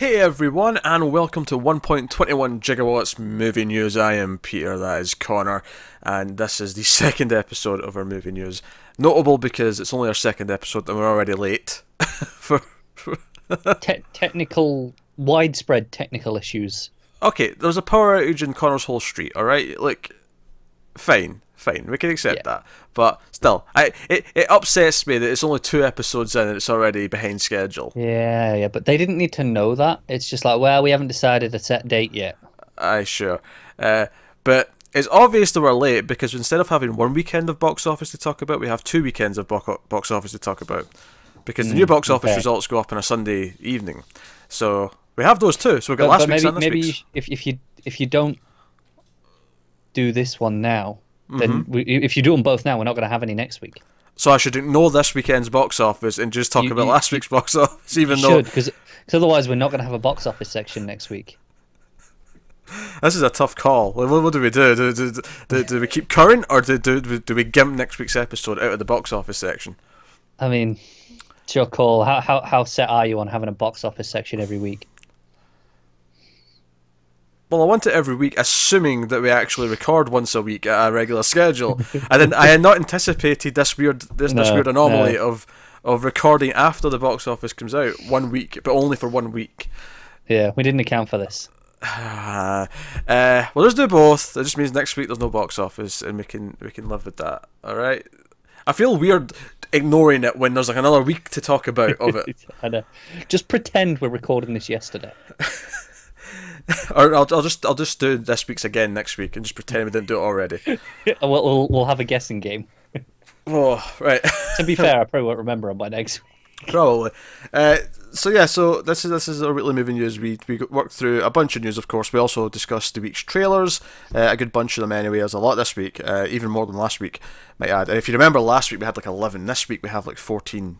Hey everyone, and welcome to 1.21 Gigawatts movie news. I am Peter, that is Connor, and this is the second episode of our movie news. Notable because it's only our second episode and we're already late. Widespread technical issues. Okay, there's a power outage in Connor's whole street, alright? Like, fine, we can accept that. But still, it upsets me that it's only 2 episodes in and it's already behind schedule. Yeah, but they didn't need to know that. It's just like, well, we haven't decided a set date yet. Aye, sure. But it's obvious that we're late because instead of having one weekend of box office to talk about, we have 2 weekends of box office to talk about. Because the new box office results go up on a Sunday evening. So we have those too. So we've got last week's and this week's. Maybe if you don't do this one now, then if you do them both now, we're not going to have any next week. So I should ignore this weekend's box office and just talk about last week's box office, even though... because otherwise we're not going to have a box office section next week. This is a tough call. What do we do? Do we keep current, or do we gimp next week's episode out of the box office section? I mean, it's your call. How set are you on having a box office section every week? Well, I want it every week, assuming that we actually record once a week at a regular schedule. I had not anticipated this weird anomaly of recording after the box office comes out 1 week, but only for 1 week. Yeah, we didn't account for this. Well, let's do both. It just means next week there's no box office, and we can live with that. All right. I feel weird ignoring it when there's like another week to talk about of it. I know. Just pretend we're recording this yesterday. Or I'll just do this week's again next week and just pretend we didn't do it already. We'll have a guessing game. Oh, right. To be fair, I probably won't remember them by next week. Probably. So this is our weekly movie news. We worked through a bunch of news, of course. We also discussed the week's trailers, a good bunch of them anyway. There's a lot this week, even more than last week, might add. And if you remember, last week we had like 11. This week we have like 14,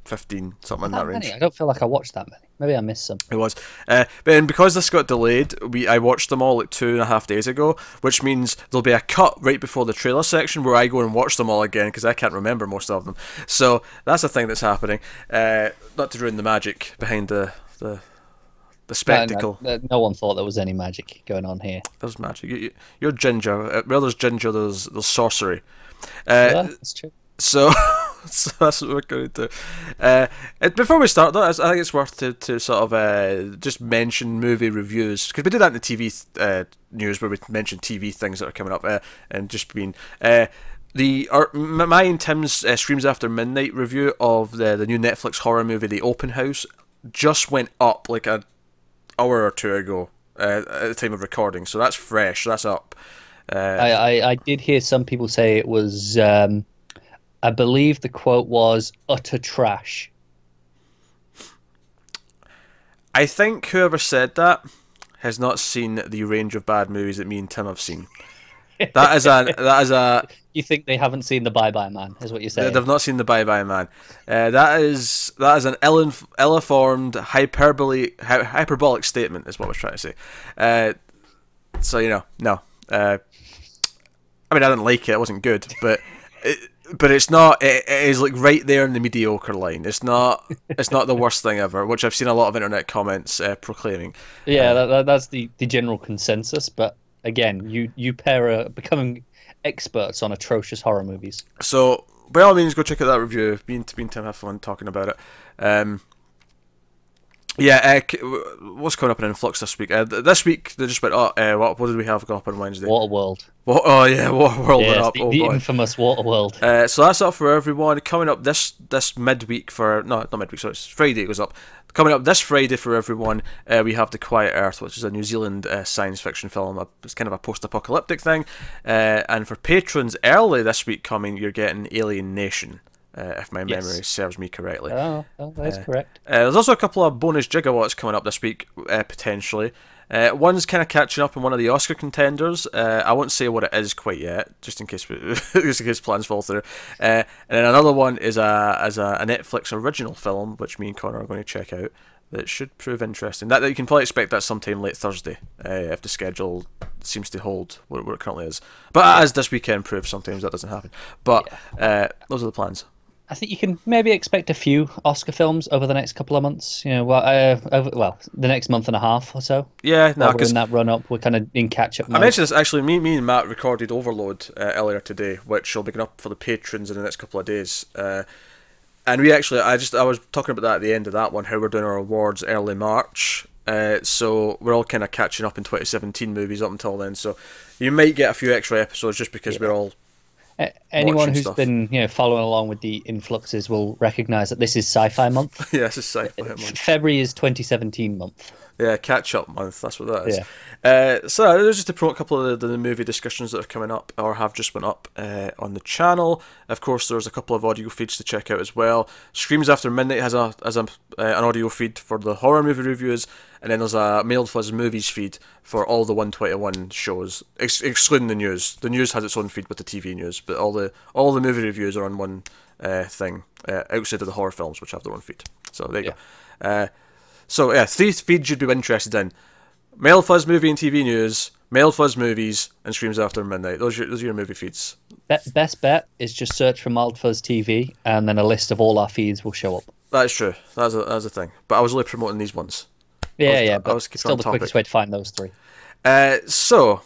15, something in that range. I don't feel like I watched that many. Maybe I missed some. It was. But because this got delayed, I watched them all like 2.5 days ago, which means there'll be a cut right before the trailer section where I go and watch them all again because I can't remember most of them. So that's a thing that's happening. Not to ruin the magic behind the spectacle. No one thought there was any magic going on here. There's magic. You're ginger. Where there's ginger, there's sorcery. Yeah, that's true. So that's what we're going to do. Before we start, though, I think it's worth to sort of just mention movie reviews, because we did that in the TV news where we mentioned TV things that are coming up, and just being my and Tim's Screams After Midnight review of the new Netflix horror movie The Open House just went up like an hour or two ago at the time of recording, so that's fresh, that's up. I did hear some people say it was I believe the quote was utter trash. I think whoever said that has not seen the range of bad movies that me and Tim have seen. That is a. You think they haven't seen the Bye Bye Man? Is what you're saying? They've not seen the Bye Bye Man. That is an ill-informed hyperbolic statement. Is what we're trying to say. So no. I mean, I didn't like it. It wasn't good, but it's not. It is like right there in the mediocre line. It's not the worst thing ever, which I've seen a lot of internet comments proclaiming. Yeah, that's the general consensus. But again, you pair are becoming experts on atrocious horror movies. So by all means, go check out that review. Me and Tim have fun talking about it. What's coming up in Influx this week? This week they just went, what did we have go up on Wednesday? Waterworld. Waterworld went up. The infamous Waterworld. So that's up for everyone. Coming up this midweek not midweek, so it's Friday it goes up. Coming up this Friday for everyone, we have The Quiet Earth, which is a New Zealand science fiction film. It's kind of a post-apocalyptic thing. And for patrons early this week coming, you're getting Alien Nation. If my memory serves me correctly. Oh, that's correct. There's also a couple of bonus gigawatts coming up this week, potentially. One's kind of catching up in one of the Oscar contenders. I won't say what it is quite yet, just in case plans fall through. And then another one is a Netflix original film, which me and Connor are going to check out. That should prove interesting. That you can probably expect that sometime late Thursday, if the schedule seems to hold where it currently is. But as this weekend proves, sometimes that doesn't happen. But those are the plans. I think you can maybe expect a few Oscar films over the next couple of months. You know, well, the next month and a half or so. Yeah, no, While we're because in that run up, we're kind of in catch up I mode. mentioned this actually. Me and Matt recorded Overload earlier today, which will be going up for the patrons in the next couple of days. And we actually, I was talking about that at the end of that one, how we're doing our awards early March. So we're all kind of catching up in 2017 movies up until then. So you might get a few extra episodes just because we're all. Anyone who's stuff. been following along with the influxes will recognise that this is Sci-Fi month. Yeah, this is Sci-Fi month. February is 2017 month. Yeah, catch-up month, that's what that is. Yeah. So there's just to promote a couple of the movie discussions that are coming up, or have just went up on the channel. Of course, there's a couple of audio feeds to check out as well. Screams After Midnight has an audio feed for the horror movie reviews, and then there's a Mailed Fuzz Movies feed for all the 121 shows, excluding the news. The news has its own feed with the TV news, but all the movie reviews are on one thing, outside of the horror films, which have their own feed. So there you go. So yeah, 3 feeds you'd be interested in: Mail Fuzz Movie and TV News, Mail Fuzz Movies, and Screams After Midnight. Those are your movie feeds. Best bet is just search for Mild Fuzz TV, and then a list of all our feeds will show up. That's true. That's a thing. But I was only promoting these ones. But still the quickest way to find those 3. So,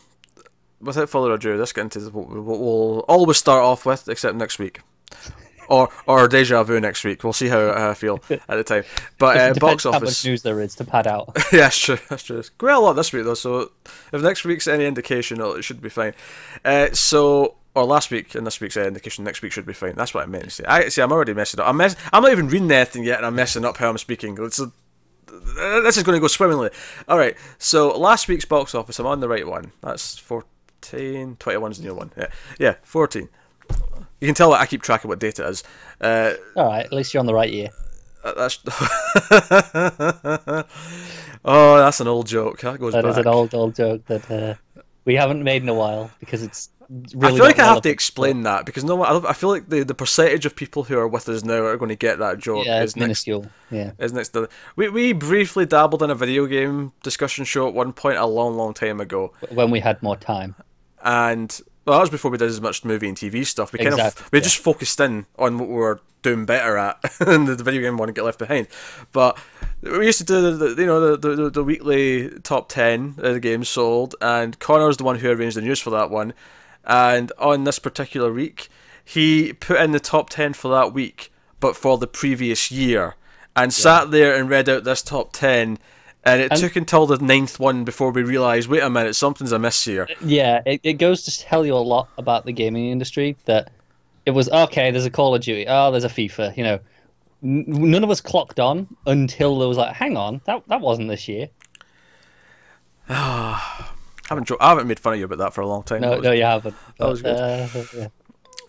without further ado, let's get into what we'll always start off with, except next week. Or Deja Vu next week. We'll see how I feel at the time. But box office. How much news there is to pad out. Yeah, that's true. That's true. Quite a lot this week though. So if next week's any indication, it should be fine. Or last week and this week's indication, next week should be fine. That's what I meant to say. I'm already messing up. I'm not even reading anything yet, and I'm messing up how I'm speaking. This is going to go swimmingly. All right. So last week's box office, I'm on the right one. That's 14. 21's the new one. Yeah, 14. You can tell I keep track of what date it is. Alright, at least you're on the right year. That's oh, that's an old joke. That goes back. That is an old joke that we haven't made in a while because it's really. I feel like I have to explain that because I feel like the percentage of people who are with us now are going to get that joke. Yeah, it's minuscule. Is next to we briefly dabbled in a video game discussion show at one point a long time ago when we had more time. And well, that was before we did as much movie and TV stuff. We just focused in on what we were doing better at, and the video game wouldn't get left behind. But we used to do the weekly top 10 of the games sold, and Connor's the one who arranged the news for that one. And on this particular week, he put in the top 10 for that week, but for the previous year, and sat there and read out this top 10. And it took until the 9th one before we realised, wait a minute, something's amiss here. Yeah, it goes to tell you a lot about the gaming industry, that it was, okay, there's a Call of Duty, there's a FIFA, None of us clocked on until there was like, hang on, that wasn't this year. I haven't made fun of you about that for a long time. No, you haven't. That was good.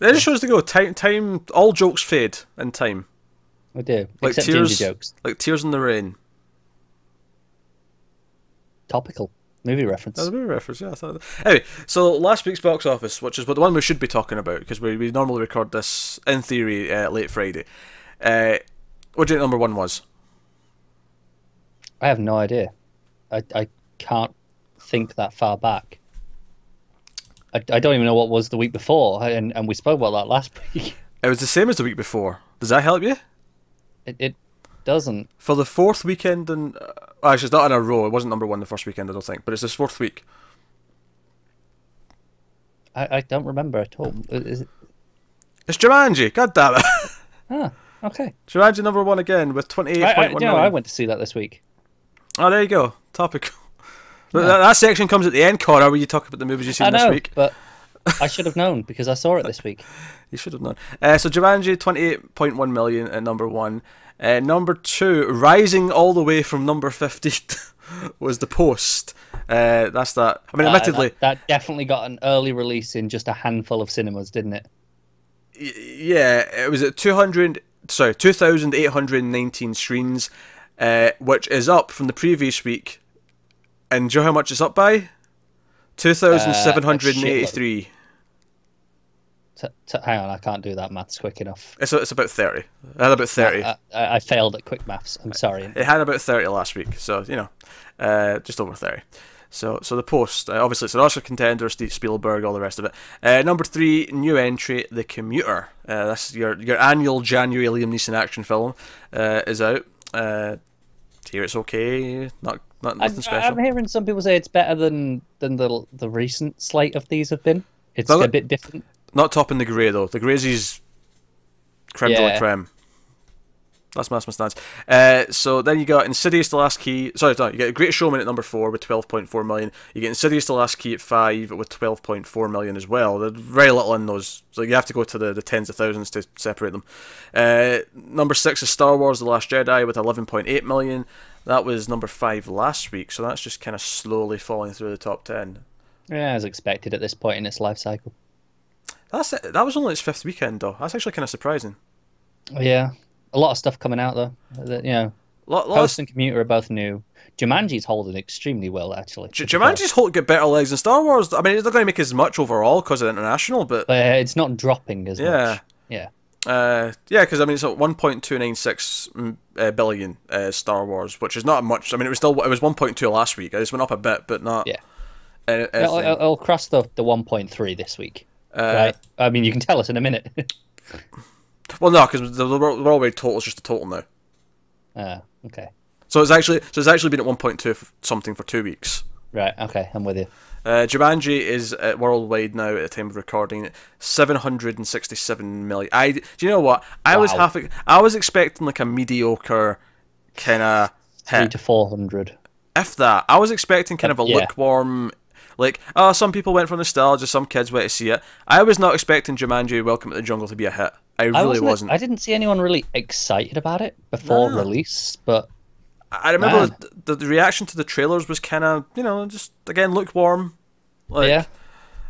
It just shows to go, time, all jokes fade in time. We do, like except tears, ginger jokes. Like tears in the rain. Topical movie reference. That's a movie reference, yeah. Anyway, so last week's box office, which is the one we should be talking about because we normally record this in theory late Friday. What do you think number 1 was? I have no idea. I can't think that far back. I don't even know what was the week before, and we spoke about that last week. It was the same as the week before. Does that help you? It doesn't. For the 4th weekend in... actually, it's not in a row. It wasn't number 1 the first weekend, I don't think. But it's this 4th week. I don't remember at all. Is it... It's Jumanji. God damn it. Okay. Jumanji number 1 again with 28.1 million. I went to see that this week. Oh, there you go. Topical. That section comes at the end, Connor, where you talk about the movies you've seen this week. But I should have known because I saw it this week. You should have known. So Jumanji, 28.1 million at number 1. Number 2, rising all the way from number 15, was The Post. That's that. I mean, admittedly... That definitely got an early release in just a handful of cinemas, didn't it? Yeah, it was at 2,819 screens, which is up from the previous week. And do you know how much it's up by? 2,783. Hang on, I can't do that maths quick enough. It's about 30. It had about 30. I failed at quick maths. I'm sorry. It had about 30 last week, so, just over 30. So the Post, obviously it's an Oscar contender, Steve Spielberg, all the rest of it. Number 3, new entry, The Commuter. That's your annual January Liam Neeson action film is out. Here it's okay, nothing special. I'm hearing some people say it's better than the recent slate of these have been. It's a bit different. Not topping The Grey though. The Grey's his creme de la creme. That's my stance. So then you got Insidious: The Last Key. Sorry, you get Great Showman at number 4 with 12.4 million. You get Insidious: The Last Key at 5 with 12.4 million as well. There's very little in those, so you have to go to the tens of thousands to separate them. Number 6 is Star Wars: The Last Jedi with 11.8 million. That was number 5 last week, so that's just kind of slowly falling through the top 10. Yeah, as expected at this point in its life cycle. That was only its 5th weekend though. That's actually kind of surprising. Yeah. A lot of stuff coming out though. Post and Commuter are both new. Jumanji's holding extremely well actually. Jumanji's got better legs than Star Wars. I mean, it's not going to make as much overall because of international, but it's not dropping as much. Yeah. Because I mean it's at 1.296 billion Star Wars, which is not much. I mean, it was 1.2 last week. It just went up a bit, but not. Yeah. It'll cross the 1.3 this week. Right. I mean, you can tell us in a minute. Well, no, because the worldwide total is just a total now. Okay. So it's actually been at 1.2 something for 2 weeks. Right. Okay, I'm with you. Jumanji is worldwide now at the time of recording 767 million. Do you know what? I was expecting like a mediocre kind of 300 to 400. If that, I was expecting kind of a lukewarm. Like, some people went for nostalgia, some kids went to see it. I was not expecting Jumanji: Welcome to the Jungle to be a hit. I really wasn't. I didn't see anyone really excited about it before release, but I remember the reaction to the trailers was kind of, just again lukewarm. Like,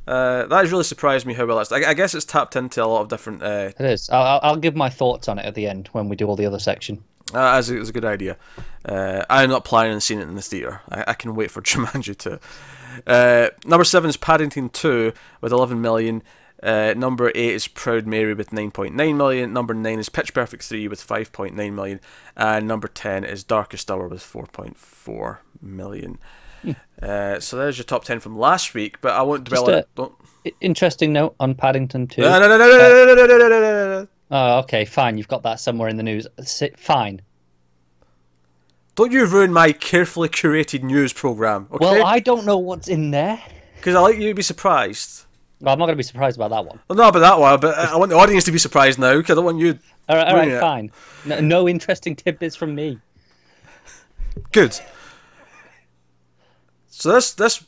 that has really surprised me how well it's. I guess it's tapped into a lot of different. It is. I'll give my thoughts on it at the end when we do all the other section. It's a good idea. I'm not planning on seeing it in the theatre. I can wait for Jumanji 2. Number 7 is Paddington 2 with 11 million. Number 8 is Proud Mary with 9.9 million. Number 9 is Pitch Perfect 3 with 5.9 million. And number 10 is Darkest Hour with 4.4 million. So there's your top 10 from last week, but I won't dwell on it. Interesting note on Paddington 2. No. Oh, okay, fine. You've got that somewhere in the news. Fine. Don't you ruin my carefully curated news programme, okay? Well, I don't know what's in there. Because I like you to be surprised. Well, I'm not going to be surprised about that one. Well, not about that one, but I want the audience to be surprised now, because I don't want you... All right, fine. No interesting tidbits from me. Good. So this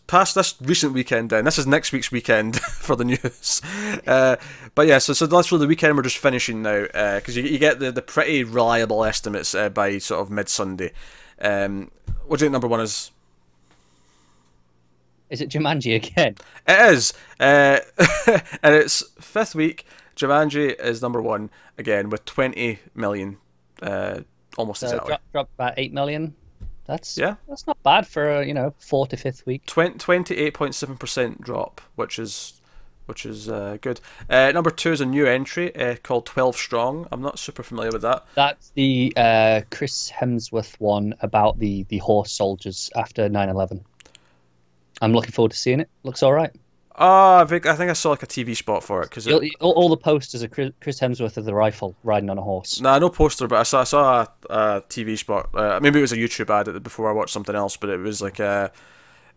recent weekend then, this is next week's weekend for the news. But yeah, so that's really the weekend we're just finishing now, because you get the pretty reliable estimates by sort of mid-Sunday. What do you think number 1 is? Is it Jumanji again? It is. And it's 5th week. Jumanji is number 1 again with 20 million, almost exactly. Dropped about 8 million. That's not bad for a 4th to 5th week. 28.7% drop, which is good. Number 2 is a new entry called 12 Strong. I'm not super familiar with that. That's the Chris Hemsworth one about the horse soldiers after 9/11. I'm looking forward to seeing it. Looks all right. I think I saw like a TV spot for it because all the posters are Chris Hemsworth with the rifle riding on a horse. Nah, no poster, but I saw a TV spot. Maybe it was a YouTube ad before I watched something else, but it was like it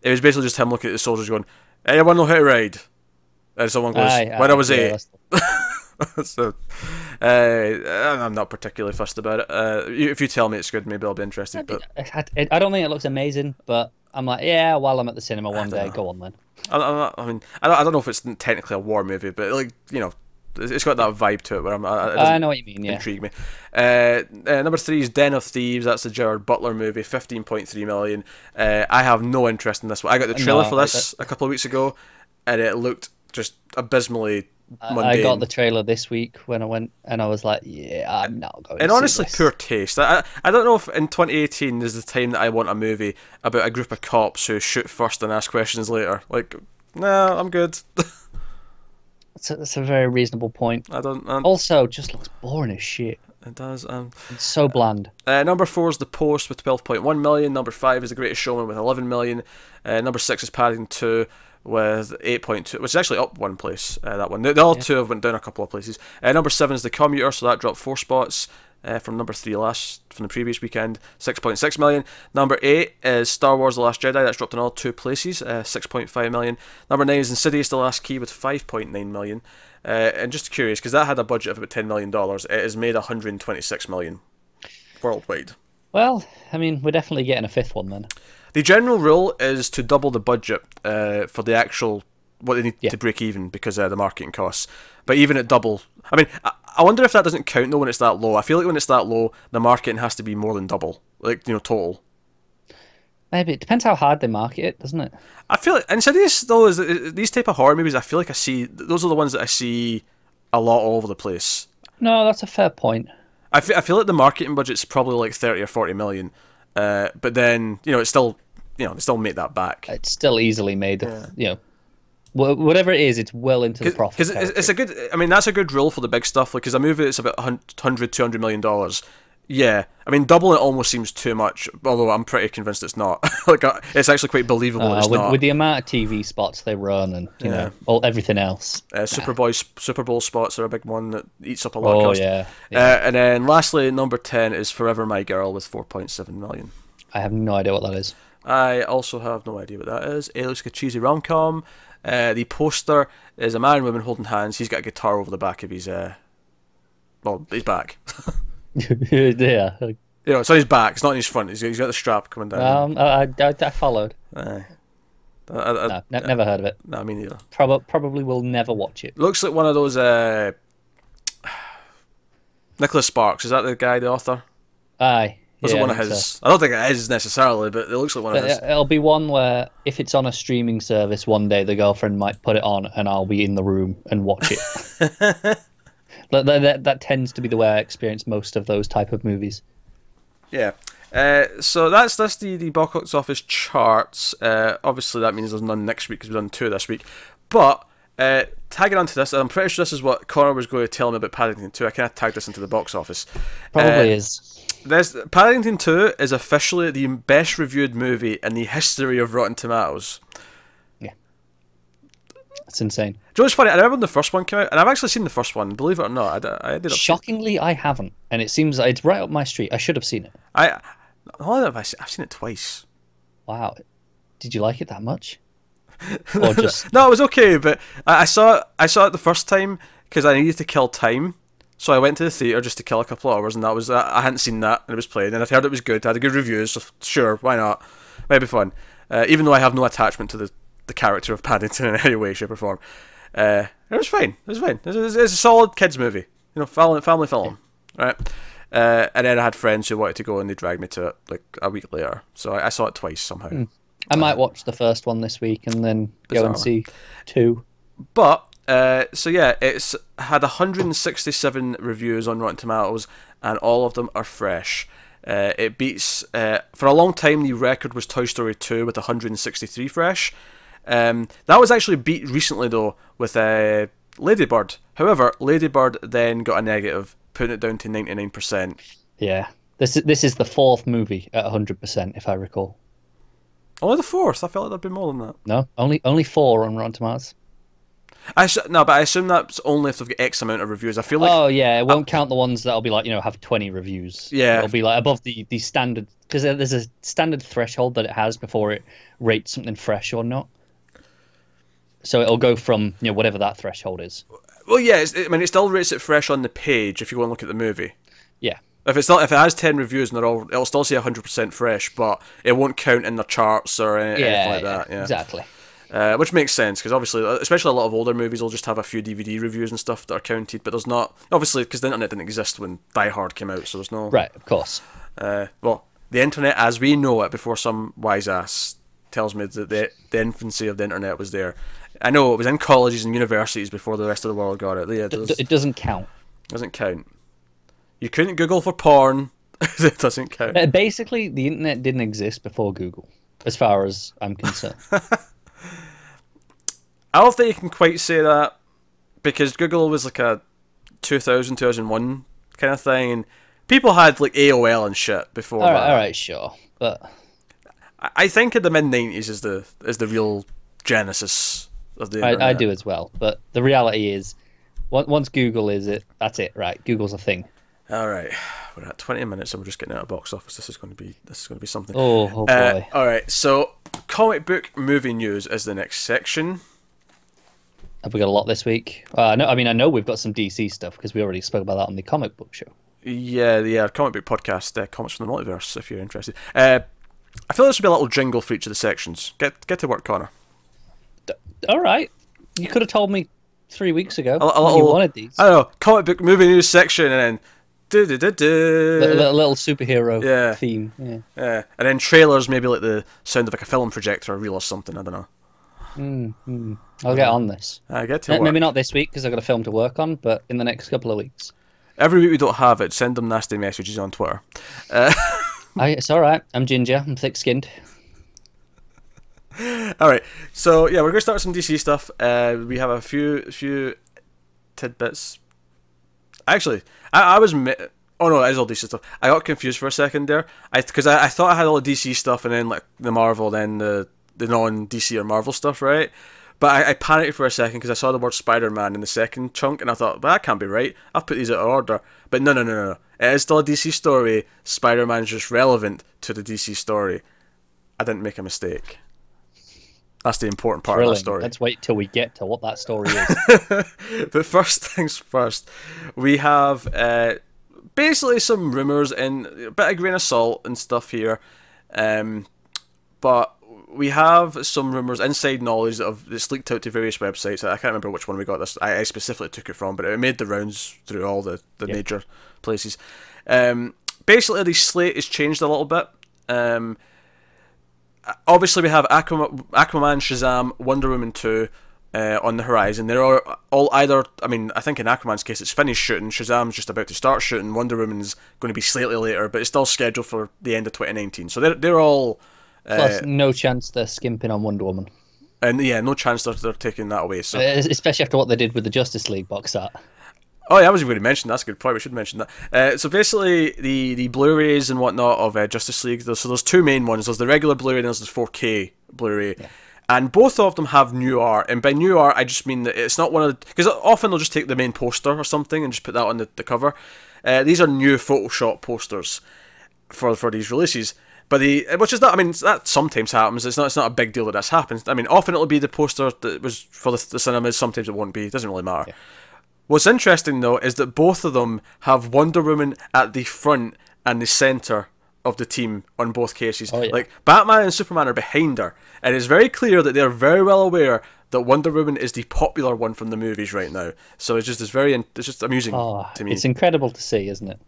was basically just him looking at the soldiers going, "Anyone know how to ride?" And someone goes, "When I was 8." So I'm not particularly fussed about it. If you tell me it's good, maybe I'll be interested. But I don't think it looks amazing, but I'm like, yeah, while I'm at the cinema one day, go on then. I don't know if it's technically a war movie, but like it's got that vibe to it where I know what you mean. Yeah, intrigue me. Number 3 is Den of Thieves. That's the Gerard Butler movie, 15.3 million. I have no interest in this one. I got the trailer for this a couple of weeks ago, and it looked just abysmally mundane. I got the trailer this week when I went, and I was like, yeah, I'm not going. And to honestly, see this. poor taste. I don't know if in 2018 is the time that I want a movie about a group of cops who shoot first and ask questions later. Like, no, I'm good. That's a very reasonable point. I don't. Also, just looks boring as shit. It does. It's so bland. Number 4 is The Post with 12.1 million. Number 5 is The Greatest Showman with 11 million. Number 6 is Paddington 2 with 8.2, which is actually up one place. That one. The other two have went down a couple of places. Number 7 is The Commuter, so that dropped 4 spots. From number 3 from the previous weekend, 6.6 million. Number 8 is Star Wars The Last Jedi, that's dropped in all 2 places, 6.5 million. Number 9 is Insidious The Last Key with 5.9 million. And just curious, because that had a budget of about $10 million, it has made 126 million worldwide. Well, I mean, we're definitely getting a 5th one then. The general rule is to double the budget for the actual what they need to break even because of the marketing costs. But even at double, I mean, I wonder if that doesn't count though when it's that low. I feel like when it's that low, the marketing has to be more than double, like total. Maybe it depends how hard they market it, doesn't it? I feel like Insidious though is these type of horror movies. I feel like I see those are the ones that I see a lot all over the place. No, that's a fair point. I feel like the marketing budget's probably like 30 or 40 million, but then it's still they still make that back. It's still easily made. Yeah. Whatever it is, it's well into the profit. Because it's a good. I mean, that's a good rule for the big stuff. Because a movie that's about $100-200 million. Yeah, I mean, doubling it almost seems too much. Although I'm pretty convinced it's not. Like, it's actually quite believable. It's not. With the amount of TV spots they run and everything else. Super Bowl spots are a big one that eats up a lot of cost. Yeah. And then lastly, number 10 is Forever My Girl with 4.7 million. I have no idea what that is. I also have no idea what that is. It looks like a cheesy rom-com. The poster is a man and woman holding hands. He's got a guitar over the back of his his back. Yeah. It's on his back. It's not on his front. He's got the strap coming down. I followed. No, never heard of it. No, me neither. Probably will never watch it. Looks like one of those. Nicholas Sparks, is that the guy, the author? Aye. That's one of his. So. I don't think it is necessarily, but it looks like one of his. It'll be one where if it's on a streaming service one day, the girlfriend might put it on and I'll be in the room and watch it. That tends to be the way I experience most of those type of movies. Yeah. So that's the box office charts. Obviously, that means there's none next week because we've done 2 this week. But tagging onto this, I'm pretty sure this is what Connor was going to tell me about Paddington 2. I kind of tagged this into the box office. Probably is. Paddington 2 is officially the best reviewed movie in the history of Rotten Tomatoes. Yeah. That's insane. Do you know what's funny? I remember when the first one came out, and I've actually seen the first one, believe it or not. I ended up Shockingly, I haven't. And it seems like it's right up my street. I should have seen it. I've seen it twice. Wow. Did you like it that much? Or just... No, it was okay, but I saw it the first time because I needed to kill time. So I went to the theatre just to kill a couple of hours, and that was I hadn't seen that, and it was playing, and I heard it was good. I had a good reviews, so sure, why not? Might be fun. Even though I have no attachment to the character of Paddington in any way, shape, or form. It was fine. It was fine. It's a solid kids movie, family film, right? And then I had friends who wanted to go, and they dragged me to it like a week later. So I saw it twice somehow. I might watch the first one this week and then go and see 2. But. So yeah, it's had 167 reviews on Rotten Tomatoes, and all of them are fresh. It beats, for a long time, the record was Toy Story 2 with 163 fresh. That was actually beat recently though with Lady Bird. However, Lady Bird then got a negative, putting it down to 99%. Yeah, this is the 4th movie at 100%, if I recall. Only the 4th. I felt like there'd be more than that. No, only 4 on Rotten Tomatoes. No, but I assume that's only if they've got X amount of reviews. I feel like... Oh, yeah, it won't count the ones that'll be like, have 20 reviews. Yeah. It'll be like above the standard... Because there's a standard threshold that it has before it rates something fresh or not. So it'll go from, whatever that threshold is. Well, yeah, it still rates it fresh on the page if you go and look at the movie. Yeah. If it has 10 reviews and it'll still say 100% fresh, but it won't count in the charts or anything like that. Yeah, exactly. Which makes sense, because obviously, especially a lot of older movies will just have a few DVD reviews and stuff that are counted, but there's not... Obviously, because the internet didn't exist when Die Hard came out, so there's no... Right, of course. Well, the internet as we know it, before some wise ass tells me that the infancy of the internet was there. I know, it was in colleges and universities before the rest of the world got it. Yeah, it doesn't count. Doesn't count. You couldn't Google for porn. It doesn't count. Basically, the internet didn't exist before Google, as far as I'm concerned. I don't think you can quite say that, because Google was like a 2000, 2001 kind of thing, and people had like AOL and shit before that. All right, sure, but I think in the mid-90s is the real genesis of the internet. I do as well. But the reality is, once Google is it, that's it, right? Google's a thing. All right, we're at 20 minutes and we're just getting out of box office. This is going to be something. Oh boy. All right, so comic book movie news is the next section. Have we got a lot this week? I know we've got some DC stuff because we already spoke about that on the comic book show. Yeah, comic book podcast, Comics from the Multiverse, if you're interested. I feel there should be a little jingle for each of the sections. Get to work, Connor. All right, you could have told me 3 weeks ago A little, you wanted these. I don't know, comic book movie news section, and then Little superhero theme. Yeah, and then trailers, maybe like the sound of like a film projector or reel or something. I don't know. I'll get on this. I get to work. Maybe not this week because I've got a film to work on, but in the next couple of weeks. Every week we don't have it. Send them nasty messages on Twitter. It's all right. I'm ginger. I'm thick-skinned. All right. So yeah, we're gonna start with some DC stuff. We have a few tidbits. Actually, I was. Oh no, it is all DC stuff. I got confused for a second there. Because I thought I had all the DC stuff and then like the Marvel, then the non-DC or Marvel stuff, right? But I panicked for a second because I saw the word Spider-Man in the second chunk, and I thought, well, that can't be right. I've put these out of order. But no. It is still a DC story. Spider-Man's just relevant to the DC story. I didn't make a mistake. That's the important part of the story. Let's wait till we get to what that story is. But first things first, we have basically some rumours and a bit of grain of salt and stuff here. But we have some rumours, inside knowledge that's leaked out to various websites. I can't remember which one we got this. I specifically took it from, but it made the rounds through all the major places. Basically, the slate has changed a little bit. Obviously, we have Aquaman, Shazam, Wonder Woman 2 on the horizon. They're all either, I think in Aquaman's case it's finished shooting, Shazam's just about to start shooting, Wonder Woman's going to be slightly later, but it's still scheduled for the end of 2019. So they're all... Plus, no chance they're skimping on Wonder Woman. And yeah, no chance they're taking that away. So especially after what they did with the Justice League box art. Oh yeah, I was even going to mention that. That's a good point. We should mention that. So basically, the Blu-rays and whatnot of Justice League. So there's two main ones. There's the regular Blu-ray and there's the 4K Blu-ray. Yeah. And both of them have new art. And by new art, I just mean that it's not one of the... Because often they'll just take the main poster or something and just put that on the cover. These are new Photoshop posters for these releases. But which is not, that sometimes happens. It's not a big deal that that's happened. Often it'll be the poster that was for the cinemas. Sometimes it won't be. It doesn't really matter. Yeah. What's interesting though is that both of them have Wonder Woman at the front and the center of the team on both cases. Oh, yeah. Like Batman and Superman are behind her, and it's very clear that they're very well aware that Wonder Woman is the popular one from the movies right now. So it's just amusing to me. It's incredible to see, isn't it?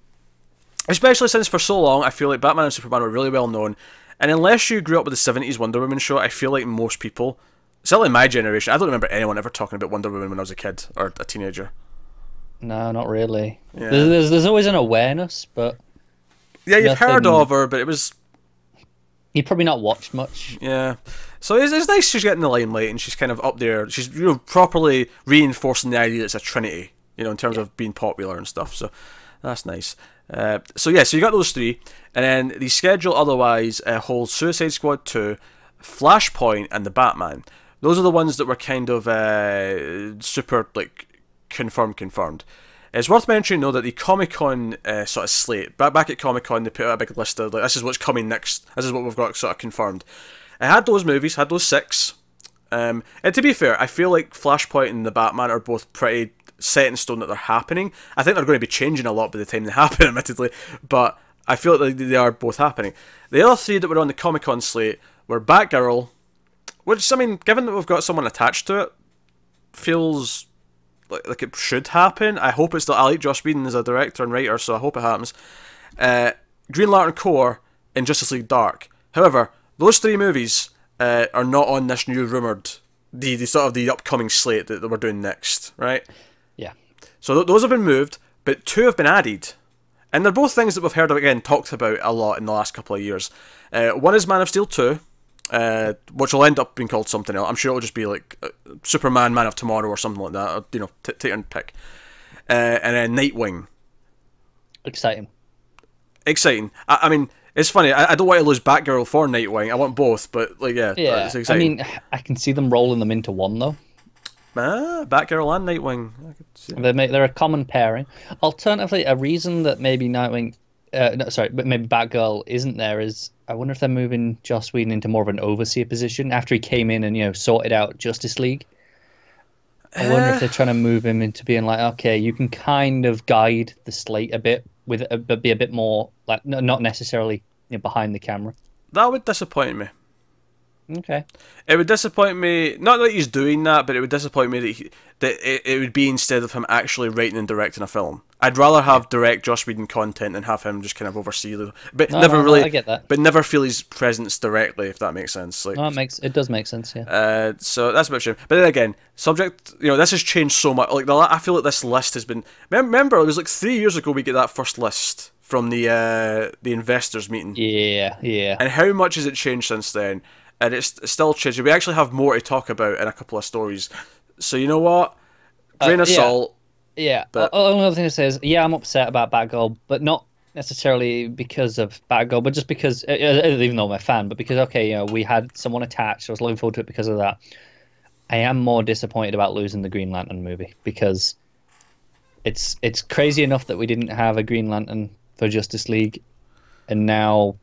Especially since for so long, I feel like Batman and Superman were really well known. And unless you grew up with the 70s Wonder Woman show, I feel like most people, certainly my generation, I don't remember anyone ever talking about Wonder Woman when I was a kid or a teenager. No, not really. Yeah. There's always an awareness, but... Yeah, you've heard of her, but it was... You've probably not watched much. Yeah. So it's nice she's getting the limelight and she's kind of up there. She's properly reinforcing the idea that it's a trinity, in terms of being popular and stuff. So that's nice. So you got those three, and then the schedule otherwise holds Suicide Squad 2, Flashpoint, and the Batman. Those are the ones that were kind of super confirmed. It's worth mentioning though that the Comic-Con sort of slate, back at Comic-Con they put out a big list of this is what's coming next, this is what we've got sort of confirmed. I had those movies, had those 6, and to be fair, I feel like Flashpoint and the Batman are both pretty set in stone that they're happening. I think they're going to be changing a lot by the time they happen, admittedly, but I feel like they are both happening. The other 3 that were on the Comic-Con slate were Batgirl, which, given that we've got someone attached to it, feels like it should happen. I hope it's still... I like Joss Whedon as a director and writer, so I hope it happens. Green Lantern Corps and Justice League Dark. However, those 3 movies are not on this new rumoured... The sort of the upcoming slate that we're doing next, right? Yeah. So those have been moved, but 2 have been added. And they're both things that we've heard of, again, talked about a lot in the last couple of years. One is Man of Steel 2, which will end up being called something else. I'm sure it'll just be like Superman, Man of Tomorrow or something like that. Or, take your pick. And then Nightwing. Exciting. exciting. I mean, it's funny. I don't want to lose Batgirl for Nightwing. I want both, but like, yeah, it's exciting. I mean, I can see them rolling them into one though. Batgirl and Nightwing. I could see. They're a common pairing. Alternatively, a reason that maybe Nightwing, but maybe Batgirl isn't there is I wonder if they're moving Joss Whedon into more of an overseer position after he came in and sorted out Justice League. I wonder if they're trying to move him into being like, okay, you can kind of guide the slate a bit but be a bit more like not necessarily behind the camera. That would disappoint me. Okay. It would disappoint me, not that he's doing that, but it would disappoint me that it would be instead of him actually writing and directing a film. I'd rather have direct Joss Whedon content than have him just kind of oversee the, but I get that. But never feel his presence directly, if that makes sense. Like, it does make sense, yeah. So that's a bit of a shame. But then again, subject, this has changed so much. Like I feel like this list has been. Remember, it was like 3 years ago we get that first list from the investors meeting. Yeah. And how much has it changed since then? And it's still changing. We actually have more to talk about in a couple of stories. So you know what? Grain of salt. Yeah. The only other thing to say is, I'm upset about Batgirl, but not necessarily because of Batgirl, but just because, even though I'm a fan, but because, we had someone attached. I was looking forward to it because of that. I am more disappointed about losing the Green Lantern movie because it's crazy enough that we didn't have a Green Lantern for Justice League, and now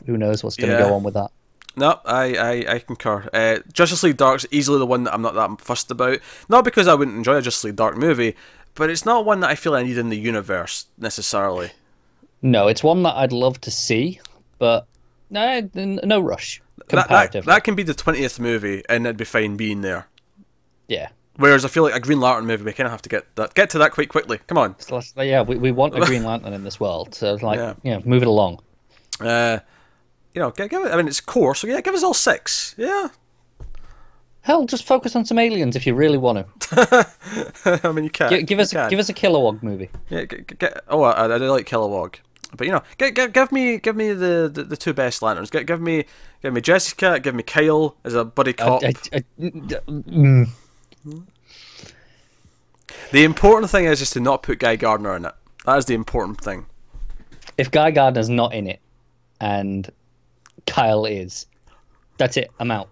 who knows what's going to go on with that. No, I concur. Justice League Dark's easily the one that I'm not that fussed about. Not because I wouldn't enjoy a Justice League Dark movie, but it's not one that I feel I need in the universe, necessarily. No, it's one that I'd love to see, but no rush, comparatively. That can be the 20th movie, and it'd be fine being there. Yeah. Whereas I feel like a Green Lantern movie, we kind of have to get to that quite quickly. Come on. Yeah, we want a Green Lantern in this world, so it's like, move it along. Give it, I mean, it's core, so give us all 6. Yeah. Hell, just focus on some aliens if you really want to. I mean, you can't. Give us a Kilowog movie. Yeah. I do like Kilowog, but give me the 2 best lanterns. Give me Jessica. Give me Kyle as a buddy cop. The important thing is just to not put Guy Gardner in it. That is the important thing. If Guy Gardner's not in it, and Kyle is, that's it. I'm out.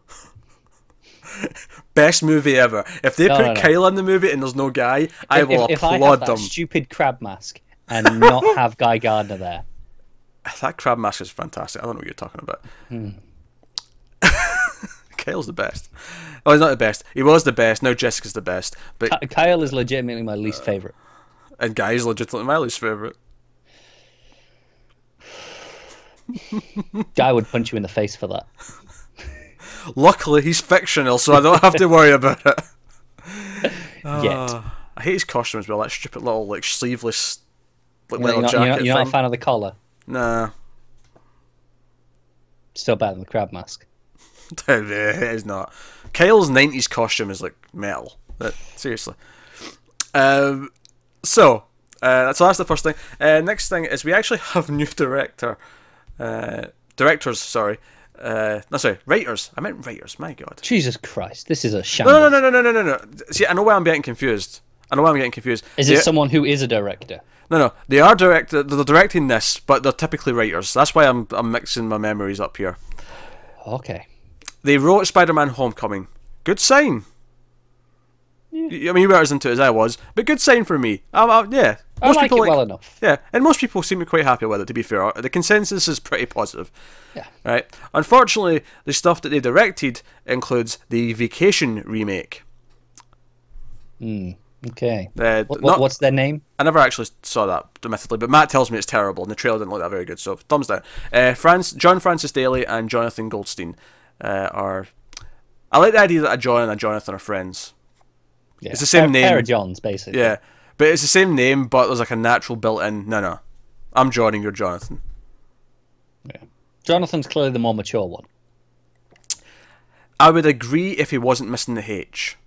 Best movie ever. If they put Kyle in the movie and there's no Guy, I will applaud if I have that them. Stupid crab mask and not have Guy Gardner there. That crab mask is fantastic. I don't know what you're talking about. Kyle's the best. Oh, he's not the best. He was the best. Now Jessica's the best. But Kyle is legitimately my least favorite. And Guy's legitimately my least favorite. Guy would punch you in the face for that. Luckily, he's fictional, so I don't have to worry about it. Yet. I hate his costume as well. That stupid little sleeveless little jacket. You're not a fan of the collar? Nah. Still better than the crab mask. It is not. Kyle's 90s costume is like metal. Seriously. So that's the first thing. Next thing is we actually have new writers. I meant writers. My God. Jesus Christ, this is a shambles. No. See, I know why I'm getting confused. Is it someone who is a director? No. They are They're directing this, but they're typically writers. That's why I'm mixing my memories up here. Okay. They wrote Spider-Man: Homecoming. Good sign. Yeah. I mean, you weren't as into it as I was, but good sign for me. Yeah. I like it well enough. Yeah, and most people seem to be quite happy with it, to be fair. The consensus is pretty positive. Yeah. Right? Unfortunately, the stuff that they directed includes the Vacation remake. Okay. What's their name? I never actually saw that, admittedly, but Matt tells me it's terrible, and the trailer didn't look that very good, so thumbs down. John Francis Daly and Jonathan Goldstein are... I like the idea that a John and a Jonathan are friends. Yeah. It's the same name. Pair of Johns, basically. Yeah. But it's the same name, but there's like a natural built-in... No. I'm John and you're Jonathan. Yeah. Jonathan's clearly the more mature one. I would agree if he wasn't missing the H.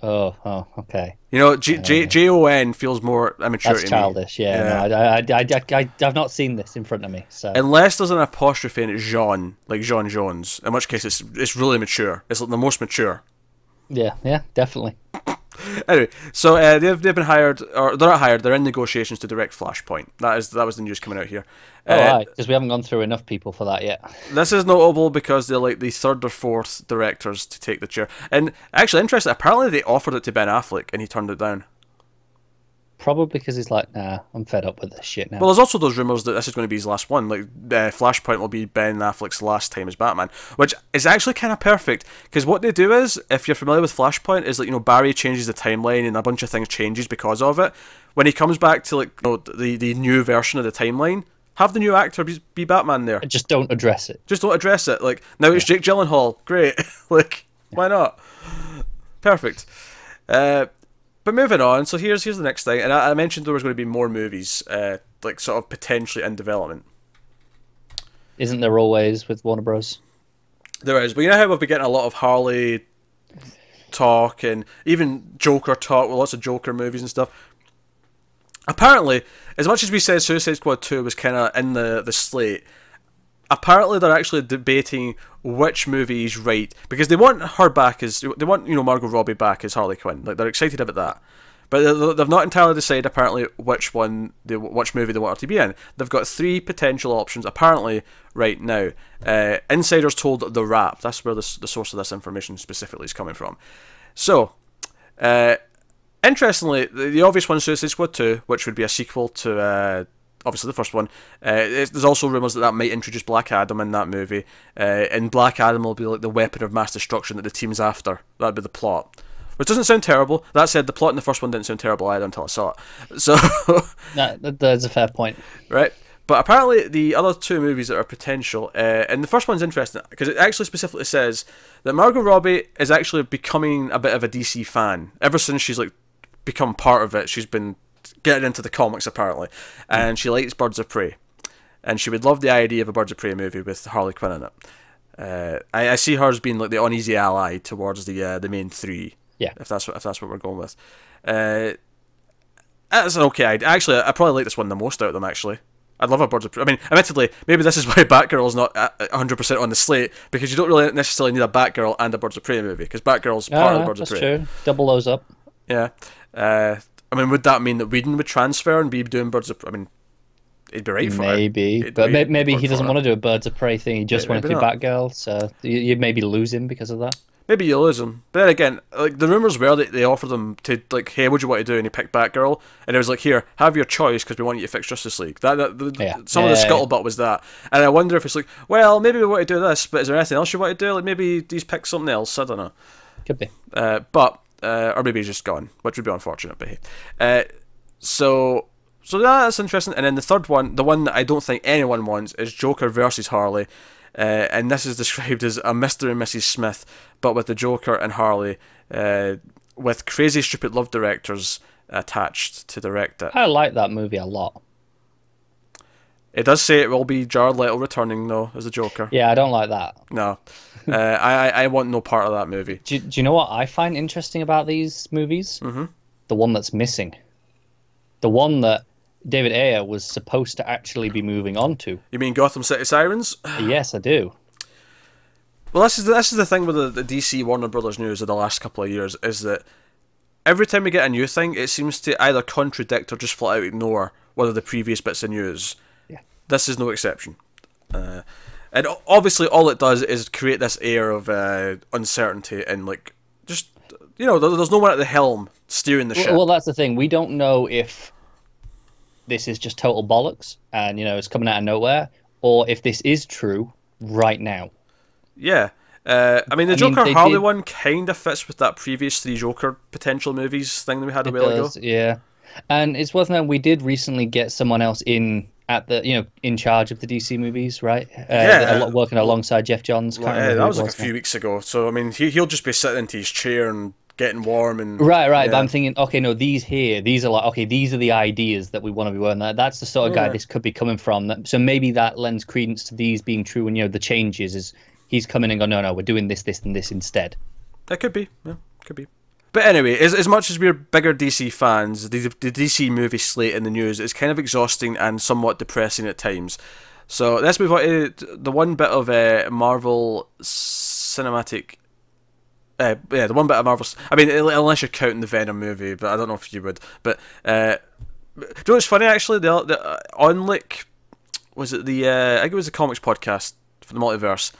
Oh, okay. Jon feels more immature to me. That's childish, yeah. No, I've not seen this in front of me, so... Unless there's an apostrophe in it, Jean, like John Jones, in which case it's really mature. It's like the most mature. Yeah, definitely. Anyway, so they've been hired, or they're not hired. They're in negotiations to direct Flashpoint. That was the news coming out here. Right, because we haven't gone through enough people for that yet. This is notable because they're like the third or fourth directors to take the chair. And actually, interesting. Apparently, they offered it to Ben Affleck, and he turned it down. Probably because he's like, nah, I'm fed up with this shit now. Well, there's also those rumours that this is going to be his last one. Like, Flashpoint will be Ben Affleck's last time as Batman, which is actually kind of perfect, because what they do is, if you're familiar with Flashpoint, is like, you know, Barry changes the timeline and a bunch of things changes because of it. When he comes back to, like, you know, the new version of the timeline, have the new actor be Batman there. Just don't address it. Just don't address it. Like, now it's Jake Gyllenhaal. Great. Like, why not? Perfect. But moving on, so here's the next thing, and I mentioned there was going to be more movies, like sort of potentially in development. Isn't there always with Warner Bros? There is, but you know how we've been getting a lot of Harley talk and even Joker talk, with lots of Joker movies and stuff. Apparently, as much as we said Suicide Squad 2 was kind of in the slate, apparently they're actually debating which movie is right, because they want her back as, they want, you know, Margot Robbie back as Harley Quinn. Like, they're excited about that, but they've not entirely decided apparently which movie they want her to be in. They've got 3 potential options apparently right now. Insiders told The Wrap. That's where the source of this information specifically is coming from. So, interestingly, the obvious one, Suicide Squad 2, which would be a sequel to obviously the first one. There's also rumours that might introduce Black Adam in that movie, and Black Adam will be like the weapon of mass destruction that the team's after. That'd be the plot, which doesn't sound terrible. That said, the plot in the first one didn't sound terrible either until I saw it. So that's a fair point, right? But apparently the other 2 movies that are potential, and the first one's interesting because it actually specifically says that Margot Robbie is actually becoming a bit of a DC fan. Ever since she's like become part of it, she's been getting into the comics apparently, and she likes Birds of Prey, and she would love the idea of a Birds of Prey movie with Harley Quinn in it. I see her as being like the uneasy ally towards the main 3. Yeah, if that's what we're going with. That's an okay idea. Actually, I probably like this one the most out of them. Actually, I'd love a Birds of Prey. I mean, admittedly, maybe this is why Batgirl's not 100% on the slate, because you don't really necessarily need a Batgirl and a Birds of Prey movie, because Batgirl's part of the Birds of Prey. That's true. Double those up. Yeah. I mean, would that mean that Whedon would transfer and be doing Birds of Prey? I mean, he'd be right for it. Maybe, but maybe he doesn't want to do a Birds of Prey thing. He just wanted to do Batgirl, so you maybe lose him because of that. Maybe you lose him. But then again, like, the rumours were that they offered him to, like, hey, what do you want to do? And he picked Batgirl, and it was like, here, have your choice, because we want you to fix Justice League. Some of the scuttlebutt was that. And I wonder if it's like, well, maybe we want to do this, but is there anything else you want to do? Like, maybe he's picked something else. I don't know. Could be. Or maybe he's just gone, which would be unfortunate, but hey. So that's interesting. And then the third one, the one that I don't think anyone wants, is Joker versus Harley. And this is described as a Mr. and Mrs. Smith, but with the Joker and Harley, with crazy stupid love directors attached to direct it. I like that movie a lot. It does say it will be Jared Leto returning, though, as the Joker. Yeah, I don't like that. No. I want no part of that movie. Do you know what I find interesting about these movies? Mm-hmm. The one that's missing. The one that David Ayer was supposed to actually be moving on to. You mean Gotham City Sirens? Yes, I do. Well, this is the thing with the DC Warner Brothers news of the last couple of years, is that every time we get a new thing, it seems to either contradict or just flat out ignore one of the previous bits of news. Yeah. This is no exception. And obviously all it does is create this air of uncertainty and, like, just, you know, there's no one at the helm steering the ship. Well, that's the thing. We don't know if this is just total bollocks and, you know, it's coming out of nowhere, or if this is true right now. Yeah. I mean, the Joker Harley one kind of fits with that previous 3 Joker potential movies thing that we had a while ago. Yeah. And it's worth noting, we did recently get someone else in at the, you know, in charge of the DC movies, right? Working alongside Jeff Johns. Well, that was like a few weeks ago. So, I mean, he'll just be sitting into his chair and getting warm and right. Yeah. But I'm thinking, okay, no, these are like, okay, these are the ideas that we want to be wearing. That's the sort of guy this could be coming from. So maybe that lends credence to these being true. And, you know, the changes is he's coming and going, no, we're doing this, and this instead. That could be. Yeah, could be. But anyway, as much as we're bigger DC fans, the DC movie slate in the news is kind of exhausting and somewhat depressing at times. So let's move on to the one bit of Marvel Cinematic Yeah, the one bit of Marvel. I mean, unless you're counting the Venom movie, but I don't know if you would. But do you know what's funny actually? On like, was it I think it was the comics podcast for the multiverse.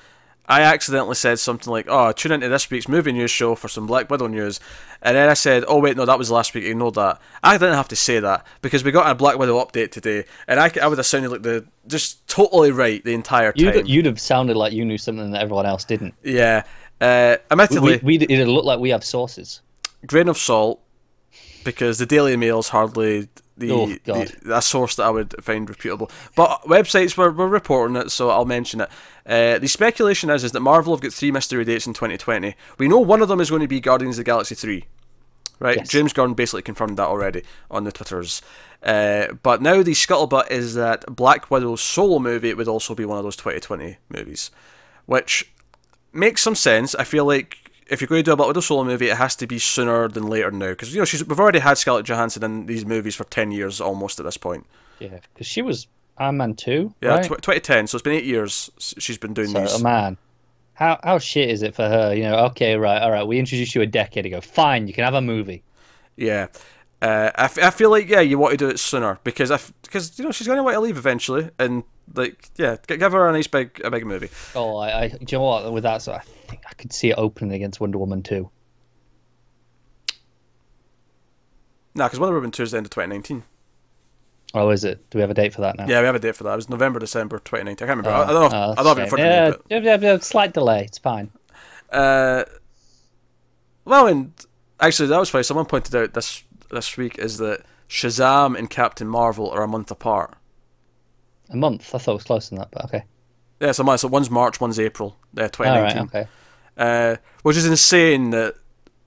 I accidentally said something like, "Oh, tune into this week's movie news show for some Black Widow news," and then I said, "Oh wait, no, that was last week. Ignore that." I didn't have to say that because we got a Black Widow update today, and I would have sounded like just totally right the entire time. You'd have sounded like you knew something that everyone else didn't. Yeah, admittedly, it'd look like we have sources. Grain of salt, because the Daily Mail's hardly a source that I would find reputable. But websites were reporting it, so I'll mention it. The speculation is that Marvel have got 3 mystery dates in 2020. We know one of them is going to be Guardians of the Galaxy 3. Right? Yes. James Gunn basically confirmed that already on the Twitters. But now the scuttlebutt is that Black Widow's solo movie would also be one of those 2020 movies. Which makes some sense. I feel like if you're going to do a Black Widow solo movie, it has to be sooner than later now. Because, we've already had Scarlett Johansson in these movies for 10 years almost at this point. Yeah, because she was Iron Man 2, yeah, right? 2010, so it's been 8 years she's been doing these. Oh, man. How shit is it for her? Okay, right, all right, we introduced you a decade ago. Fine, you can have a movie. Yeah. I feel like, yeah, you want to do it sooner. Because she's going to want to leave eventually. And, give her a nice big movie. Oh, do you know what? With that, so I think I could see it opening against Wonder Woman 2. Nah, because Wonder Woman 2 is the end of 2019. Oh, is it? Do we have a date for that now? Yeah, we have a date for that. It was November, December 2019. I can't remember. I don't know. I don't have it in front of me. Yeah, slight delay. It's fine. Well, and actually, that was funny. Someone pointed out this week is that Shazam and Captain Marvel are a month apart. A month? I thought it was closer than that, but okay. Yeah, so one's March, one's April, 2019. All right, okay. Which is insane that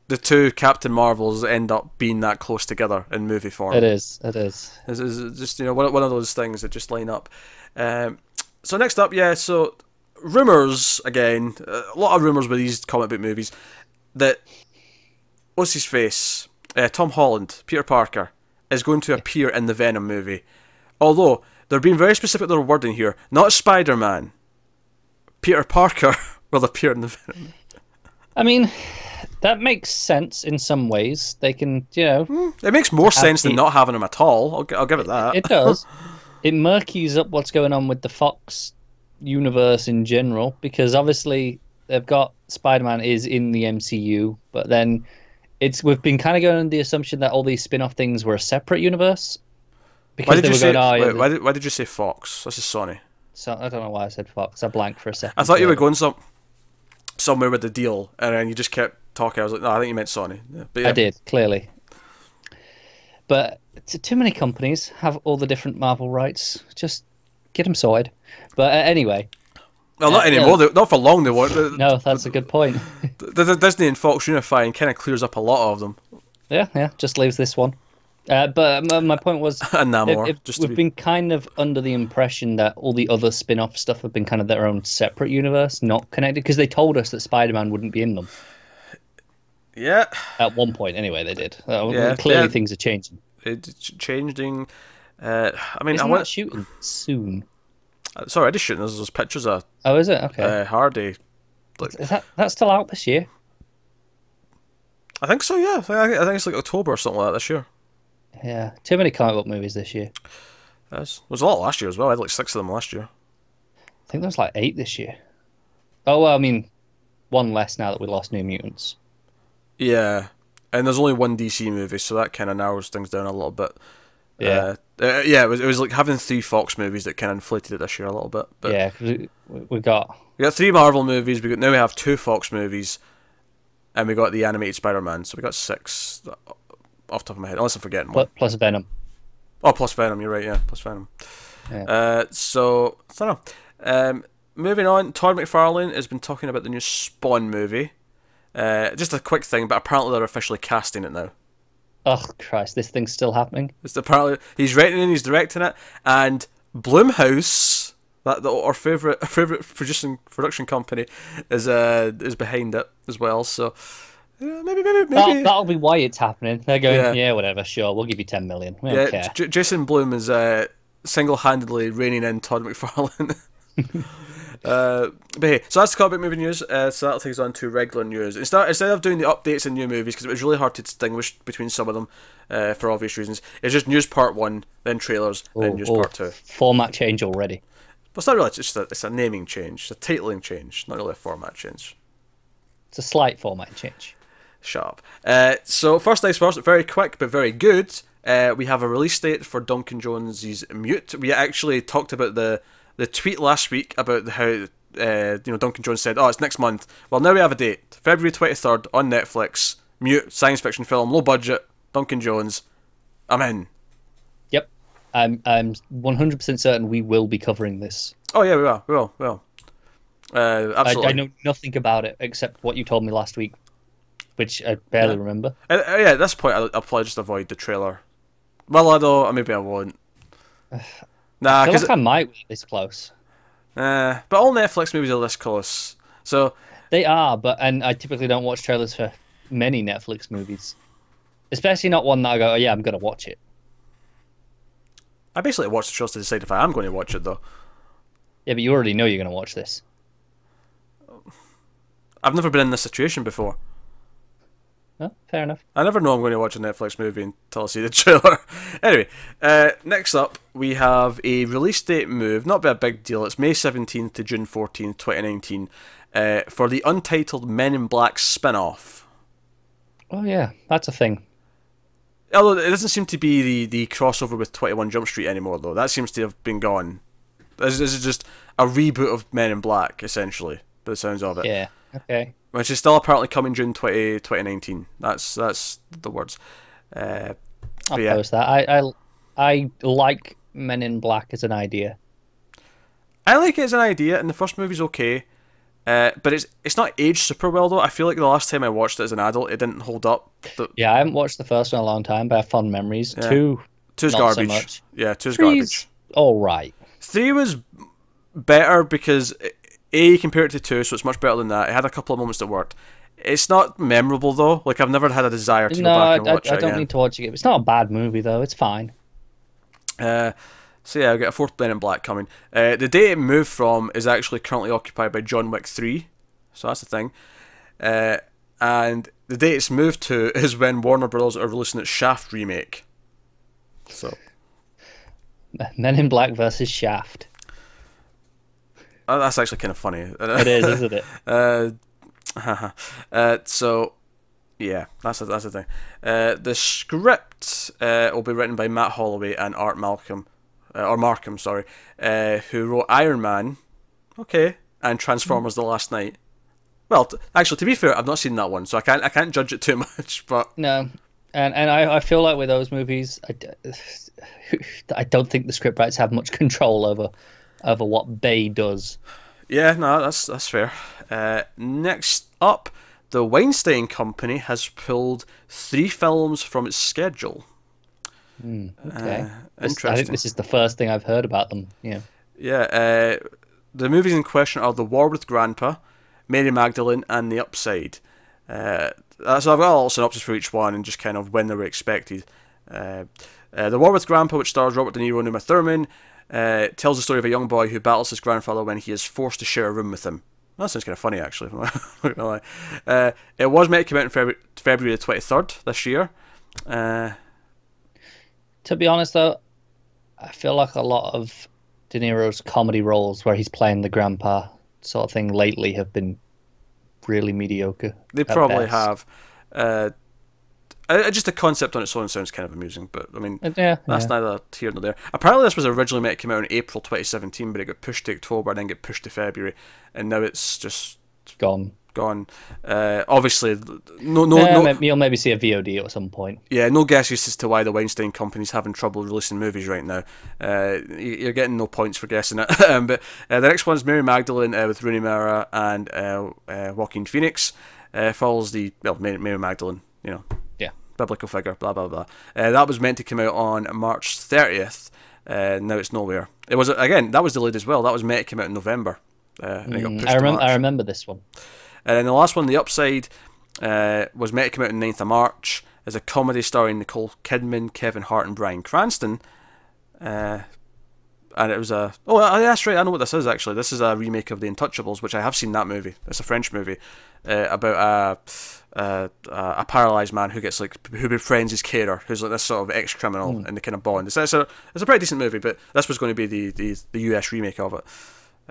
the two Captain Marvels end up being that close together in movie form. It is. It's just one of those things that just line up. So next up, so rumours again, a lot of rumours with these comic book movies that what's his face, Tom Holland, Peter Parker, is going to appear in the Venom movie. Although they're being very specific with their wording here. Not Spider-Man. Peter Parker will appear in the Venom. I mean, that makes sense in some ways. They can, It makes more sense than not having him at all. I'll give it that. It does. It murkies up what's going on with the Fox universe in general, because obviously they've got Spider-Man is in the MCU, but then we've been kind of going on the assumption that all these spin-off things were a separate universe. Because why did you say Fox? This is Sony. So I don't know why I said Fox. I blanked for a second. I thought you were going somewhere with the deal, and then you just kept talking. I was like, no, I think you meant Sony. Yeah. I did, clearly. But too many companies have all the different Marvel rights. Just get them sorted. But anyway. Well, not anymore. Not for long they won't. No, that's a good point. The Disney and Fox unifying kind of clears up a lot of them. Yeah, just leaves this one. But my point was, we've been kind of under the impression that all the other spin-off stuff have been kind of their own separate universe, not connected, because they told us that Spider-Man wouldn't be in them. Yeah. At one point, anyway, they did. Clearly, things are changing. It's changing. I mean, Isn't that shooting soon? Sorry, I just shooting those pictures of. Oh, is it? Okay. Hardy. Is that still out this year? I think so. Yeah, I think it's like October or something like that this year. Yeah, too many comic book movies this year. There was a lot last year as well. I had like 6 of them last year. I think there was like 8 this year. Oh, well, I mean, one less now that we lost New Mutants. Yeah, and there's only one DC movie, so that kind of narrows things down a little bit. Yeah. It was like having 3 Fox movies that kind of inflated it this year a little bit. But yeah, because we got 3 Marvel movies. Now we have 2 Fox movies, and we got the animated Spider-Man. So we got 6 off the top of my head, unless I'm forgetting one. Plus Venom. Oh, plus Venom. You're right. Yeah, plus Venom. Yeah. So I don't know. Moving on, Todd McFarlane has been talking about the new Spawn movie. Just a quick thing, but apparently they're officially casting it now. Oh Christ, this thing's still happening. It's apparently he's writing it, he's directing it, and Blumhouse, our favorite production company, is behind it as well. So maybe that'll be why it's happening. They're going, yeah, whatever, sure, we'll give you 10 million. We don't care. Jason Blum is single-handedly reining in Todd McFarlane. But hey, so that's the comic movie news. So that'll take us on to regular news. Instead of doing the updates and new movies, because it was really hard to distinguish between some of them for obvious reasons, it's just news part 1, then trailers, then news part 2. Format change already. But it's not really, it's a naming change, it's a titling change, not really a format change. It's a slight format change. Shut up. So first things first, very quick but very good. We have a release date for Duncan Jones's Mute. We actually talked about the tweet last week about how Duncan Jones said, "Oh, it's next month." Well, now we have a date, February 23rd on Netflix. Mute, science fiction film, low budget. Duncan Jones, I'm in. Yep, I'm 100% certain we will be covering this. Oh yeah, we will. Absolutely. I know nothing about it except what you told me last week, which I barely remember. Yeah, at this point, I'll probably just avoid the trailer. Well, I don't. Maybe I won't. Nah, I feel like I might be this close. But all Netflix movies are this close. So they are, and I typically don't watch trailers for many Netflix movies, especially not one that I go, "Oh yeah, I'm gonna watch it." I basically watch the trailers to decide if I am going to watch it, though. Yeah, but you already know you're gonna watch this. I've never been in this situation before. Oh, fair enough. I never know I'm going to watch a Netflix movie until I see the trailer. Anyway, next up, we have a release date move. Not be a big deal. It's May 17th to June 14th, 2019, for the Untitled Men in Black spin-off. Oh, yeah. That's a thing. Although it doesn't seem to be the crossover with 21 Jump Street anymore, though. That seems to have been gone. This is just a reboot of Men in Black, essentially, by the sounds of it. Yeah, okay. Which is still apparently coming June 2019. That's the words. I'll post that. I like Men in Black as an idea. I like it as an idea, and the first movie's okay. But it's not aged super well, though. I feel like the last time I watched it as an adult, it didn't hold up. Yeah, I haven't watched the first one in a long time, but I have fond memories. Yeah. 2's garbage. So much. Yeah, 2's 3's garbage. All right. 3 was better because A, compared to 2, so it's much better than that. It had a couple of moments that worked. It's not memorable, though. Like, I've never had a desire to go back and watch it again. I don't need to watch it. It's not a bad movie, though. It's fine. So yeah, I'll get a 4th Men in Black coming. The date it moved from is actually currently occupied by John Wick 3. So that's the thing. And the date it's moved to is when Warner Bros. Are releasing its Shaft remake. So Men in Black versus Shaft. That's actually kind of funny. It is, isn't it? So, yeah, that's the thing. The script will be written by Matt Holloway and Art Markham, who wrote Iron Man, and Transformers: The Last Night. Well, actually, to be fair, I've not seen that one, so I can't judge it too much. But no, and I feel like with those movies, I don't think the scriptwriters have much control over what Bay does. Yeah, no, that's fair. Next up, the Weinstein Company has pulled 3 films from its schedule. Okay. Interesting. I think this is the first thing I've heard about them. Yeah. Yeah. The movies in question are The War with Grandpa, Mary Magdalene, and The Upside. So I've got a little synopsis for each one and just kind of when they were expected. The War with Grandpa, which stars Robert De Niro and Uma Thurman, tells the story of a young boy who battles his grandfather when he is forced to share a room with him. That sounds kind of funny, actually. I'm not gonna lie. It was meant to come out in February the 23rd this year. To be honest, though, I feel like a lot of De Niro's comedy roles where he's playing the grandpa sort of thing lately have been really mediocre. They probably have. Just the concept on its own sounds kind of amusing, but I mean, that's neither here nor there. Apparently, this was originally meant to come out in April 2017, but it got pushed to October and then got pushed to February, and now it's just gone. Obviously, no. You'll maybe see a VOD at some point. Yeah, no guesses as to why the Weinstein Company's having trouble releasing movies right now. You're getting no points for guessing it. But the next one's Mary Magdalene with Rooney Mara and Joaquin Phoenix. Follows Mary Magdalene, biblical figure, blah blah blah. That was meant to come out on March 30th. Now it's nowhere. It was that was delayed as well. That was meant to come out in November. And it got pushed to March. I remember this one. And then the last one, The Upside, was meant to come out on 9th of March as a comedy starring Nicole Kidman, Kevin Hart, and Bryan Cranston. and it was a... Oh, that's right, I know what this is, actually. This is a remake of The Untouchables, which I have seen that movie. It's a French movie about a paralysed man who gets, like, who befriends his carer, who's like this sort of ex-criminal, and they kind of bond. It's a pretty decent movie, but this was going to be the US remake of it.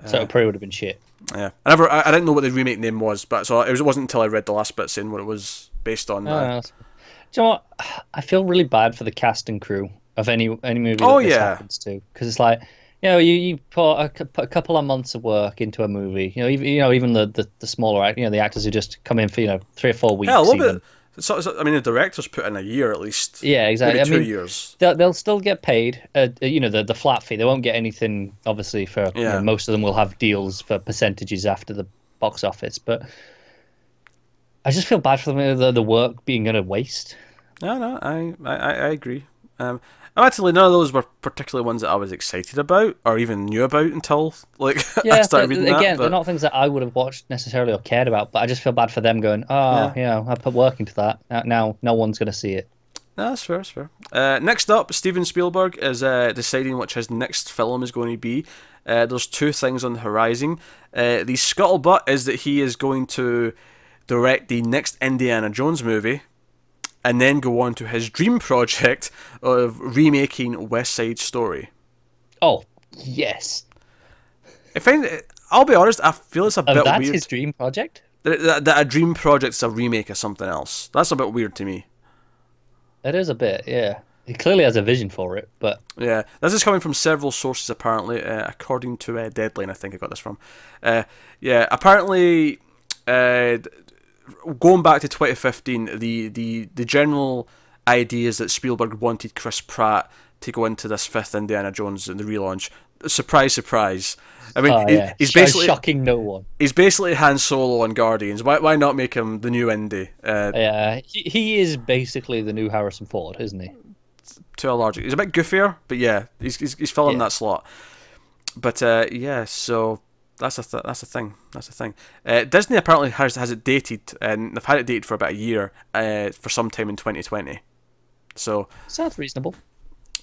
So it probably would have been shit. Yeah. I didn't know what the remake name was, but so it wasn't until I read the last bit saying what it was based on. Do you know what? I feel really bad for the cast and crew of any movie that this happens to, because it's like, you know, you put a couple of months of work into a movie. You know, even the smaller, the actors who just come in for 3 or 4 weeks. Yeah, a little bit. So, I mean, the directors put in a year at least. Yeah, exactly. Maybe 2 years. They'll still get paid. The flat fee. They won't get anything, obviously. For most of them will have deals for percentages after the box office. But I just feel bad for them. The work being going to waste. No, I agree. Actually, none of those were particularly ones that I was excited about or even knew about until I started reading that. Again, they're not things that I would have watched necessarily or cared about, but I just feel bad for them going, I put work into that. Now no one's going to see it. No, that's fair, that's fair. Next up, Steven Spielberg is deciding which his next film is going to be. There's 2 things on the horizon. The scuttlebutt is that he is going to direct the next Indiana Jones movie, and then go on to his dream project of remaking West Side Story. Oh, yes. I'll be honest, I feel it's a bit weird. That's his dream project? That a dream project is a remake of something else. That's a bit weird to me. It is a bit, yeah. He clearly has a vision for it, but... Yeah, this is coming from several sources, apparently, according to Deadline, I think I got this from. Apparently... going back to 2015, the general idea is that Spielberg wanted Chris Pratt to go into this 5th Indiana Jones in the relaunch. Surprise, surprise. I mean, he's basically shocking no one. He's basically Han Solo on Guardians. Why not make him the new Indy? He is basically the new Harrison Ford, isn't he? To a large, he's a bit goofier, but yeah, he's filling that slot. But so. That's a thing. Disney apparently has it dated, and they've had it dated for about a year, for some time in 2020. So sounds reasonable.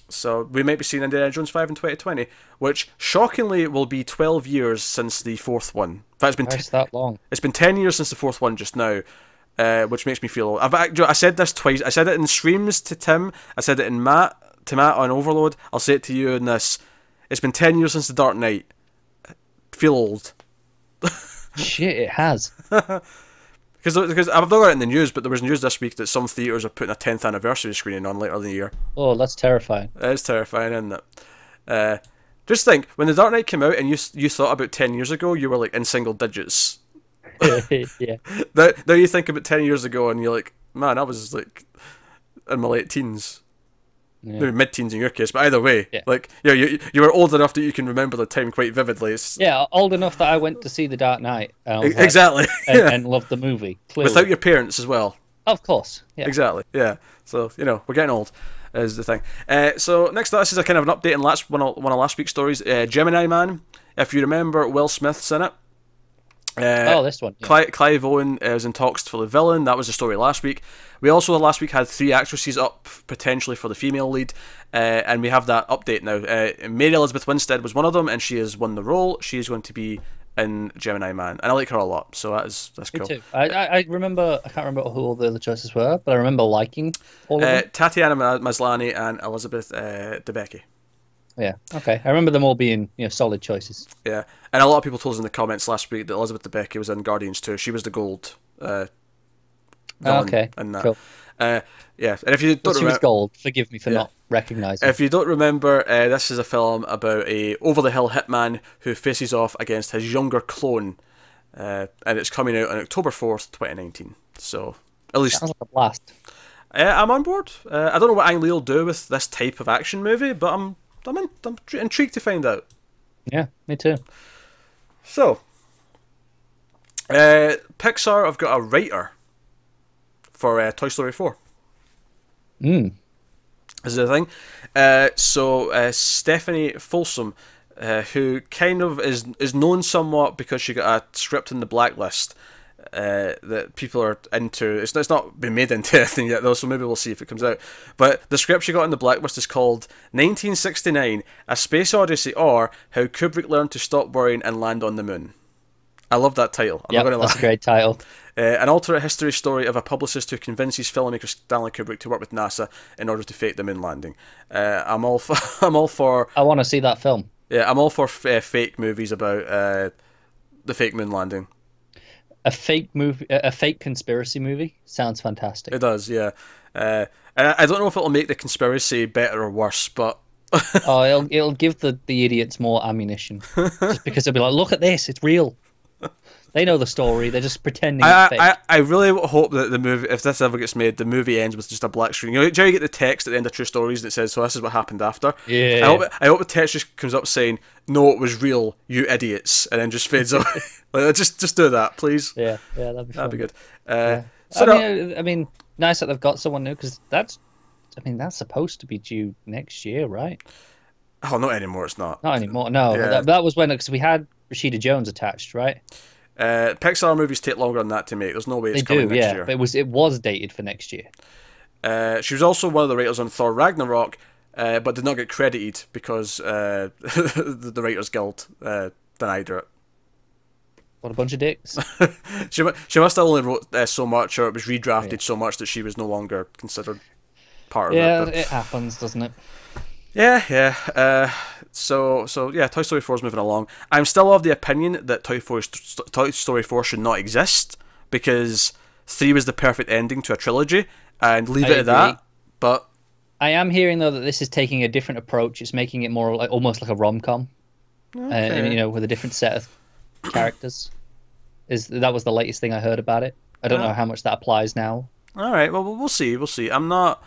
So we might be seeing Indiana Jones 5 in 2020, which shockingly will be 12 years since the 4th one. In fact, it's been that long. It's been 10 years since the 4th one just now, which makes me feel. I said this twice. I said it in streams to Tim. I said it to Matt on Overload. I'll say it to you in this. It's been 10 years since The Dark Knight. Feel old. Shit, it has. Because I've not got it in the news, but there was news this week that some theatres are putting a 10th anniversary screening on later in the year. Oh, that's terrifying. It is terrifying, isn't it? Just think, when The Dark Knight came out and you thought about 10 years ago, you were like in single digits. Yeah. Now you think about 10 years ago and you're like, man, I was like in my late teens. Yeah. Maybe mid-teens in your case, but either way, you were old enough that you can remember the time quite vividly. Old enough that I went to see The Dark Knight. Exactly. And loved the movie. Clearly. Without your parents as well. Of course. Yeah. Exactly. Yeah. So, we're getting old, is the thing. So, next up, this is a kind of an update on one of last week's stories. Gemini Man, if you remember, Will Smith's in it. This one. Yeah. Clive Owen is in talks for the villain. That was the story last week. We also last week had 3 actresses up potentially for the female lead, and we have that update now. Mary Elizabeth Winstead was one of them, and she has won the role. She is going to be in Gemini Man, and I like her a lot, so that's cool. Me too. I remember. I can't remember who all the other choices were, but I remember liking all of them. Tatiana Maslany and Elizabeth Debicki. Yeah, okay. I remember them all being solid choices. Yeah, and a lot of people told us in the comments last week that Elizabeth Debicki was in Guardians 2. She was the gold villain in that. Cool. And if you don't she was gold. Forgive me for not recognising. If you don't remember, this is a film about a over-the-hill hitman who faces off against his younger clone, and it's coming out on October 4th, 2019. So, at least... Sounds like a blast. I'm on board. I don't know what Ang Lee will do with this type of action movie, but I'm intrigued to find out. Yeah, me too. So, Pixar have got a writer for Toy Story 4. This is the thing. So Stephanie Folsom, who kind of is known somewhat because she got a script in the blacklist, that people are into. It's not been made into anything yet though, so maybe we'll see if it comes out. But the script you got in the blacklist is called 1969: A Space Odyssey, or How Kubrick Learned to Stop Worrying and Land on the Moon. I love that title. I'm not going to lie. That's a great title. An alternate history story of a publicist who convinces filmmaker Stanley Kubrick to work with NASA in order to fake the moon landing. I'm all for. I want to see that film. Yeah, I'm all for fake movies about the fake moon landing. A fake movie, a fake conspiracy movie sounds fantastic. It does, yeah. And I don't know if it'll make the conspiracy better or worse, but Oh, it'll give the idiots more ammunition, just because they'll be like, "Look at this, it's real." They know the story. They're just pretending it's fake. I really hope that the movie, if this ever gets made, the movie ends with just a black screen. You know, do you get the text at the end of True Stories that says, "So this is what happened after"? Yeah. I hope the text just comes up saying, "No, it was real, you idiots," and then just fades away. Like, just do that, please. Yeah, that'd be fun. That'd be good. Yeah. So I mean, nice that they've got someone new, because that's supposed to be due next year, right? Oh, not anymore. It's not. Not anymore. No, Yeah. that was when, because we had Rashida Jones attached, right? Pixar movies take longer than that to make. There's no way it's coming next year. But it was dated for next year. She was also one of the writers on Thor Ragnarok, but did not get credited because the Writers Guild denied her it. What a bunch of dicks. She must have only wrote so much, or it was redrafted so much that she was no longer considered part of it. Yeah, But it happens, doesn't it? yeah. So yeah, Toy Story 4 is moving along. I'm still of the opinion that Toy Story 4 should not exist, because 3 was the perfect ending to a trilogy, and leave it at that. But I am hearing though that this is taking a different approach. It's making it more like almost like a rom-com, with a different set of characters. That was the latest thing I heard about it. I don't know how much that applies now. All right, well we'll see. I'm not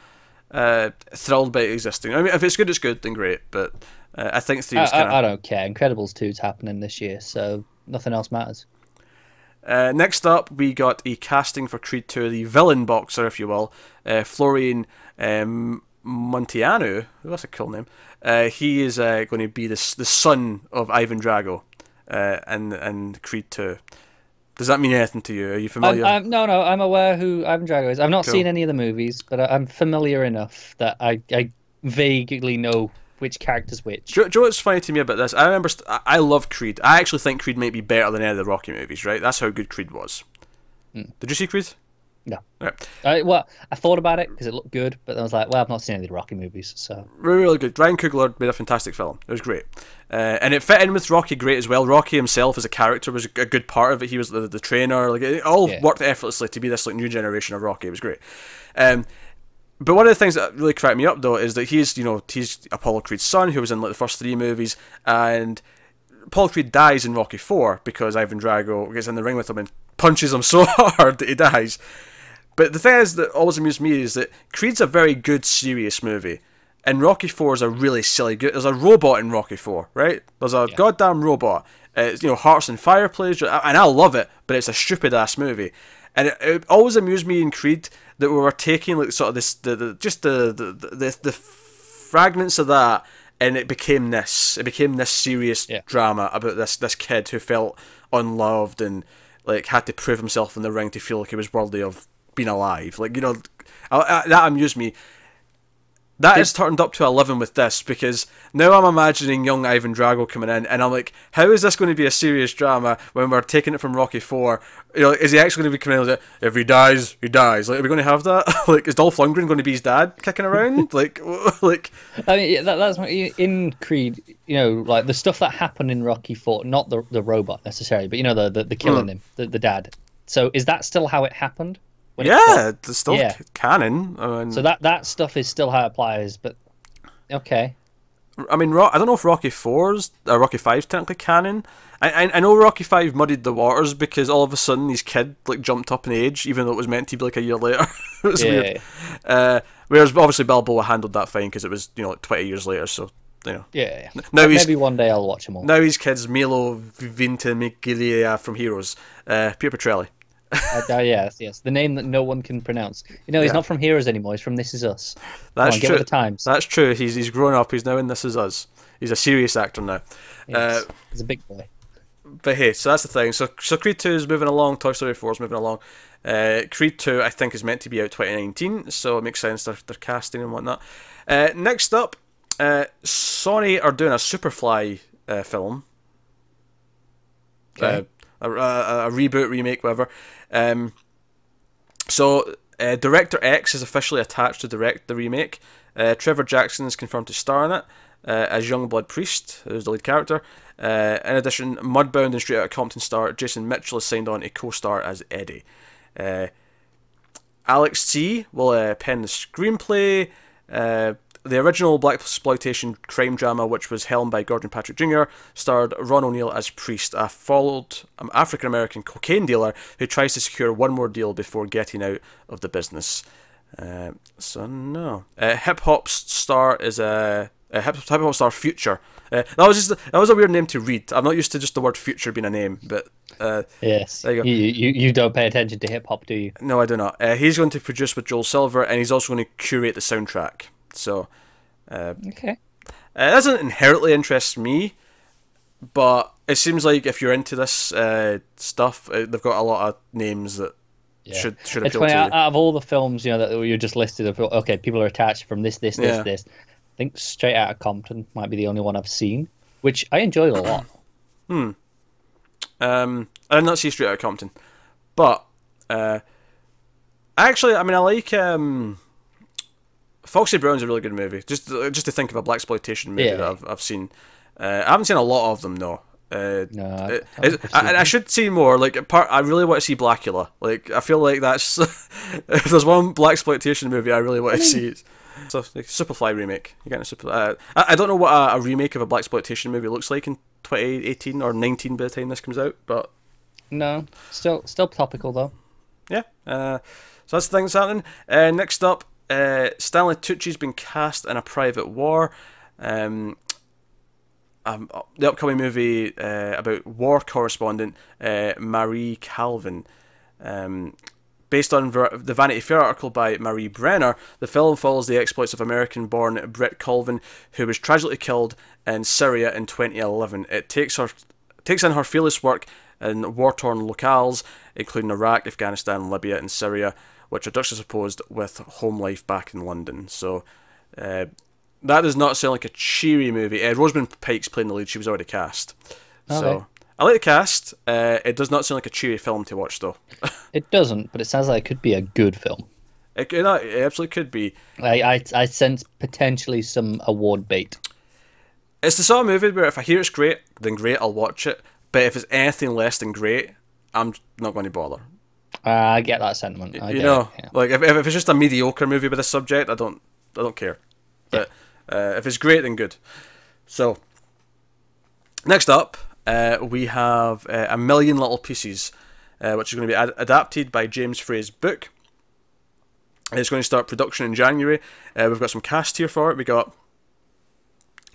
thrilled by it existing. I mean, if it's good, it's good, then great. But I think 3 is kind of... I don't care. Incredibles 2 is happening this year, so nothing else matters. Next up, we got a casting for Creed 2, the villain boxer, if you will, Florian Munteanu. That's a cool name. He is going to be the son of Ivan Drago in Creed 2. Does that mean anything to you? Are you familiar? No, I'm aware who Ivan Drago is. I've not seen any of the movies, but I'm familiar enough that I vaguely know which character's which. Do you know what's funny to me about this? I remember, I love Creed. I actually think Creed might be better than any of the Rocky movies, right? That's how good Creed was. Did you see Creed? No. Right. I thought about it because it looked good, but I was like, well, I've not seen any of the Rocky movies, so... Really, really good. Ryan Coogler made a fantastic film. It was great. And it fit in with Rocky great as well. Rocky himself as a character was a good part of it. He was the trainer. Like, it all worked effortlessly to be this like new generation of Rocky. It was great. But one of the things that really cracked me up, though, is that he's Apollo Creed's son, who was in like the first 3 movies, and Apollo Creed dies in Rocky 4 because Ivan Drago gets in the ring with him and punches him so hard that he dies. But the thing is that always amused me is that Creed's a very good, serious movie, and Rocky 4 is a really silly good. There's a robot in Rocky 4, right? There's a goddamn robot. It's, hearts and fireplace, and I love it, but it's a stupid ass movie. And it always amused me in Creed that we were taking like sort of this the fragments of that, and it became this serious drama about this kid who felt unloved and like had to prove himself in the ring to feel like he was worthy of being alive. Like, that amused me. That is turned up to 11 with this, because now I'm imagining young Ivan Drago coming in, and I'm like, how is this going to be a serious drama when we're taking it from Rocky 4? Is he actually going to be coming in like, if he dies, he dies? Like, are we going to have that? Like, is Dolph Lundgren going to be his dad kicking around? like. I mean, that's in Creed. Like the stuff that happened in Rocky 4, not the robot necessarily, but the killing him, the dad. So is that still how it happened? It's still canon. I mean, so that stuff is still how it applies, but okay. I mean, I don't know if Rocky 5's technically canon. I know Rocky 5 muddied the waters because all of a sudden his kid like jumped up in age, even though it was meant to be like a year later. It was weird. Whereas obviously Balboa handled that fine because it was like 20 years later. So Yeah. Now maybe one day I'll watch them all. Now his kid's Milo Ventimiglia from Heroes, Peter Petrelli. Yes, the name that no one can pronounce. He's not from Heroes anymore. He's from This Is Us. That's true. Get with the times. That's true. He's grown up. He's now in This Is Us. He's a serious actor now. Yes, he's a big boy. But hey, so that's the thing. So Creed 2 is moving along. Toy Story 4 is moving along. Creed 2, I think, is meant to be out 2019, so it makes sense they're casting and whatnot. Next up, Sony are doing a Superfly film. Okay. A reboot, remake, whatever. So Director X is officially attached to direct the remake. Trevor Jackson is confirmed to star in it as Youngblood Priest, who's the lead character. In addition, Mudbound and Straight Outta Compton star Jason Mitchell has signed on to co-star as Eddie. Alex T will pen the screenplay. The original blaxploitation crime drama, which was helmed by Gordon Patrick Jr., starred Ron O'Neal as Priest, a followed African-American cocaine dealer who tries to secure one more deal before getting out of the business. Hip hop star is hip hop star Future. That was a weird name to read. I'm not used to just the word Future being a name, but yes, there you go. You don't pay attention to hip hop, do you? No, I do not. He's going to produce with Joel Silver, and he's also going to curate the soundtrack. So, okay, that doesn't inherently interest me, but it seems like if you're into this stuff, they've got a lot of names that should appeal it's funny, to you. out of all the films, that you just listed, of okay, people are attached from this. I think Straight Outta Compton might be the only one I've seen, which I enjoyed a lot. I did not see Straight Outta Compton, but actually, I mean, I like Foxy Brown's a really good movie. Just to think of a blaxploitation movie that I've seen. I haven't seen a lot of them, no. No, I should see more. Like, I really want to see Blackula. Like, I feel like that's if there's one blaxploitation movie I really want to see. So, like, Superfly remake. You're getting a Super. I don't know what a remake of a blaxploitation movie looks like in 2018 or 19 by the time this comes out, but no, still topical though. Yeah. So that's the thing that's happening. Next up, Stanley Tucci's been cast in A Private War. The upcoming movie about war correspondent Marie Calvin. Based on the Vanity Fair article by Marie Brenner, the film follows the exploits of American-born Britt Colvin, who was tragically killed in Syria in 2011. It takes in her fearless work in war-torn locales, including Iraq, Afghanistan, Libya, and Syria, which are juxtaposed with home life back in London. So, that does not sound like a cheery movie. Rosamund Pike's playing the lead. She was already cast. Okay. So, I like the cast. It does not sound like a cheery film to watch, though. It doesn't, but it sounds like it could be a good film. It absolutely could be. I sense potentially some award bait. It's the sort of movie where if I hear it's great, then great, I'll watch it. But if it's anything less than great, I'm not going to bother. I get that sentiment. Like if it's just a mediocre movie with a subject, I don't care. But if it's great, then good. So next up, we have A Million Little Pieces, which is going to be adapted by James Frey's book. It's going to start production in January. We've got some cast here for it. We got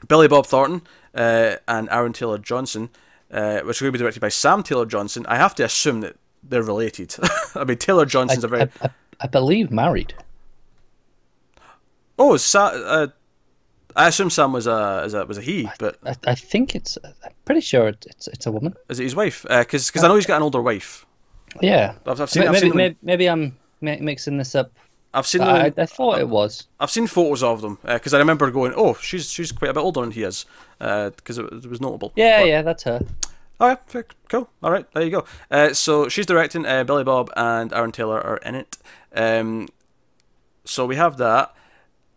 Billy Bob Thornton and Aaron Taylor Johnson, which is going to be directed by Sam Taylor Johnson. I have to assume that they're related. I mean, Taylor Johnson's a very... I believe married. Oh, I assume Sam was a he, but I think I'm pretty sure it's a woman. Is it his wife? Because I know he's got an older wife. Yeah, I've seen maybe I'm mixing this up. I've seen I thought it was. I've seen photos of them because I remember going, oh, she's quite a bit older than he is, because it was notable. Yeah, that's her. All right, cool. All right, there you go. So she's directing. Billy Bob and Aaron Taylor are in it. So we have that.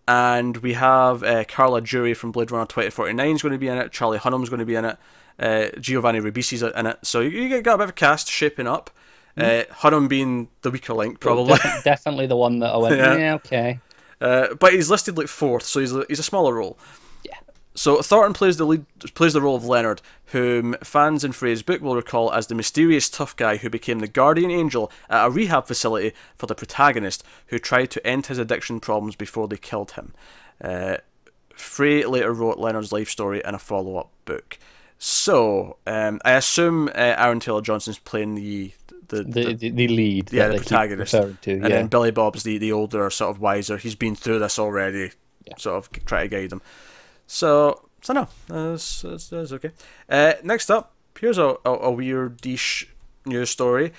And we have Carla Juri from Blade Runner 2049 is going to be in it. Charlie Hunnam's going to be in it. Giovanni Ribisi's in it. So you got a bit of a cast shaping up. Hunnam being the weaker link, probably. Definitely the one that I went, yeah okay. But he's listed like fourth, so he's a smaller role. Yeah. So Thornton plays the role of Leonard, whom fans in Frey's book will recall as the mysterious tough guy who became the guardian angel at a rehab facility for the protagonist, who tried to end his addiction problems before they killed him. Frey later wrote Leonard's life story in a follow-up book. So I assume Aaron Taylor Johnson's playing the lead, the protagonist, and then Billy Bob's the older, sort of wiser. He's been through this already, sort of try to guide him. So no, that's okay. Next up, here's a weird-ish news story.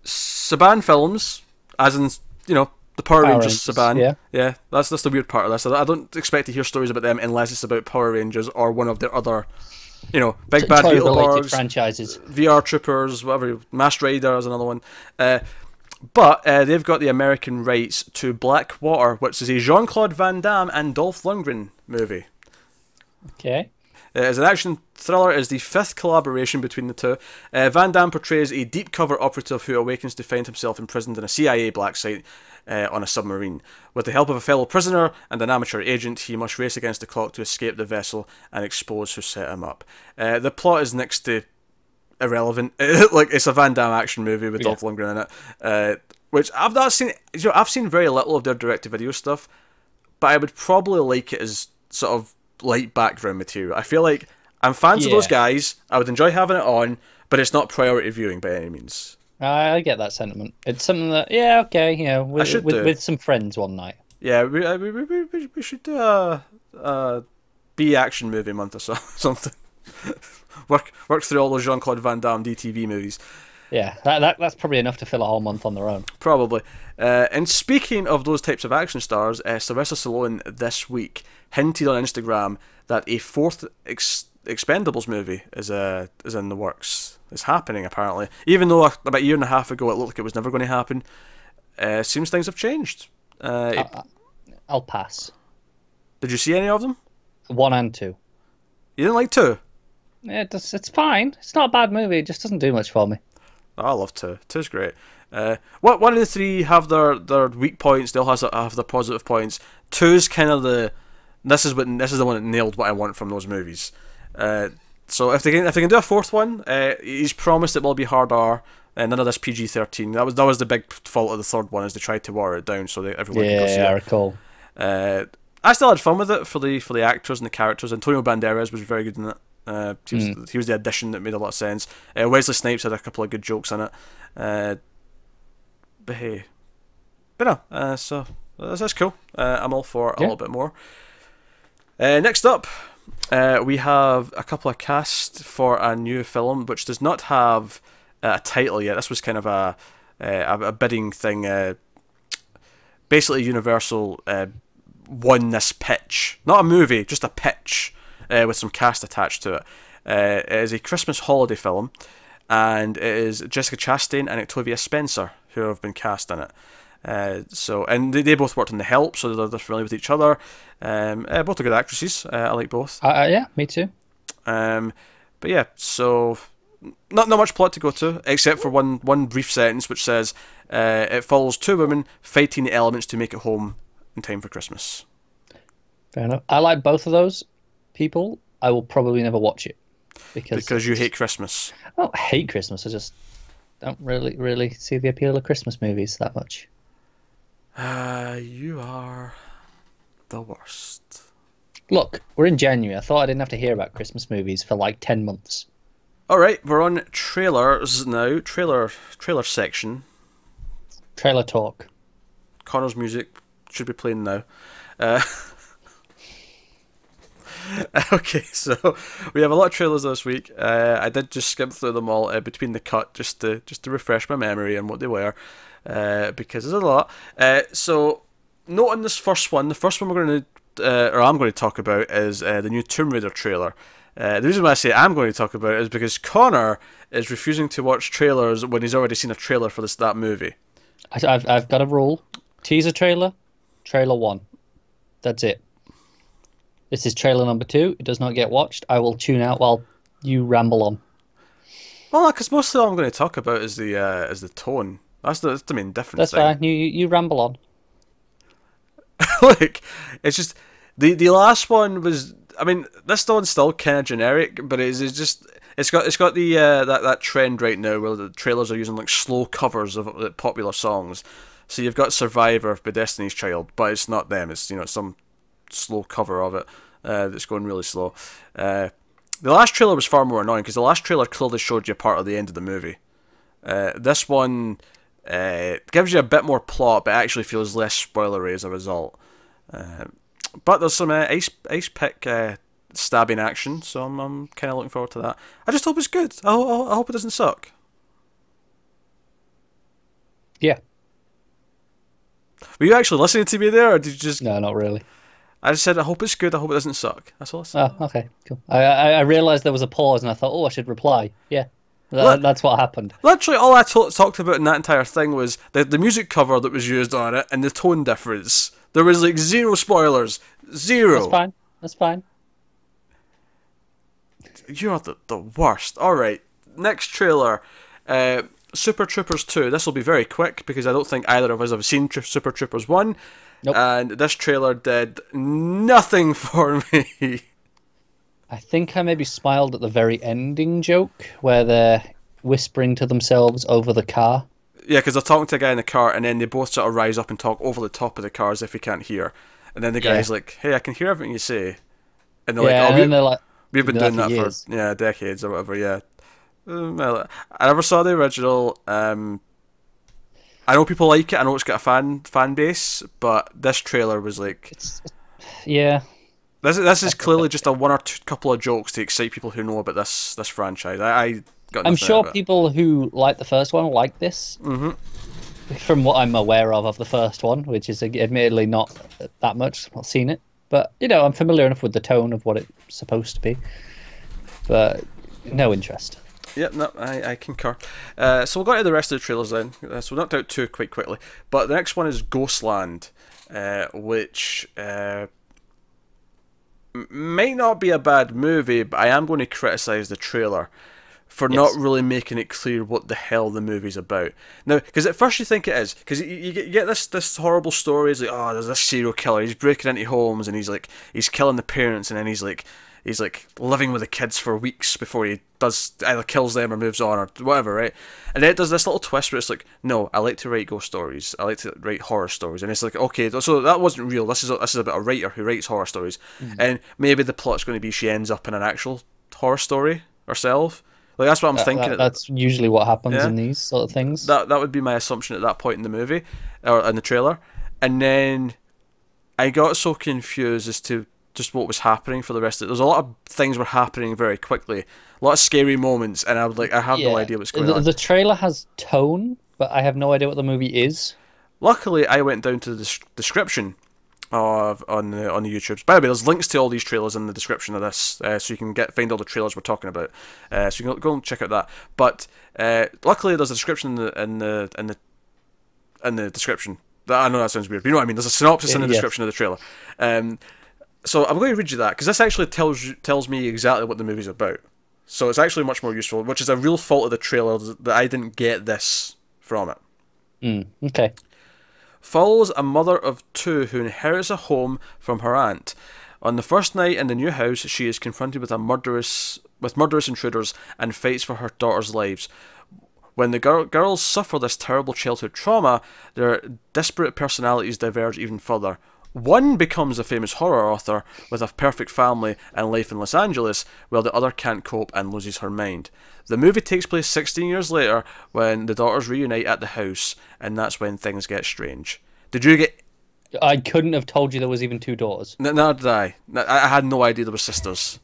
Saban Films, as in, the Power Rangers Saban. Yeah, that's the weird part of this. I don't expect to hear stories about them unless it's about Power Rangers or one of their other, Big Bad Beetleborgs, franchises. VR Troopers, whatever, Masked Rider is another one. But they've got the American rights to Blackwater, which is a Jean-Claude Van Damme and Dolph Lundgren movie. Okay. As an action thriller, it is the 5th collaboration between the two. Van Damme portrays a deep cover operative who awakens to find himself imprisoned in a CIA black site on a submarine. With the help of a fellow prisoner and an amateur agent, he must race against the clock to escape the vessel and expose who set him up. The plot is next to irrelevant. It's a Van Damme action movie with Dolph Lundgren in it, which I've not seen. I've seen very little of their direct-to-video stuff, but I would probably like it as sort of light background material. I feel like I'm fans of those guys. I would enjoy having it on, but it's not priority viewing by any means. I get that sentiment. It's something that, with some friends one night. Yeah, we should do a B action movie month or something. work through all those Jean-Claude Van Damme DTV movies. Yeah, that's probably enough to fill a whole month on their own. Probably. And speaking of those types of action stars, Sylvester Stallone this week hinted on Instagram that a 4th Expendables movie is in the works. It's happening, apparently. Even though about a year and a half ago it looked like it was never going to happen, seems things have changed. I'll pass. Did you see any of them? 1 and 2. You didn't like 2? It's fine. It's not a bad movie. It just doesn't do much for me. Oh, I love 2. 2's great. One of the 3 have their weak points. They all have their positive points. 2's kind of this is the one that nailed what I want from those movies. So if they can do a 4th one, he's promised it will be hard R and none of this PG-13. That was the big fault of the 3rd one, is they tried to water it down so that everyone could go see it. Yeah, I recall. I still had fun with it for the actors and the characters. Antonio Banderas was very good in it. He was the addition that made a lot of sense. Wesley Snipes had a couple of good jokes in it. But no, so that's cool. I'm all for a little bit more. Next up, we have a couple of casts for a new film which does not have a title yet. This was kind of a bidding thing. Basically, Universal won this pitch. Not a movie, just a pitch with some cast attached to it. It is a Christmas holiday film, and it is Jessica Chastain and Octavia Spencer who have been cast in it. And they both worked in The Help, so they're familiar with each other. Both are good actresses. I like both. Yeah, me too. But yeah, so not much plot to go to, except for one brief sentence which says it follows 2 women fighting the elements to make it home in time for Christmas. Fair enough. I like both of those people. I will probably never watch it because you hate Christmas. I don't hate Christmas. I just don't really see the appeal of Christmas movies that much. You are the worst. Look, we're in January. I thought I didn't have to hear about Christmas movies for like 10 months. Alright, we're on trailers now. Trailer section. Trailer talk. Connor's music should be playing now. Okay, so we have a lot of trailers this week. I did just skip through them all between the cut just to refresh my memory on what they were, because there's a lot. So note on this first one, the first one I'm going to talk about is the new Tomb Raider trailer. The reason why I say I'm going to talk about it is because Connor is refusing to watch trailers when he's already seen a trailer for that movie. I've got a rule: teaser trailer, trailer 1. That's it. This is trailer number 2. It does not get watched. I will tune out while you ramble on. Well, because mostly all I'm going to talk about is the tone. That's the main difference. That's fine. You ramble on. Look, it's just the last one was. I mean, this one's still kind of generic, but it's got the that trend right now where the trailers are using like slow covers of popular songs. So you've got Survivor by Destiny's Child, but it's not them. It's some slow cover of it that's going really slow. The last trailer was far more annoying because the last trailer clearly showed you part of the end of the movie. This one gives you a bit more plot, but actually feels less spoilery as a result. But there's some ice pick stabbing action, so I'm kind of looking forward to that. I just hope it's good. I hope it doesn't suck. Yeah. Were you actually listening to me there, or did you just... No, not really. I just said, I hope it's good, I hope it doesn't suck. That's all I said. Oh, okay, cool. I realized there was a pause, and I thought, oh, I should reply. Yeah, that's what happened. Literally, all I talked about in that entire thing was the music cover that was used on it and the tone difference. There was like zero spoilers. Zero. That's fine. That's fine. You're the worst. Alright, next trailer. Super Troopers 2. This will be very quick because I don't think either of us have seen Super Troopers 1. Nope. And this trailer did nothing for me. I think I maybe smiled at the very ending joke where they're whispering to themselves over the car. Yeah, because they're talking to a guy in the car, and then they both sort of rise up and talk over the top of the car as if he can't hear. And then the guy's like, "Hey, I can hear everything you say." And they're we've been doing that for decades or whatever. Yeah. I never saw the original. I know people like it. I know it's got a fan base, but this trailer was like, This is clearly just a one or two couple of jokes to excite people who know about this franchise. I'm sure people who like the first one like this. Mm-hmm. From what I'm aware of the first one, which is admittedly not that much. I've not seen it, but I'm familiar enough with the tone of what it's supposed to be. But no interest. Yep, no, I concur. So we'll go to the rest of the trailers then. So we'll knock out two quite quickly. But the next one is Ghostland, which might not be a bad movie, but I am going to criticise the trailer for not really making it clear what the hell the movie's about. Now, because at first you think it is, because you get this horrible story. It's like, oh, there's this serial killer. He's breaking into homes and he's killing the parents, and then he's living with the kids for weeks before he either kills them or moves on or whatever, right? And then it does this little twist where it's like, no, I like to write ghost stories. I like to write horror stories. And it's like, okay, so that wasn't real. This is about a writer who writes horror stories. Mm-hmm. And maybe the plot's going to be she ends up in an actual horror story herself. Like, that's what I'm thinking. That's usually what happens in these sort of things. That would be my assumption at that point in the movie, or in the trailer. And then I got so confused as to just what was happening for the rest of it. There's a lot of things were happening very quickly. A lot of scary moments, and I have no idea what's going on. The trailer has tone, but I have no idea what the movie is. Luckily, I went down to the description on the YouTubes. By the way, there's links to all these trailers in the description of this, so you can find all the trailers we're talking about. So you can go and check out that. But luckily, there's a description in the description. I know that sounds weird, but you know what I mean. There's a synopsis in the description of the trailer. So I'm going to read you that, because this actually tells me exactly what the movie's about. So it's actually much more useful, which is a real fault of the trailer that I didn't get this from it. Okay. Follows a mother of two who inherits a home from her aunt. On the first night in the new house, she is confronted with murderous intruders and fights for her daughter's lives. When the girls suffer this terrible childhood trauma, their disparate personalities diverge even further. One becomes a famous horror author with a perfect family and life in Los Angeles, while the other can't cope and loses her mind. The movie takes place 16 years later when the daughters reunite at the house, and that's when things get strange. Did you get... I couldn't have told you there was even two daughters. No, did I? I had no idea there were sisters.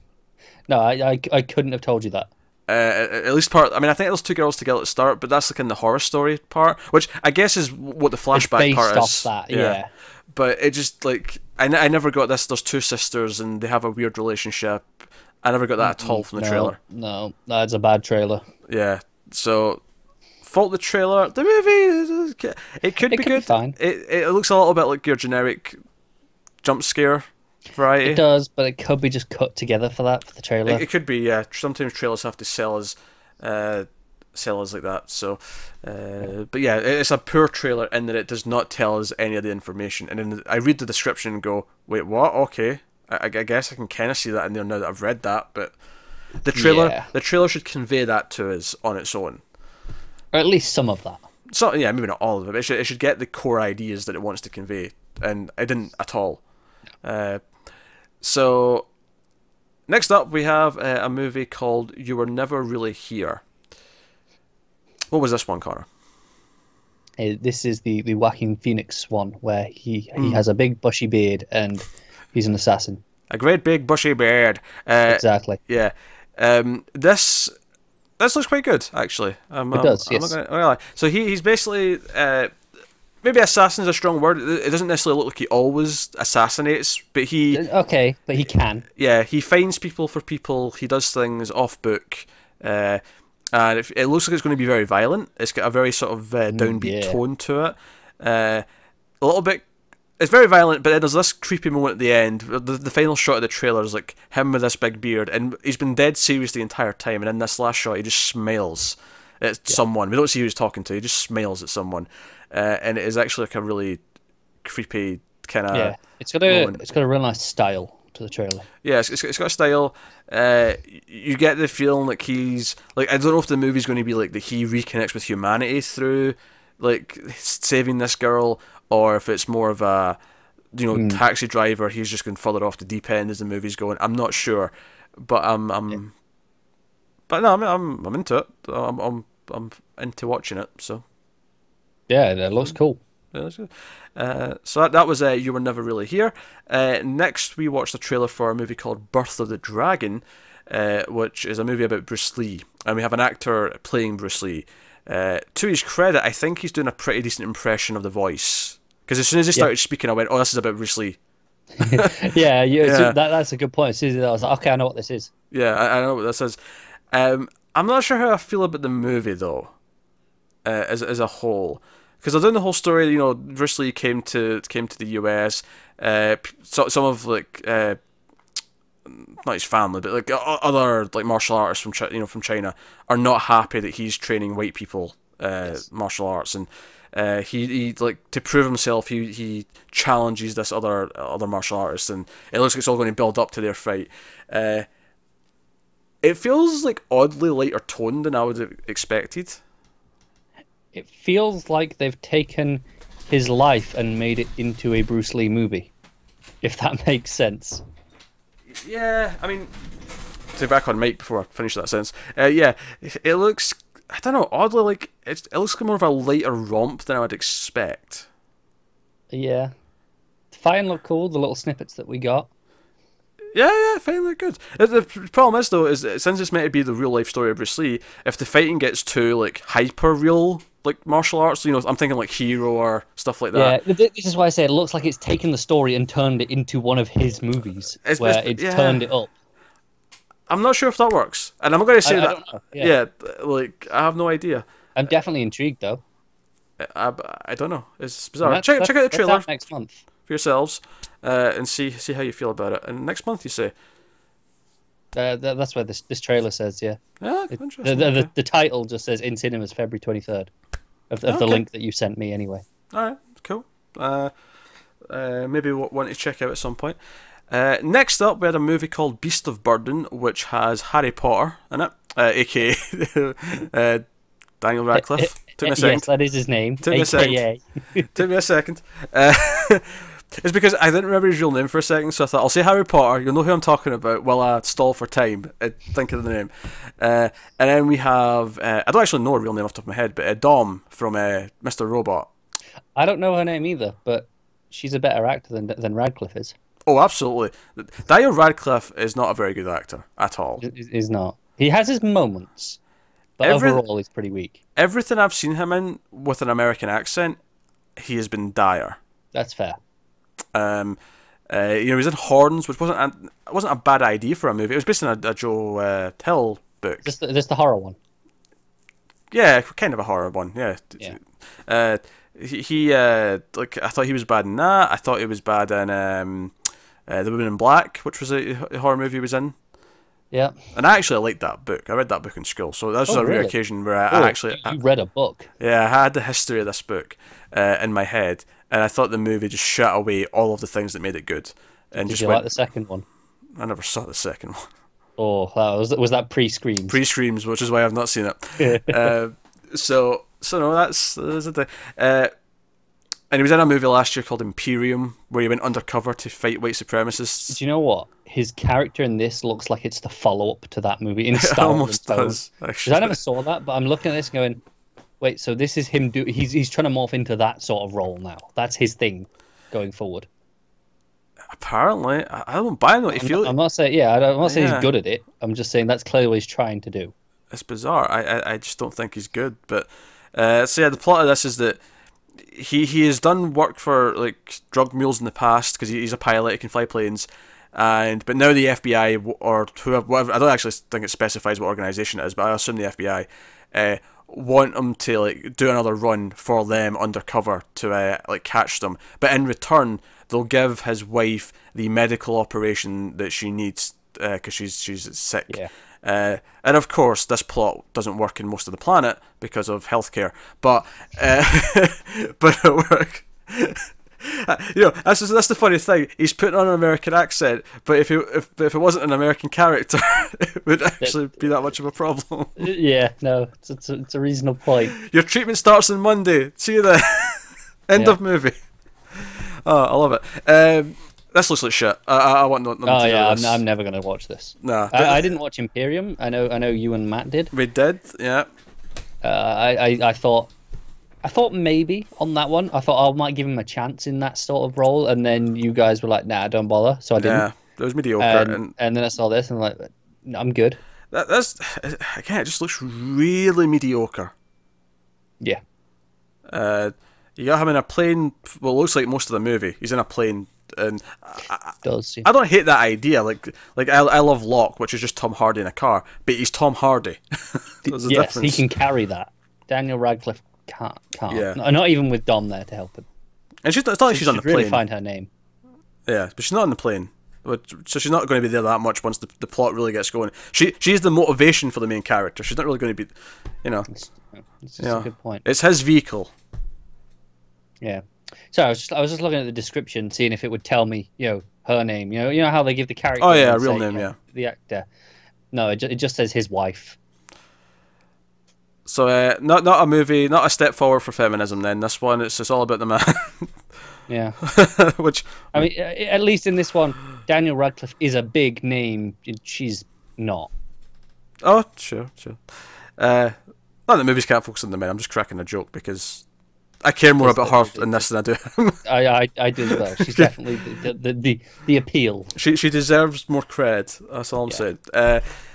No, I couldn't have told you that. At least part... I mean, I think there's two girls together at the start, but that's like in the horror story part, which I guess is what the flashback part is. Based off that, yeah. But it just, like... I never got this. There's two sisters, and they have a weird relationship. I never got that at all from the trailer. No, that's a bad trailer. Yeah, so... Fault the trailer. The movie... It could be good. Fine. It looks a little bit like your generic jump scare variety. It does, but it could be just cut together for the trailer. It could be, yeah. Sometimes trailers have to sell us like that. So, but yeah, it's a poor trailer in that it does not tell us any of the information. And then I read the description and go, wait, what? Okay, I guess I can kind of see that in there now that I've read that. But the trailer should convey that to us on its own, or at least some of that. So yeah, maybe not all of it. But it should get the core ideas that it wants to convey, and it didn't at all. So next up, we have a movie called You Were Never Really Here. What was this one, Connor? This is the Joaquin Phoenix one, where he has a big bushy beard and he's an assassin. a great big bushy beard. Exactly. Yeah. This looks quite good, actually. It does, I'm not yes. gonna lie. So he's basically maybe assassin is a strong word. It doesn't necessarily look like he always assassinates, but he Okay, but he can. yeah, he finds people for people. He does things off book, and it looks like it's going to be very violent. It's got a very sort of downbeat tone to it. A little bit. It's very violent, but then there's this creepy moment at the end. The final shot of the trailer is like him with this big beard, and he's been dead serious the entire time. And in this last shot, he just smiles at someone. We don't see who he's talking to. He just smiles at someone, and it is actually like a really creepy kind of. Yeah, it's got a real nice style to the trailer. Yeah, it's got a style. You get the feeling like he's like, I don't know if the movie's going to be like that he reconnects with humanity through like saving this girl, or if it's more of a taxi driver. He's just going further off the deep end as the movie's going. I'm not sure, but but no, I'm into it. I'm into watching it. So yeah, it looks cool. yeah, that's good. So that was You Were Never Really Here. Next, we watched a trailer for a movie called Birth of the Dragon, which is a movie about Bruce Lee, and we have an actor playing Bruce Lee. To his credit, I think he's doing a pretty decent impression of the voice, because as soon as he started speaking, I went, "Oh, this is about Bruce Lee." yeah. That's a good point. As soon as I was like, okay, I know what this is. Yeah, I know what this is. I'm not sure how I feel about the movie though, as a whole. Because they're doing the whole story, Bruce Lee came to the US. Some of like not his family, but like other like martial artists from China are not happy that he's training white people martial arts, and he like to prove himself. He challenges this other martial artist, and it looks like it's all going to build up to their fight. It feels like oddly lighter toned than I would have expected. It feels like they've taken his life and made it into a Bruce Lee movie, if that makes sense. Yeah, I mean, to back on Mike before I finish that sentence. Yeah, it looks, I don't know, oddly like it looks like more of a lighter romp than I would expect. Yeah, the fighting looked cool. The little snippets that we got. Yeah, fighting looked good. The problem is though, is that since it's meant to be the real life story of Bruce Lee, if the fighting gets too like hyper real, like martial arts, I'm thinking like Hero or stuff like that. Yeah, this is why I say it looks like it's taken the story and turned it into one of his movies, it's turned it up. I'm not sure if that works, and I'm going to say I that. don't know. Yeah, like I have no idea. I'm definitely intrigued though. I don't know. It's bizarre. Check out the trailer next month for yourselves, and see how you feel about it. And next month, you say. That's where this trailer says, yeah. Yeah, interesting. The title just says in cinemas February 23rd of the link that you sent me anyway. All right, cool. Maybe want to check out at some point. Next up, we had a movie called Beast of Burden, which has Harry Potter in it, aka Daniel Radcliffe. Took me a second. Yes, that is his name. Took me a second. It's because I didn't remember his real name for a second, so I thought I'll say Harry Potter. You'll know who I'm talking about while I stall for time. Think of the name. And then we have I don't actually know her real name off the top of my head, but Dom from Mr. Robot. I don't know her name either, but she's a better actor than Radcliffe is. Oh, absolutely. Daniel Radcliffe is not a very good actor at all. He's not. He has his moments, but overall he's pretty weak. Everything I've seen him in with an American accent, he has been dire. That's fair. He was in Horns, which wasn't a bad idea for a movie. It was based on a Joe Hill book. Just the horror one. Yeah, kind of a horror one. Yeah. He like I thought he was bad in that. I thought he was bad in The Woman in Black, which was a horror movie he was in. Yeah. And I actually liked that book. I read that book in school, so that was a rare occasion where I actually read a book. Yeah, I had the history of this book in my head, and I thought the movie just shut away all of the things that made it good. And Did you like the second one? I never saw the second one. Oh, was that pre-Screams? Pre-Screams, which is why I've not seen it. So no, that's the thing. And he was in a movie last year called Imperium, where he went undercover to fight white supremacists. Do you know what? His character in this looks like it's the follow-up to that movie in style. It almost does, actually. I never saw that, but I'm looking at this going, wait, so this is him he's trying to morph into that sort of role now. That's his thing going forward. Apparently, I don't buy him. I'm not saying, yeah, I'm not saying Yeah. he's good at it. I'm just saying that's clearly what he's trying to do. It's bizarre. I just don't think he's good. But so yeah, the plot of this is that he has done work for like drug mules in the past because he's a pilot. He can fly planes, but now the FBI or whoever, whatever, I don't actually think it specifies what organization it is, but I assume the FBI want him to like do another run for them undercover to like catch them. But in return, they'll give his wife the medical operation that she needs because she's sick. Yeah. And of course, this plot doesn't work in most of the planet because of healthcare. But but it works. That's the funny thing. He's putting on an American accent, but if it wasn't an American character, it would actually be that much of a problem. Yeah, no, it's a reasonable point. Your treatment starts on Monday. See you then. End of movie. Oh, I love it. This looks like shit. I want nothing to do with this. I'm never gonna watch this. Nah, I didn't watch Imperium. I know you and Matt did. We did, yeah. I thought maybe on that one. I thought I might give him a chance in that sort of role, and then you guys were like, "Nah, don't bother." So I didn't. Yeah, it was mediocre. And then I saw this, and I'm like, no, "I'm good." That's again, it just looks really mediocre. Yeah. You got him in a plane. Well, it looks like most of the movie. He's in a plane, and Yeah. I don't hate that idea. Like I love Locke, which is just Tom Hardy in a car, but he's Tom Hardy. There's a Yes, difference. he can carry that. Daniel Radcliffe can't. Yeah. Not even with Dom there to help him. And it's not like she's on the plane. Really find her name. Yeah, but she's not on the plane. So she's not going to be there that much once the plot really gets going. She's the motivation for the main character. She's not really going to be, It's just a good point. It's his vehicle. Yeah. So I was just looking at the description, seeing if it would tell me, her name. You know how they give the character. Oh yeah, and real say, name, yeah. The actor. No, it just says his wife. So not a movie, not a step forward for feminism. Then this one, it's all about the man. Yeah. Which I mean, at least in this one, Daniel Radcliffe is a big name. She's not. Oh, sure. Not that movies can't focus on the men. I'm just cracking a joke because I care more about her in this than I do him. I do as well. She's definitely the appeal. She deserves more cred. That's all I'm saying.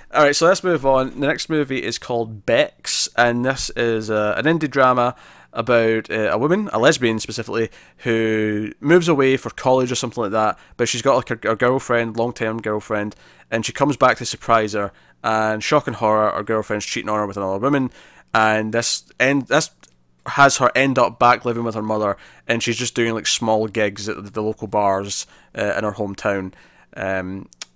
All right, so let's move on. The next movie is called Bex, and this is an indie drama about a woman, a lesbian specifically, who moves away for college or something like that, but she's got like a girlfriend, long-term girlfriend, and she comes back to surprise her, and shock and horror, her girlfriend's cheating on her with another woman, and this has her end up back living with her mother, and she's just doing like small gigs at the local bars in her hometown.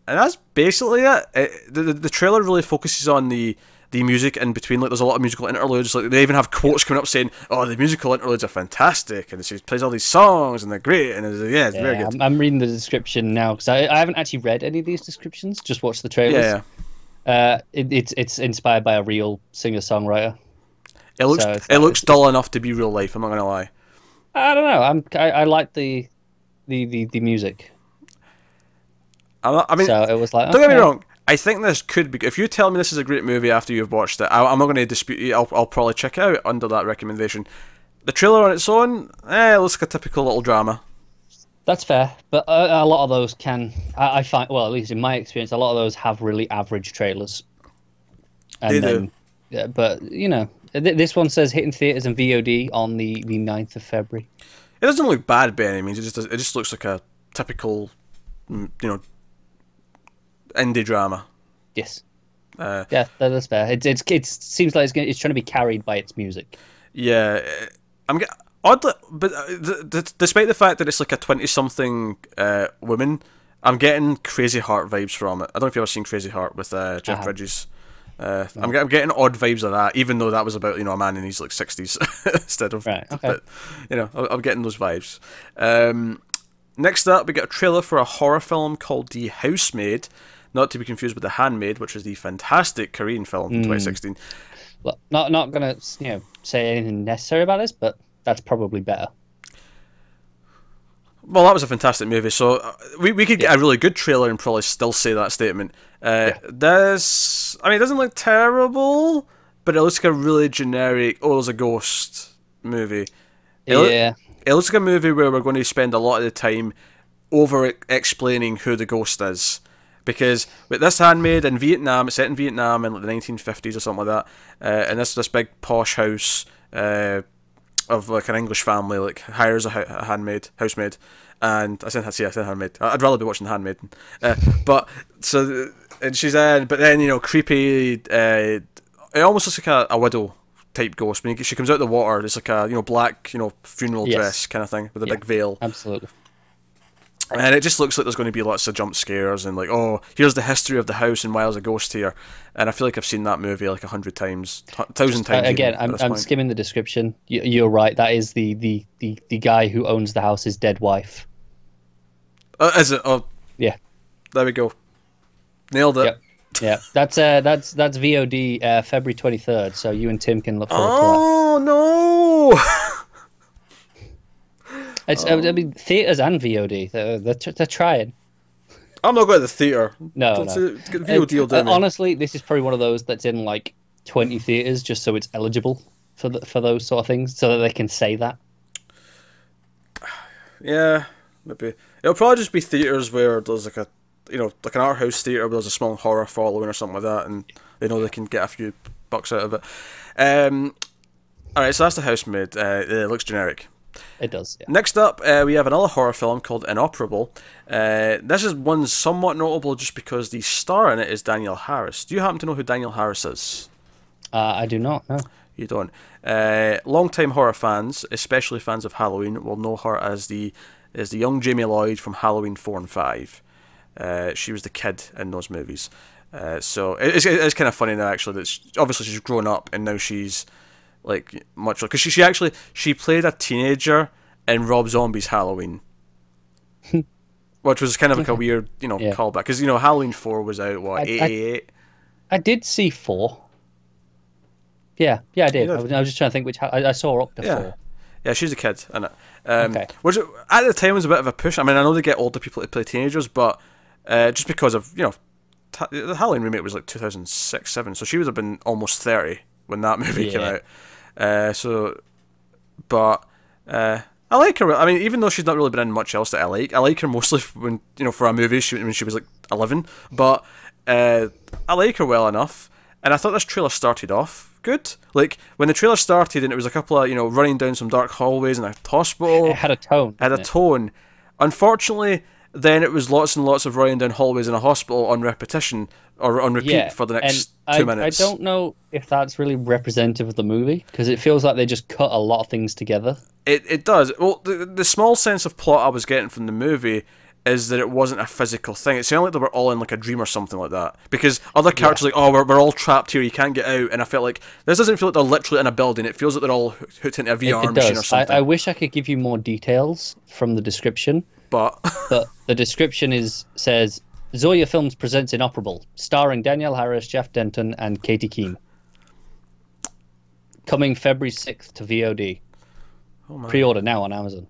And that's basically it. The trailer really focuses on the music in between. Like, there's a lot of musical interludes. Like, they even have quotes coming up saying, "Oh, the musical interludes are fantastic," and she plays all these songs and they're great. And it's very good. I'm reading the description now because I haven't actually read any of these descriptions. Just watched the trailers. Yeah. It's inspired by a real singer-songwriter. It looks dull enough to be real life. I'm not gonna lie. I don't know. I like the music. I mean, so it was like, don't get me wrong. I think this could be. If you tell me this is a great movie after you've watched it, I'm not going to dispute you. I'll probably check it out under that recommendation. The trailer on its own, it looks like a typical little drama. That's fair, but a lot of those I find, well, at least in my experience, a lot of those have really average trailers. And they do. Yeah, but this one says hitting theaters and VOD on the 9th of February. It doesn't look bad by any means. It just looks like a typical, indie drama. Yes. Yeah, that's fair. It seems like it's trying to be carried by its music. Yeah, oddly, but despite the fact that it's like a 20-something woman, I'm getting Crazy Heart vibes from it. I don't know if you've ever seen Crazy Heart with Jeff Bridges. No. I'm getting odd vibes of that, even though that was about a man in his like 60s instead of. Right. Okay. But I'm getting those vibes. Next up, we got a trailer for a horror film called The Housemaid, not to be confused with The Handmaid, which is the fantastic Korean film from 2016. Well, not gonna say anything necessary about this, but that's probably better. Well, that was a fantastic movie, so we could get a really good trailer and probably still say that statement. This, it doesn't look terrible, but it looks like a really generic, there's a ghost movie. It looks like a movie where we're going to spend a lot of the time over explaining who the ghost is. Because with this handmaid in Vietnam, it's set in Vietnam in like the 1950s or something like that, and this big posh house of like an English family like hires a housemaid, and I said handmaid. I'd rather be watching the Handmaid, but so and she's in, but then creepy. It almost looks like a widow type ghost. When she comes out of the water, it's like a black funeral dress kind of thing with a big veil. Absolutely. And it just looks like there's going to be lots of jump scares and like, oh, here's the history of the house and why there's a ghost here. And I feel like I've seen that movie like 100 times, 1,000 times. Again, I'm skimming the description. You're right. That is the guy who owns the house's dead wife. Is it? Oh, yeah. There we go. Nailed it. Yep. Yeah, that's VOD February 23rd. So you and Tim can look forward to that. Oh no! I mean, theaters and VOD. They're trying. I'm not going to the theater. No. VOD will do me. Honestly, this is probably one of those that's in like 20 theaters just so it's eligible for those sort of things, so that they can say that. Yeah, maybe it'll probably just be theaters where there's like like an art house theater where there's a small horror following or something like that, and they know they can get a few bucks out of it. All right, so that's the Housemaid. It looks generic. It does. Yeah. Next up, we have another horror film called Inoperable. This is one somewhat notable just because the star in it is Danielle Harris. Do you happen to know who Danielle Harris is? I do not. No. You don't. Long-time horror fans, especially fans of Halloween, will know her as the young Jamie Lloyd from Halloween 4 and 5. She was the kid in those movies. So it's kind of funny now actually that obviously she's grown up and now she's like much like, because she played a teenager in Rob Zombie's Halloween, which was kind of like a weird callback, because Halloween 4 was out 88. I did see 4. Yeah, I did. I was just trying to think which I saw her up to 4. Yeah, she's a kid, isn't it? Okay. Which at the time was a bit of a push. I mean, I know they get older people to play teenagers, but just because of the Halloween remake was like 2006, 7, so she would have been almost 30 when that movie came out. I like her. I mean, even though she's not really been in much else that I like her mostly when for a movie when she was like 11. But I like her well enough, and I thought this trailer started off good. Like when the trailer started and it was a couple of running down some dark hallways in a hospital. It had a tone. Tone. Unfortunately, then it was lots and lots of running down hallways in a hospital on repetition or on repeat for the next 2 minutes. I don't know if that's really representative of the movie, because it feels like they just cut a lot of things together. It does. Well, the small sense of plot I was getting from the movie is that it wasn't a physical thing. It sounded like they were all in like a dream or something like that. Because other characters like, oh, we're all trapped here, you can't get out. And I felt like this doesn't feel like they're literally in a building. It feels like they're all hooked into a VR machine or something. I wish I could give you more details from the description. But the description says Zoya Films presents Inoperable, starring Danielle Harris, Jeff Denton, and Katie Keene. Coming February 6th to VOD. Oh my. Pre-order now on Amazon.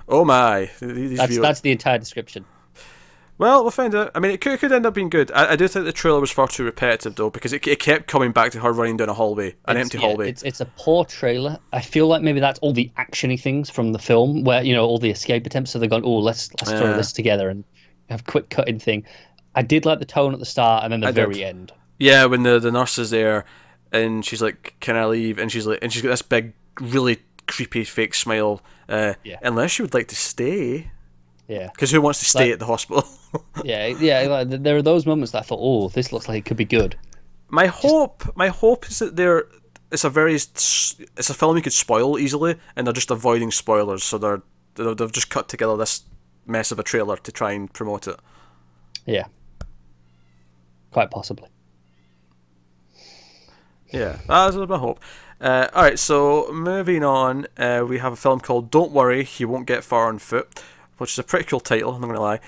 Oh my! That's the entire description. Well, we'll find out. I mean, it could end up being good. I do think the trailer was far too repetitive though, because it kept coming back to her running down a hallway, empty hallway. It's a poor trailer. I feel like maybe that's all the actiony things from the film, where all the escape attempts. So they've gone, oh, let's throw this together and have a quick cutting thing. I did like the tone at the start and then the very end. Yeah, when the nurse is there and she's like, "Can I leave?" and she's got this big, really creepy fake smile. Unless you would like to stay. Yeah. Because who wants to stay at the hospital? yeah. Like, there are those moments that I thought, oh, this looks like it could be good. My hope is that it's a film you could spoil easily, and they're just avoiding spoilers. So they've just cut together this mess of a trailer to try and promote it. Yeah. Quite possibly. Yeah, that's my hope. Alright, so moving on, we have a film called Don't Worry, You Won't Get Far on Foot, which is a pretty cool title, I'm not going to lie.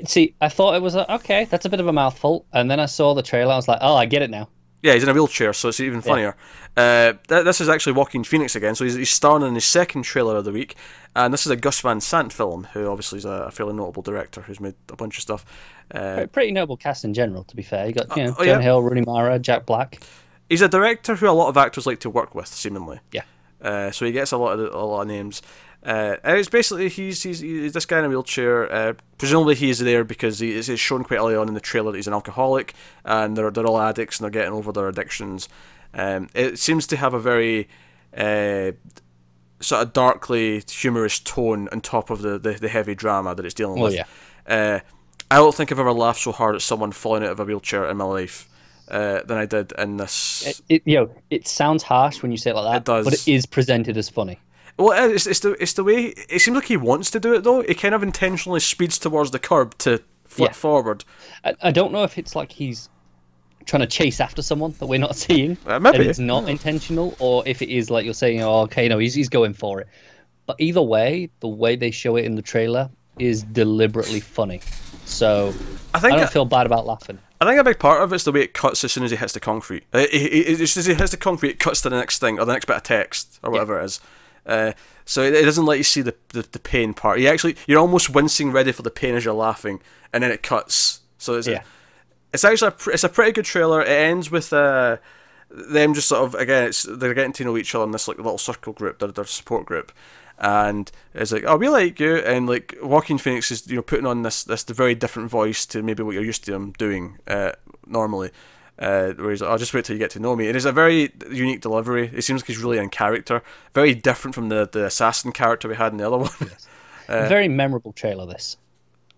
See, I thought it was okay, that's a bit of a mouthful, and then I saw the trailer, I was like, oh, I get it now. Yeah, he's in a wheelchair, so it's even funnier. Yeah. This is actually Joaquin Phoenix again, so he's starring in his second trailer of the week, and this is a Gus Van Sant film, who obviously is a fairly notable director who's made a bunch of stuff. Pretty notable cast in general, to be fair. You got John Hill, Rooney Mara, Jack Black. He's a director who a lot of actors like to work with, seemingly. Yeah. So he gets a lot of names. And it's basically he's this guy in a wheelchair. Presumably he is there because it's shown quite early on in the trailer that he's an alcoholic, and they're all addicts and they're getting over their addictions. It seems to have a very sort of darkly humorous tone on top of the heavy drama that it's dealing with. I don't think I've ever laughed so hard at someone falling out of a wheelchair in my life than I did in this. It sounds harsh when you say it like that. It does, but it is presented as funny. Well, it's the way it seems like he wants to do it though. He kind of intentionally speeds towards the curb to flip forward. I don't know if it's like he's trying to chase after someone that we're not seeing, maybe and it's not intentional, or if it is like you're saying, oh, okay, no, he's going for it. But either way, the way they show it in the trailer is deliberately funny. So I don't feel bad about laughing. I think a big part of it's the way it cuts as soon as he hits the concrete. As soon as he hits the concrete, it cuts to the next thing or the next bit of text or whatever it is. So it doesn't let you see the pain part. You're almost wincing, ready for the pain as you're laughing, and then it cuts. So it's actually it's a pretty good trailer. It ends with them just sort of they're getting to know each other in this like little circle group, their support group, and it's like, oh, we like you, and like Joaquin Phoenix is putting on this very different voice to maybe what you're used to him doing normally. Where he's like, I'll just wait till you get to know me. It is a very unique delivery. It seems like he's really in character. Very different from the assassin character we had in the other one. Very memorable trailer, this.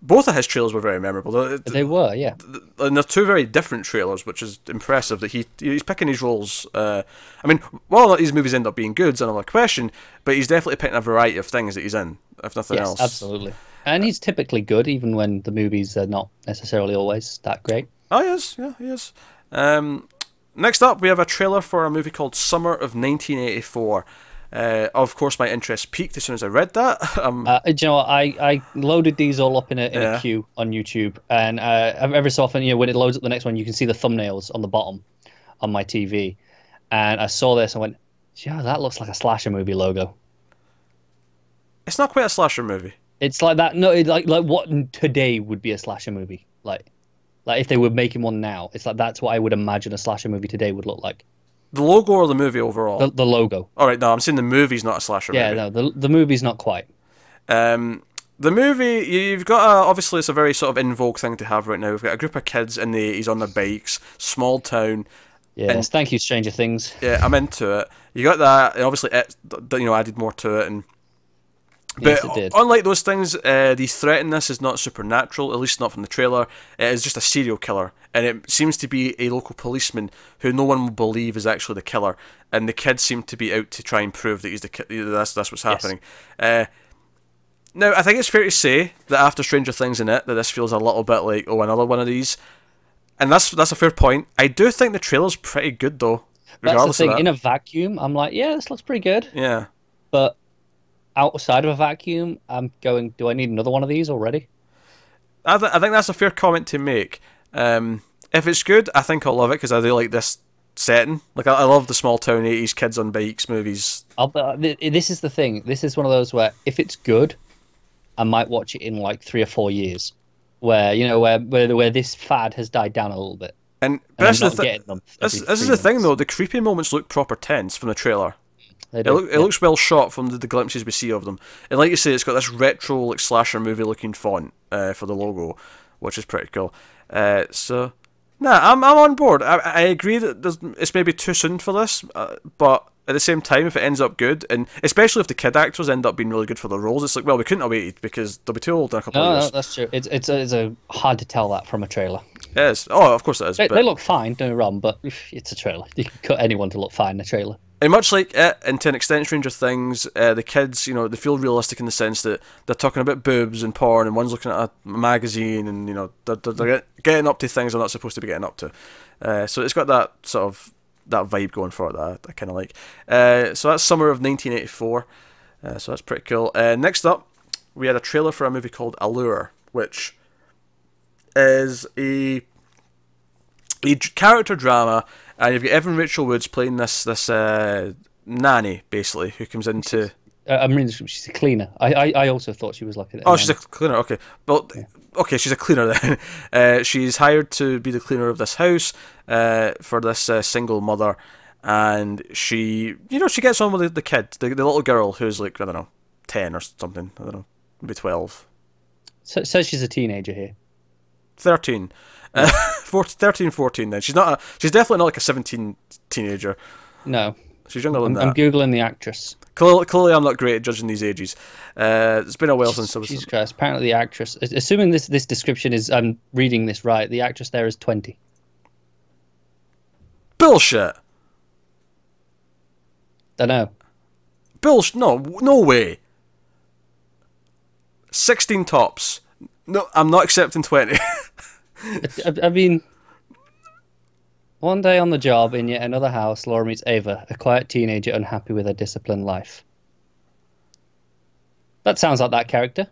Both of his trailers were very memorable. They were, yeah. And they're two very different trailers, which is impressive that he's picking his roles. I mean, well, not these movies end up being good is another question, but he's definitely picking a variety of things that he's in, if nothing else. Yes, absolutely. And he's typically good, even when the movies are not necessarily always that great. Oh, yes, yeah, he is. Next up, we have a trailer for a movie called Summer of 1984. Of course, my interest peaked as soon as I read that. Do you know what? I loaded these all up in a queue on YouTube, and every so often, when it loads up the next one, you can see the thumbnails on the bottom on my TV. And I saw this and went, yeah, that looks like a slasher movie logo. It's not quite a slasher movie. It's like that. No, like what today would be a slasher movie. Like if they were making one now, it's like that's what I would imagine a slasher movie today would look like. The logo or the movie overall? The logo. All right, no, I'm saying the movie's not a slasher movie. Yeah, no, the movie's not quite. The movie, you've got obviously it's a very sort of in vogue thing to have right now. We've got a group of kids in the 80s on their bikes, small town. Yes, thank you, Stranger Things. Yeah, I'm into it. You got that, and obviously it added more to it, and but yes, it did. Unlike those things, the threat in this is not supernatural, at least not from the trailer. It is just a serial killer, and it seems to be a local policeman who no one will believe is actually the killer, and the kids seem to be out to try and prove that he's that's what's happening. Yes. Now, I think it's fair to say that after Stranger Things in it, that this feels a little bit like, oh, another one of these, and that's a fair point. I do think the trailer's pretty good, though. That's the thing. In a vacuum, I'm like, yeah, this looks pretty good. Yeah. But outside of a vacuum, I'm going, do I need another one of these already? I think that's a fair comment to make. If it's good, I think I'll love it because I do like this setting. Like I love the small town 80s kids on bikes movies. This is the thing. This is one of those where if it's good, I might watch it in like 3 or 4 years. Where where this fad has died down a little bit. And this is the thing though. The creepy moments look proper tense from the trailer. It looks well shot from the glimpses we see of them, and like you say, it's got this retro like slasher movie looking font for the logo, which is pretty cool. So, I'm on board. I agree that it's maybe too soon for this, but at the same time, if it ends up good, and especially if the kid actors end up being really good for the roles, it's like, well, we couldn't have waited because they'll be too old in a couple of years. No, that's true. It's a hard to tell that from a trailer. It is. Oh, of course it is. They look fine, don't get me wrong, but it's a trailer. You can cut anyone to look fine in a trailer. And much like it, and to an extent Stranger Things, the kids, they feel realistic in the sense that they're talking about boobs and porn, and one's looking at a magazine, and they're getting up to things they're not supposed to be getting up to. So it's got that sort of that vibe going for it that I kind of like. So that's summer of 1984. So that's pretty cool. Next up, we had a trailer for a movie called Allure, which is a character drama. And you've got Evan Rachel Wood's playing this nanny, basically, who comes into... I mean, she's a cleaner. I also thought she was like a... Oh, she's a cleaner, okay. Well, yeah. Okay, she's a cleaner then. She's hired to be the cleaner of this house for this single mother. and she gets on with the kid, the little girl who's like, I don't know, 10 or something. I don't know, maybe 12. So she's a teenager here. 13. 13, 14 then. She's definitely not like a 17 teenager. No. She's younger than that. I'm Googling the actress. Clearly I'm not great at judging these ages. It's been a while since I was... Jesus Christ. Apparently the actress... Assuming this description is... I'm reading this right. The actress there is 20. Bullshit! I know. Bullshit! No way! 16 tops. No, I'm not accepting 20. I mean... One day on the job, in yet another house, Laura meets Ava, a quiet teenager unhappy with her disciplined life. That sounds like that character.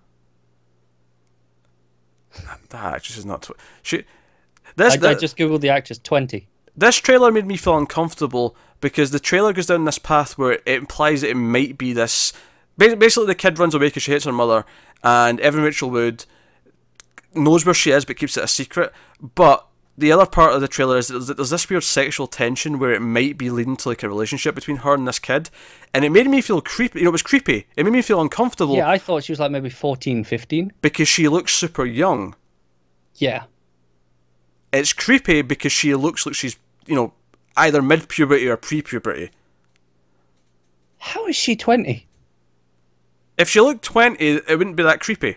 That actress is not... I just googled the actress, 20. This trailer made me feel uncomfortable because the trailer goes down this path where it implies that it might be this... Basically, the kid runs away because she hates her mother, and Evan Rachel Wood knows where she is but keeps it a secret. But the other part of the trailer is that there's this weird sexual tension where it might be leading to like a relationship between her and this kid, and it made me feel creepy. It was creepy. It made me feel uncomfortable. Yeah, I thought she was like maybe 14, 15. Because she looks super young. Yeah. It's creepy because she looks like she's, either mid-puberty or pre-puberty. How is she 20? If she looked 20, it wouldn't be that creepy.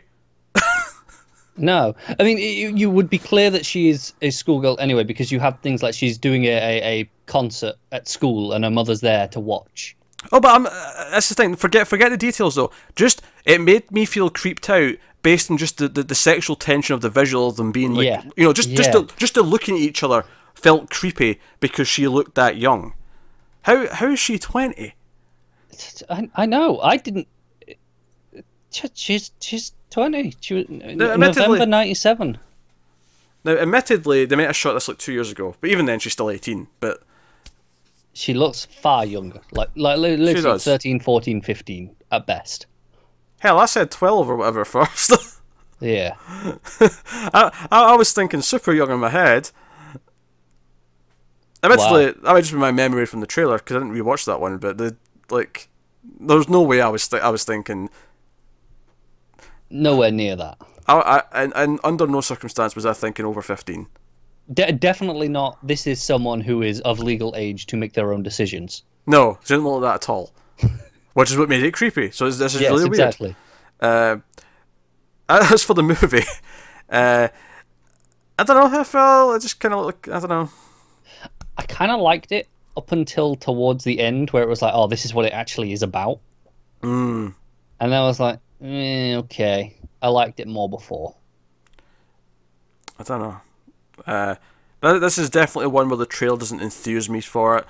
No. I mean, you would be clear that she is a schoolgirl anyway, because you have things like she's doing a concert at school and her mother's there to watch. Oh, but that's the thing. Forget the details, though. Just, it made me feel creeped out based on just the sexual tension of the visual of them being like, just the looking at each other felt creepy because she looked that young. How is she 20? I know. I didn't... She's 20. She was November 97. Now, admittedly, they might have shot this like 2 years ago, but even then, she's still 18. But she looks far younger, like literally 13, 14, 15 at best. Hell, I said 12 or whatever first. Yeah. I was thinking super young in my head. Admittedly, that might just be my memory from the trailer because I didn't rewatch that one. But there's no way I was thinking. Nowhere near that. And under no circumstance was I thinking over 15. Definitely not. This is someone who is of legal age to make their own decisions. No, she didn't look like that at all. Which is what made it creepy. So this is really exactly. Weird. As for the movie, I don't know how I felt. I just kind of I don't know. I kind of liked it up until towards the end, where it was like, oh, this is what it actually is about. Mm. And then I was like, okay. I liked it more before. I don't know. This is definitely one where the trailer doesn't enthuse me for it,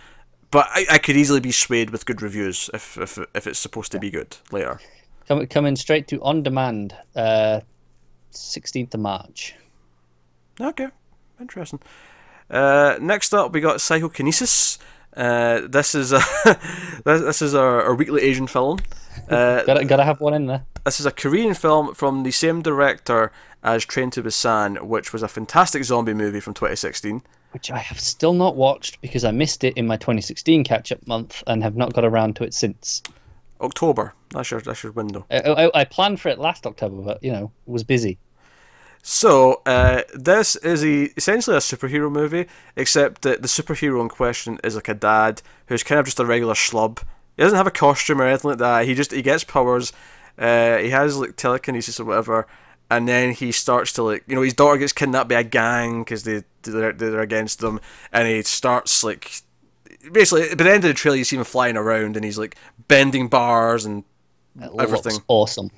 but I could easily be swayed with good reviews if it's supposed to be good later. Coming straight to on demand, 16th of March. Okay, interesting. Next up, we got Psychokinesis. This is our weekly Asian film. Gotta have one in there. This is a Korean film from the same director as Train to Busan, which was a fantastic zombie movie from 2016. Which I have still not watched because I missed it in my 2016 catch-up month and have not got around to it since. October. That's your window. I planned for it last October, but was busy. So this is essentially a superhero movie, except that the superhero in question is like a dad who's kind of just a regular schlub. He doesn't have a costume or anything like that. He gets powers. He has like telekinesis or whatever, and then he starts to his daughter gets kidnapped by a gang because they're against them, and he starts basically by the end of the trailer you see him flying around and he's like bending bars and everything. Looks awesome.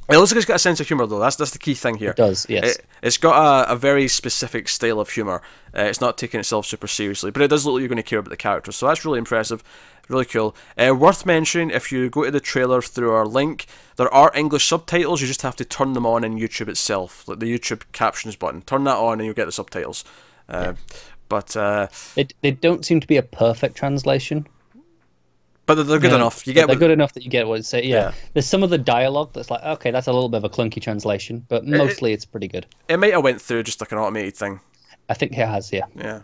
It looks like it's got a sense of humour though. That's the key thing here. It does, yes. It's got a very specific style of humour. It's not taking itself super seriously, but it does look like you're going to care about the characters, so that's really impressive. Really cool. Worth mentioning, if you go to the trailer through our link, there are English subtitles. You just have to turn them on in YouTube itself, like the YouTube captions button. Turn that on and you'll get the subtitles. But they don't seem to be a perfect translation. But they're good enough. They're good enough that you get what it's saying. Yeah. There's some of the dialogue that's like, okay, that's a little bit of a clunky translation, but mostly it's pretty good. It might have went through just like an automated thing. I think it has, yeah. Yeah.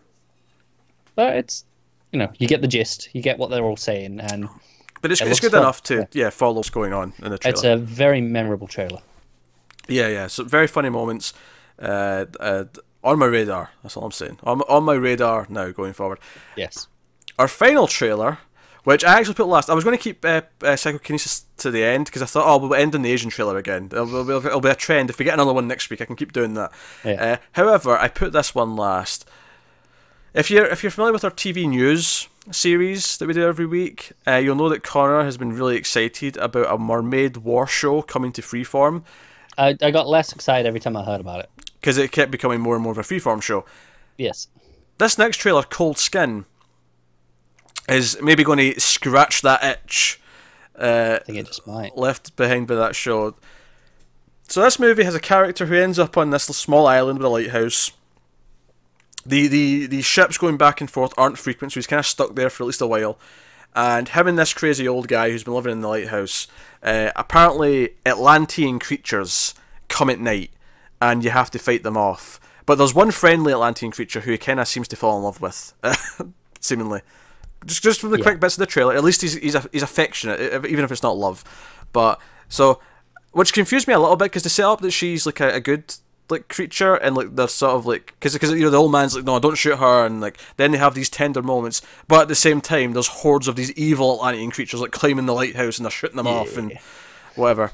But you get the gist, you get what they're all saying, and But it's looks good fun. enough to follow what's going on in the trailer. It's a very memorable trailer. Yeah. So very funny moments. On my radar. That's all I'm saying. On my radar now going forward. Yes. Our final trailer, which I actually put last. I was going to keep Psychokinesis to the end because I thought, we'll end on the Asian trailer again. It'll be a trend. If we get another one next week, I can keep doing that. Yeah. However, I put this one last. If you're familiar with our TV news series that we do every week, you'll know that Connor has been really excited about a mermaid war show coming to Freeform. I got less excited every time I heard about it. Because it kept becoming more and more of a Freeform show. Yes. This next trailer, Cold Skin, is maybe going to scratch that itch I think it just might. left behind by that show. So this movie has a character who ends up on this small island with a lighthouse. The ships going back and forth aren't frequent, so he's kind of stuck there for at least a while. And him and this crazy old guy who's been living in the lighthouse, apparently Atlantean creatures come at night, and you have to fight them off. But there's one friendly Atlantean creature who he kind of seems to fall in love with, seemingly. Just from the quick bits of the trailer, at least he's affectionate, even if it's not love. But so, which confused me a little bit because they set up that she's like a good creature, and they're sort of because the old man's like, no, don't shoot her, and then they have these tender moments. But at the same time, there's hordes of these evil Atlantean creatures climbing the lighthouse and they're shooting them off and whatever.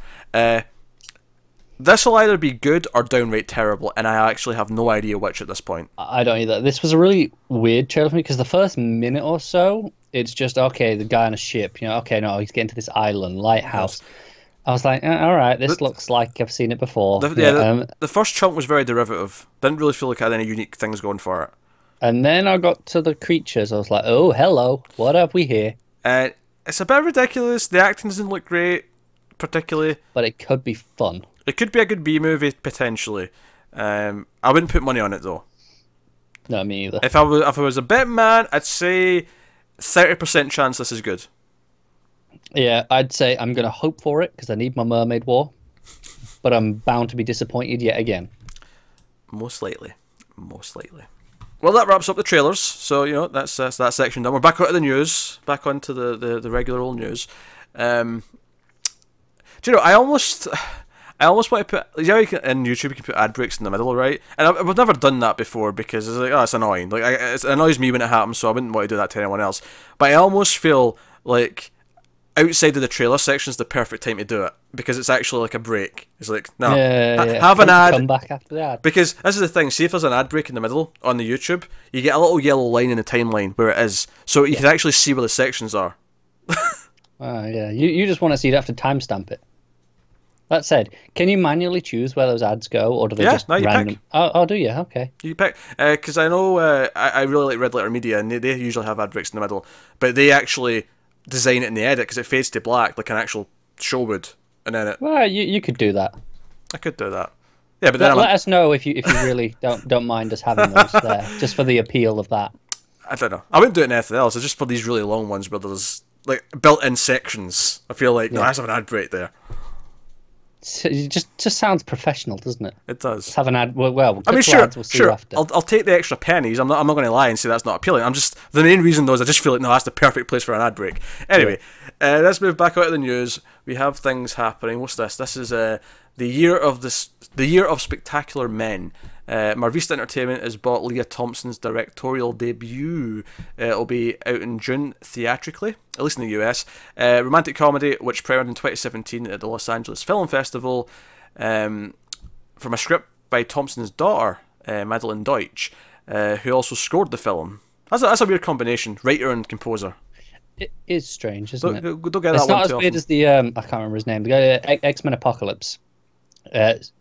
This will either be good or downright terrible, and I actually have no idea which at this point. I don't either. This was a really weird trailer for me because the first minute or so, it's just, okay, the guy on a ship, okay, no, he's getting to this island, lighthouse. Yes. I was like, all right, this looks like I've seen it before. The first chunk was very derivative. Didn't really feel like it had any unique things going for it. And then I got to the creatures. I was like, oh, hello, what have we here? It's a bit ridiculous. The acting doesn't look great, particularly. But it could be fun. It could be a good B movie potentially. I wouldn't put money on it though. No, me either. If I was a bet man, I'd say 30% chance this is good. Yeah, I'd say I'm gonna hope for it because I need my mermaid war, but I'm bound to be disappointed yet again. Most likely. Well, that wraps up the trailers. So that's that section done. We're back onto the news. Back onto the regular old news. Do you know? I almost want to put, in YouTube you can put ad breaks in the middle, right? And I've never done that before because it's it's annoying. It annoys me when it happens, so I wouldn't want to do that to anyone else. But I almost feel like outside of the trailer section is the perfect time to do it because it's actually a break. It's no, have an ad. Come back after the ad. Because this is the thing. See if there's an ad break in the middle on the YouTube, you get a little yellow line in the timeline where it is, so you can actually see where the sections are. Yeah, you just want to see it after timestamp it. That said, can you manually choose where those ads go, or do they just random? Pick. Oh, do you? Okay. You pick, because I know I really like Red Letter Media, and they usually have ad breaks in the middle, but they actually design it in the edit because it fades to black like an actual show would, and then it. Well, you could do that. I could do that. Yeah, but then let us know if you really don't mind us having those there, just for the appeal of that. I don't know. I wouldn't do it in anything else. It's just for these really long ones where there's built-in sections. I feel like no, I have an ad break there. It just sounds professional, doesn't it? It does. Just have an ad. Well, I mean, sure. After. I'll take the extra pennies. I'm not going to lie and say that's not appealing. The main reason though is I just feel like no, that's the perfect place for an ad break. Anyway, let's move back out of the news. We have things happening. What's this? This is the year of spectacular men. Marvista Entertainment has bought Leah Thompson's directorial debut. It'll be out in June theatrically, at least in the US. Romantic comedy, which premiered in 2017 at the Los Angeles Film Festival, from a script by Thompson's daughter, Madeline Deutsch, who also scored the film. That's a weird combination, writer and composer. It is strange, isn't it? Don't get that it's not one as too weird often. as the I can't remember his name. The guy X-Men Apocalypse.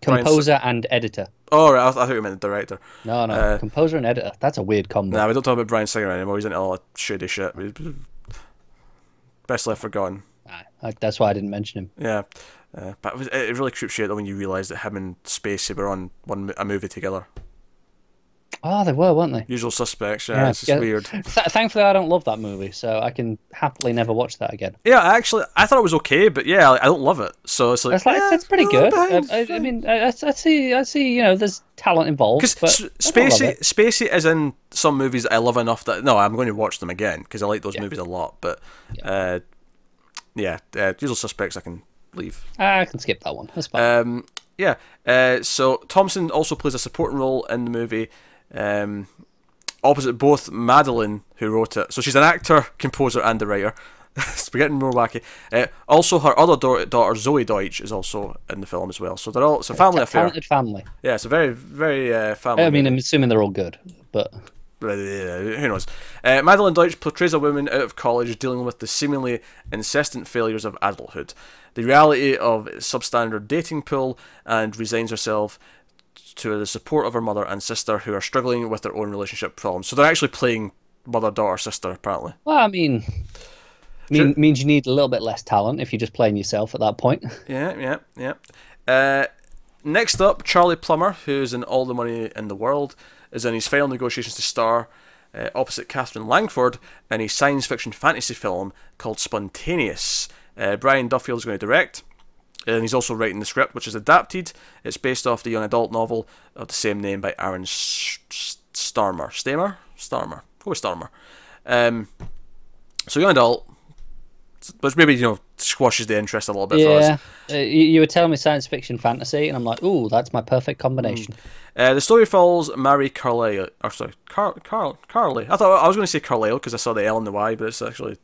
Composer and editor. Oh, right, I thought you meant the director. No, composer and editor. That's a weird combo. Nah, we don't talk about Bryan Singer anymore. He's into all that shady shit. Best left forgotten. That's why I didn't mention him. Yeah, but it really creeps you out though when you realise that him and Spacey were on a movie together. Oh, they were, weren't they? Usual Suspects. Yeah, it's just weird. Thankfully, I don't love that movie, so I can happily never watch that again. Yeah, actually, I thought it was okay, but yeah, I don't love it. So it's like, It's pretty good. I mean, I see, there's talent involved. Because Spacey is in some movies that I love enough that no, I'm going to watch them again because I like those movies a lot. But Usual Suspects I can leave. I can skip that one. That's fine. So Thompson also plays a supporting role in the movie. Opposite both Madeline, who wrote it. So she's an actor, composer, and the writer. We're getting more wacky. Also, her other daughter, Zoe Deutsch, is also in the film as well. So they're all a family affair. Talented family. Yeah, it's a very, very family. I mean, I'm assuming they're all good, but who knows? Madeline Deutsch portrays a woman out of college dealing with the seemingly incessant failures of adulthood, the reality of substandard dating pool, and resigns herself to the support of her mother and sister who are struggling with their own relationship problems. So they're actually playing mother, daughter, sister, apparently. Well, I mean, means you need a little bit less talent if you're just playing yourself at that point. Yeah. Next up, Charlie Plummer, who's in All the Money in the World, is in his final negotiations to star opposite Catherine Langford in a science fiction fantasy film called Spontaneous. Brian Duffield is going to direct. And he's also writing the script, which is adapted. It's based off the young adult novel of the same name by Aaron Starmer. Starmer. Go with Starmer. So young adult, which maybe squashes the interest a little bit for us. You were telling me science fiction fantasy, and I'm like, ooh, that's my perfect combination. The story follows Mary Carlyle. Or sorry, Carly. I thought I was going to say Carlyle because I saw the L and the Y, but it's actually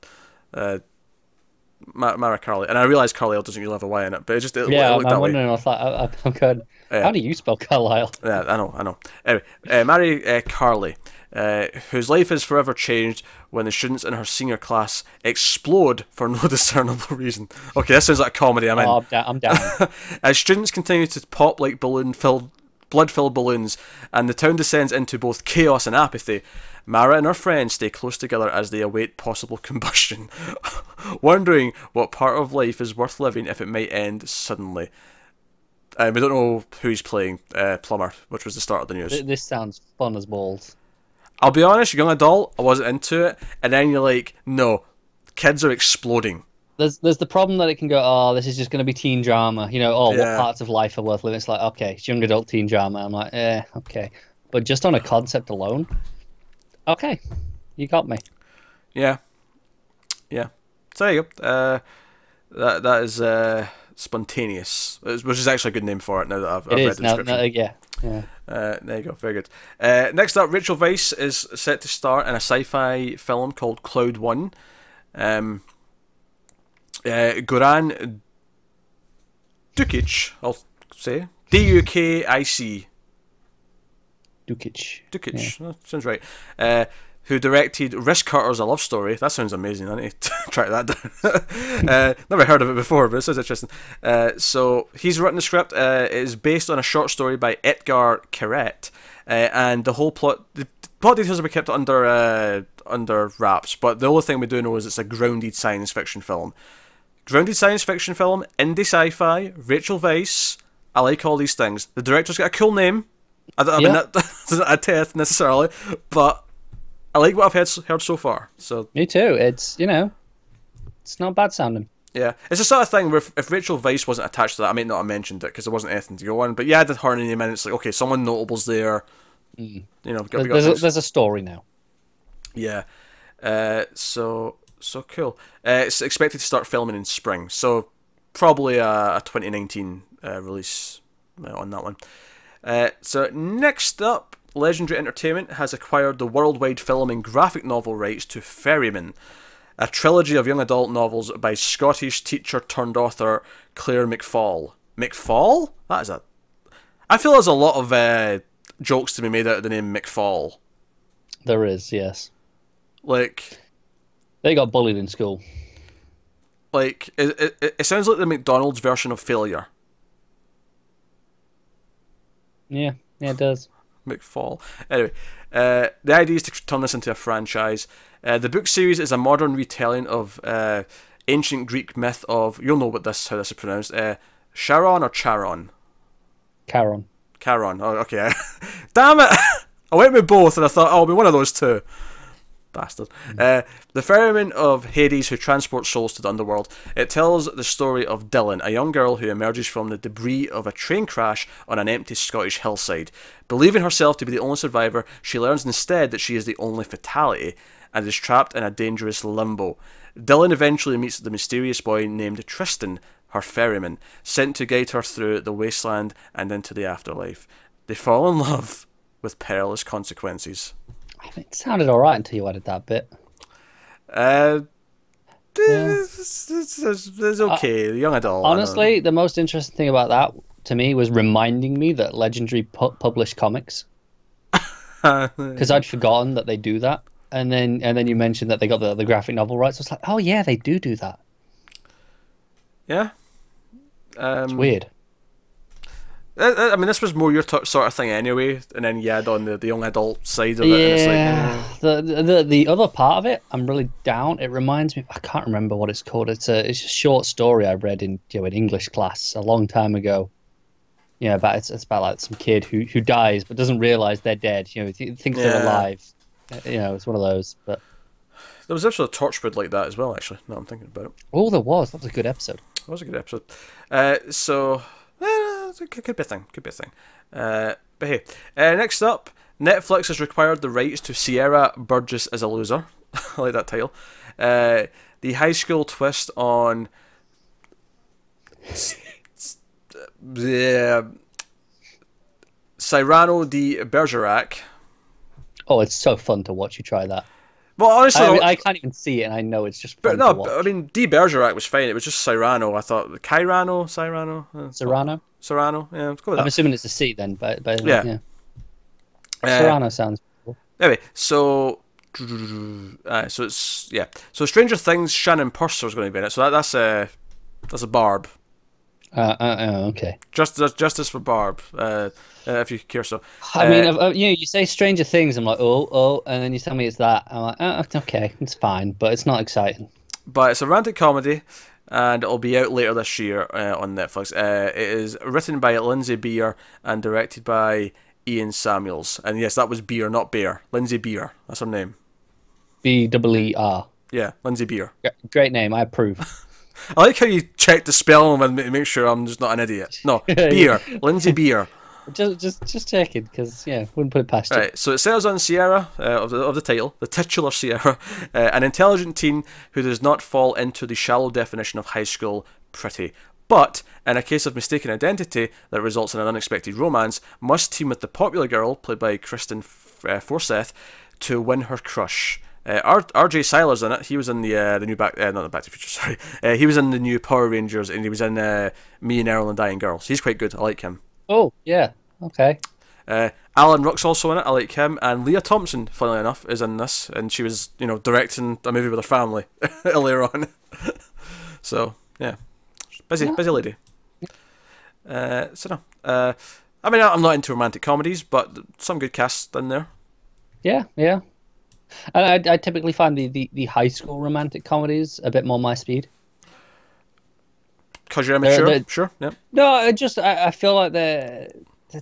Mara Carlyle, and I realised Carlyle doesn't really have a Y in it, but it looked I'm that wondering. way. I thought, I'm good. How do you spell Carlisle? Yeah, I know. Anyway, Mary Carley, whose life is forever changed when the students in her senior class explode for no discernible reason. Okay, this sounds like a comedy. I'm down. As students continue to pop like blood-filled balloons, and the town descends into both chaos and apathy, Mara and her friends stay close together as they await possible combustion, wondering what part of life is worth living if it might end suddenly. We don't know who he's playing, Plummer, which was the start of the news. This sounds fun as balls. I'll be honest, young adult, I wasn't into it, and then you're like, no, kids are exploding. There's the problem that it can go, oh, this is just going to be teen drama. What parts of life are worth living? It's like, okay, it's young adult teen drama. I'm like, okay. But just on a concept alone, okay, you got me. Yeah. So there you go. That is Spontaneous, which is actually a good name for it now that I've read the description. There you go, very good. Next up, Rachel Weisz is set to star in a sci-fi film called Cloud One. Goran Dukic, I'll say Dukic. Dukic, yeah. That sounds right. Who directed Risk Cutters, a Love Story. That sounds amazing. I need to track that down. Never heard of it before, but it sounds interesting. So he's written the script. It is based on a short story by Etgar Keret, and the plot details will be kept under wraps. But the only thing we do know is it's a grounded science fiction film. Indie sci-fi, Rachel Weisz. I like all these things. The director's got a cool name. I mean, that doesn't add to it necessarily, but I like what I've heard so far. So me too. It's it's not bad sounding. Yeah, it's the sort of thing where if Rachel Weisz wasn't attached to that, I might not have mentioned it because there wasn't anything to go on. But yeah, I did her name, and it's like, okay, someone notable's there. There's a story now. Yeah, so cool. It's expected to start filming in spring, so probably a 2019 release on that one. So next up, Legendary Entertainment has acquired the worldwide film and graphic novel rights to Ferryman, a trilogy of young adult novels by Scottish teacher turned author Claire McFall. McFall? That is a... I feel there's a lot of jokes to be made out of the name McFall. There is, yes. Like... They got bullied in school. Like, it sounds like the McDonald's version of failure. Yeah, it does. McFall. Anyway, the idea is to turn this into a franchise. The book series is a modern retelling of ancient Greek myth of, you'll know how this is pronounced, Charon or Charon? Charon. Oh, okay. Damn it! I went with both, and I thought, oh, I'll be one of those two. Bastard. The Ferryman of Hades who transports souls to the underworld. It tells the story of Dylan, a young girl who emerges from the debris of a train crash on an empty Scottish hillside. Believing herself to be the only survivor, she learns instead that she is the only fatality and is trapped in a dangerous limbo. Dylan eventually meets the mysterious boy named Tristan, her ferryman, sent to guide her through the wasteland and into the afterlife. They fall in love with perilous consequences. It sounded alright until you added that bit. It's okay. Young adult. Honestly, the most interesting thing about that to me was reminding me that Legendary published comics, because I'd forgotten that they do that. And then you mentioned that they got the graphic novel rights. I was like, oh yeah, they do that. Yeah. It's weird. I mean, this was more your sort of thing anyway, and then you add on the young adult side of it. Yeah, and it's like, the other part of it, I'm really down. It reminds me, I can't remember what it's called. It's a short story I read in in English class a long time ago. Yeah, it's about like some kid who dies but doesn't realize they're dead. He thinks they're alive. It's one of those. But there was actually a Torchwood like that as well. Actually, now I'm thinking about it. Oh, there was. That was a good episode. It was a good episode. Could be a thing. But hey, next up, Netflix has required the rights to Sierra Burgess as a loser. I like that title. The high school twist on Cyrano de Bergerac. Oh, it's so fun to watch you try that. Well, honestly, I can't even see it, and I know it's just fun but no. to watch. I mean, de Bergerac was fine. It was just Cyrano. I thought Cyrano. Serrano. Yeah, let's go with that. I'm assuming it's a C then, but yeah. Serrano sounds cool. Anyway, so So Stranger Things, Shannon Purser is going to be in it. So that's a Barb. Okay. Justice for Barb. If you care so. I mean, you say Stranger Things, I'm like, oh, and then you tell me it's that. I'm like, okay, it's fine, but it's not exciting. But it's a romantic comedy, and it'll be out later this year on Netflix. It is written by Lindsay Beer and directed by Ian Samuels. And yes, that was Beer, not Bear. Lindsay Beer. That's her name. Beer. Yeah, Lindsay Beer. Great name. I approve. I like how you check the spelling and make sure I'm just not an idiot. No, Beer. Lindsay Beer. Just checking, because wouldn't put it past you. Right, so it says on Sierra of the title, the titular Sierra, an intelligent teen who does not fall into the shallow definition of high school pretty, but in a case of mistaken identity that results in an unexpected romance, must team with the popular girl played by Kristen Forsyth to win her crush. R.J. Seiler's in it. He was in the new not the Back to the Future. Sorry, he was in the new Power Rangers, and he was in Me and Earl and Dying Girls. He's quite good. I like him. Oh yeah, okay. Alan Ruck's also in it. I like him. And Leah Thompson, funnily enough, is in this, and she was directing a movie with her family earlier on. So yeah, busy lady. I mean, I'm not into romantic comedies, but some good casts in there. Yeah. And I typically find the high school romantic comedies a bit more my speed. Because you're immature? Sure, yeah. No, I feel like they're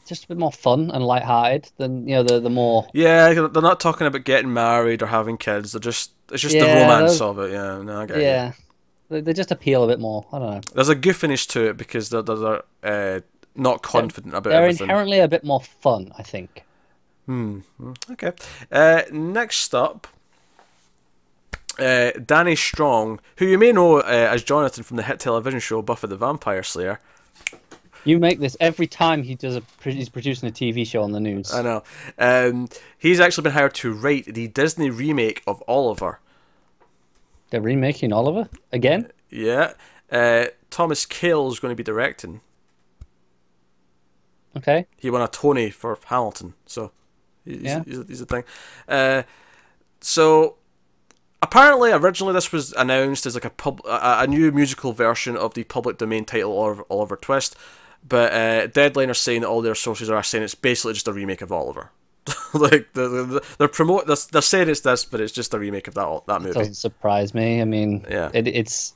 just a bit more fun and lighthearted than the more. Yeah, they're not talking about getting married or having kids. It's just the romance of it. Yeah, no, I get it. Yeah, they just appeal a bit more. I don't know. There's a goofiness to it because they're not confident about they're everything. They're inherently a bit more fun, I think. Okay. Next up, Danny Strong, who you may know as Jonathan from the hit television show Buffy the Vampire Slayer. You make this every time he's producing a TV show on the news. I know. He's actually been hired to write the Disney remake of Oliver. They're remaking Oliver again? Yeah. Thomas Kail is going to be directing. Okay. He won a Tony for Hamilton, so he's a thing. So apparently, originally this was announced as like a new musical version of the public domain title Oliver Twist, but Deadline are saying that all their sources are saying it's basically just a remake of Oliver. Like they're saying it's this, but it's just a remake of that movie. Doesn't surprise me. I mean, it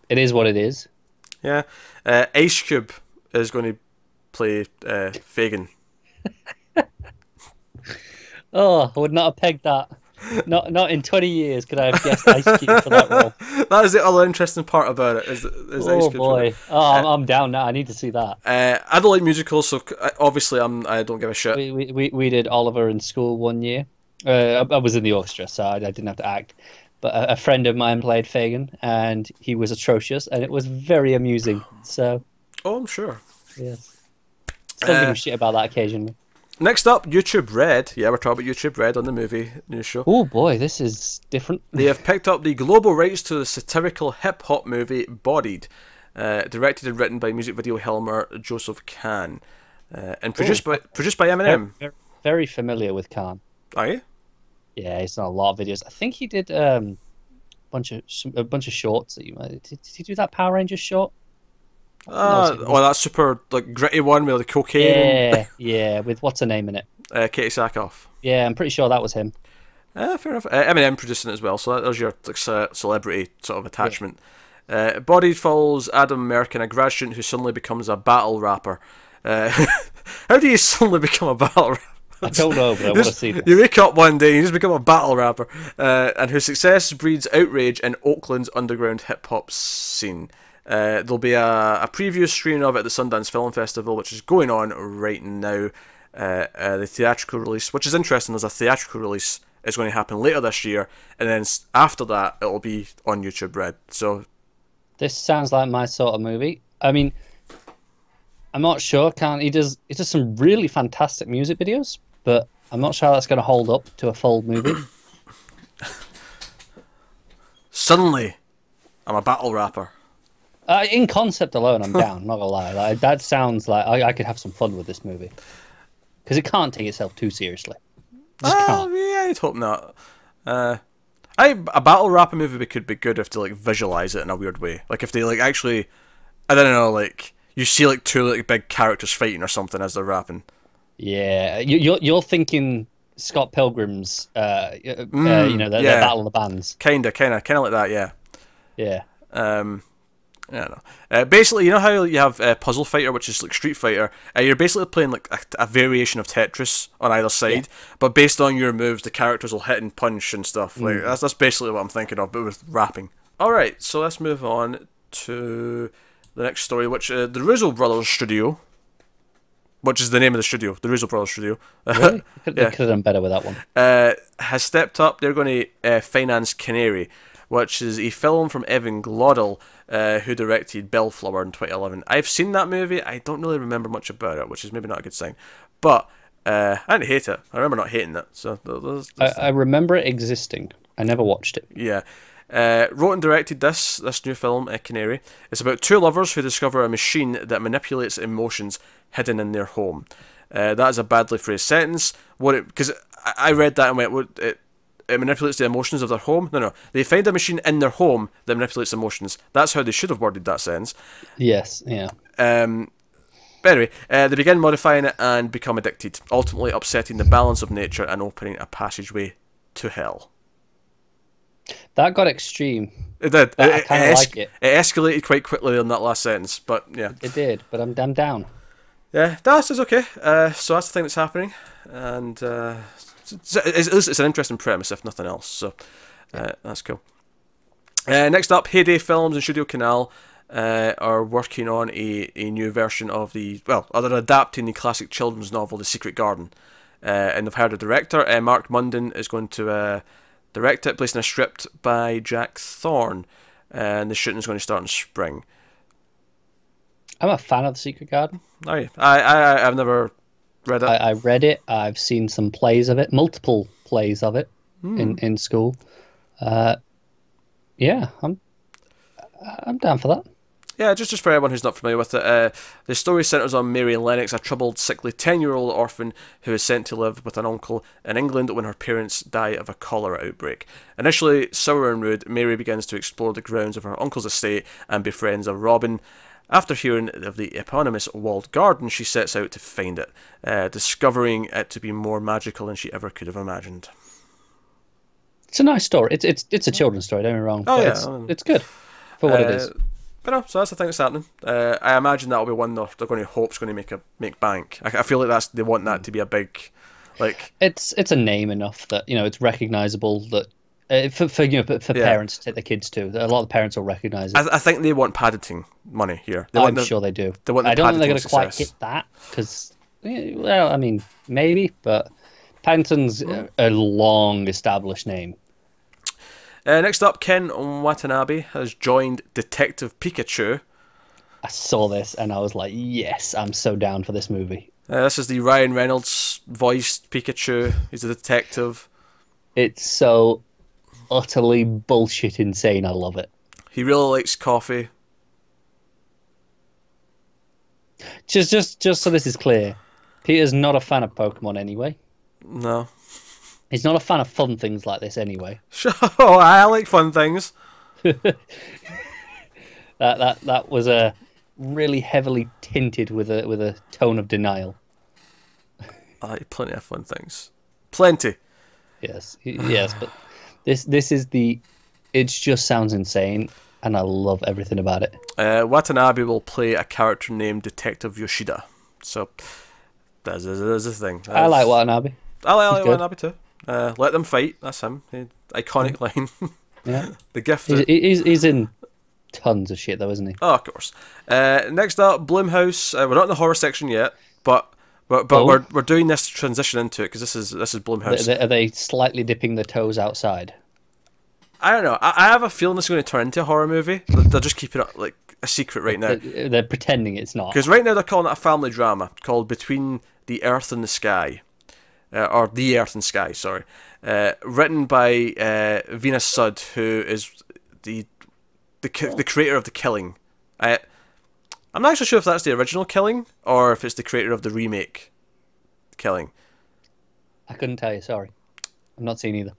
is what it is. Yeah, Ice Cube is going to play Fagin. Oh, I would not have pegged that. Not in 20 years could I have guessed Ice Cube for that role. That is the other interesting part about it. Is Ice Oh Cube for boy. Oh, I'm down now. I need to see that. I don't like musicals, so obviously I don't give a shit. We did Oliver in school one year. I was in the orchestra, so I didn't have to act. But a friend of mine played Fagin, and he was atrocious, and it was very amusing. So, Oh, I'm sure. yes. Still give a shit about that occasionally. Next up, YouTube Red. Yeah, we're talking about YouTube Red on the movie news show. Oh boy, this is different. They have picked up the global rights to the satirical hip-hop movie Bodied, directed and written by music video helmer Joseph Kahn, and produced by Eminem. Very familiar with Khan. Are you? Yeah, he's done a lot of videos. I think he did a bunch of shorts that you might. Did he do that Power Rangers short? That super like gritty one with the cocaine. Yeah, with what's her name in it? Katie Sackhoff. Yeah, I'm pretty sure that was him. Fair enough. Eminem producing it as well, so there's your like, celebrity sort of attachment. Yeah. Bodied follows Adam American, a grad student who suddenly becomes a battle rapper. How do you suddenly become a battle rapper? I don't know, but I want to see this. You wake up one day and you just become a battle rapper, and whose success breeds outrage in Oakland's underground hip-hop scene. There'll be a preview screening of it at the Sundance Film Festival, which is going on right now. The theatrical release, which is interesting, there's a theatrical release is going to happen later this year, and then after that it'll be on YouTube Red. So this sounds like my sort of movie. I mean, I'm not sure. He does some really fantastic music videos, but I'm not sure that's going to hold up to a full movie. Suddenly, I'm a battle rapper. In concept alone, I'm down. Not gonna lie. Like, that sounds like I could have some fun with this movie because it can't take itself too seriously. Just can't. Yeah, I'd hope not. A battle rapper movie could be good if they like visualize it in a weird way. Like if they like actually, I don't know, like you see like two like big characters fighting or something as they're rapping. Yeah, you're thinking Scott Pilgrim's, the Battle of the Bands. Kinda like that. Yeah. Yeah. I don't know. Basically, you know how you have Puzzle Fighter, which is like Street Fighter. You're basically playing like a variation of Tetris on either side, but based on your moves, the characters will hit and punch and stuff. Like that's basically what I'm thinking of, but with rapping. All right, so let's move on to the next story, which the Russo Brothers Studio, which is the name of the studio, the Russo Brothers Studio. Really? They could have done better with that one. Has stepped up. They're going to finance Canary, which is a film from Evan Glodell, who directed Bellflower in 2011. I've seen that movie. I don't really remember much about it, which is maybe not a good sign. But I didn't hate it. I remember not hating it. So I remember it existing. I never watched it. Yeah. Wrote and directed this new film, Canary. It's about two lovers who discover a machine that manipulates emotions hidden in their home. That is a badly phrased sentence. Because I read that and went, it manipulates the emotions of their home? No. They find a machine in their home that manipulates emotions. That's how they should have worded that sentence. Yes, yeah. But anyway, they begin modifying it and become addicted, ultimately upsetting the balance of nature and opening a passageway to hell. That got extreme. It did. I kind of like it. It escalated quite quickly in that last sentence, but yeah. It did, but I'm down. Yeah, that is okay. So that's the thing that's happening, and it's an interesting premise, if nothing else. So that's cool. Next up, Heyday Films and Studio Canal are working on a new version of they're adapting the classic children's novel, The Secret Garden, and they've hired a director. Mark Munden is going to direct it, based on a script by Jack Thorne, and the shooting is going to start in spring. I'm a fan of The Secret Garden. Oh, yeah. I've never read it. I read it. I've seen some plays of it, multiple plays of it in school. Yeah, I'm down for that. Yeah, just for everyone who's not familiar with it, the story centres on Mary Lennox, a troubled, sickly 10-year-old orphan who is sent to live with an uncle in England when her parents die of a cholera outbreak. Initially sour and rude, Mary begins to explore the grounds of her uncle's estate and befriends a robin. After hearing of the eponymous walled garden, she sets out to find it, discovering it to be more magical than she ever could have imagined. It's a nice story. It's a children's story, don't get me wrong. Oh, yeah. It's good for what it is. But no, so that's the thing that's happening. I imagine that'll be one they're going to hope's going to make bank. I feel like they want that to be a big Like, it's a name enough that it's recognizable that for parents to take their kids to. A lot of parents will recognize it. I think they want Paddington money here. I'm sure they do. They want the I don't think they're going to Paddington quite hit that because, well, I mean, maybe, but Paddington's a long established name. Next up, Ken Watanabe has joined Detective Pikachu. I saw this and I was like, yes, I'm so down for this movie. This is the Ryan Reynolds voiced Pikachu. He's a detective. It's so utterly bullshit insane. I love it. He really likes coffee. Just so this is clear, Peter's not a fan of Pokemon anyway. No. He's not a fan of fun things like this anyway. Sure, I like fun things. That was a really heavily tinted with a tone of denial. I like plenty of fun things. Plenty. Yes, but this is the. It just sounds insane, and I love everything about it. Watanabe will play a character named Detective Yoshida. So that's a thing. I like Watanabe. I like Watanabe too. Let them fight. That's him. Iconic line. Yeah. The gift. He's in tons of shit though, isn't he? Oh, of course. Next up, Blumhouse. We're not in the horror section yet, but we're doing this transition into it because this is Blumhouse. Are they slightly dipping their toes outside? I don't know. I have a feeling this is going to turn into a horror movie. They're just keeping it like a secret right now. They're pretending it's not. Because right now they're calling it a family drama called Between the Earth and the Sky. Or The Earth and Sky, sorry. Written by Venus Sud, who is the creator of The Killing. I'm not actually sure if that's the original Killing or if it's the creator of the remake Killing. I couldn't tell you, sorry. I've not seen either.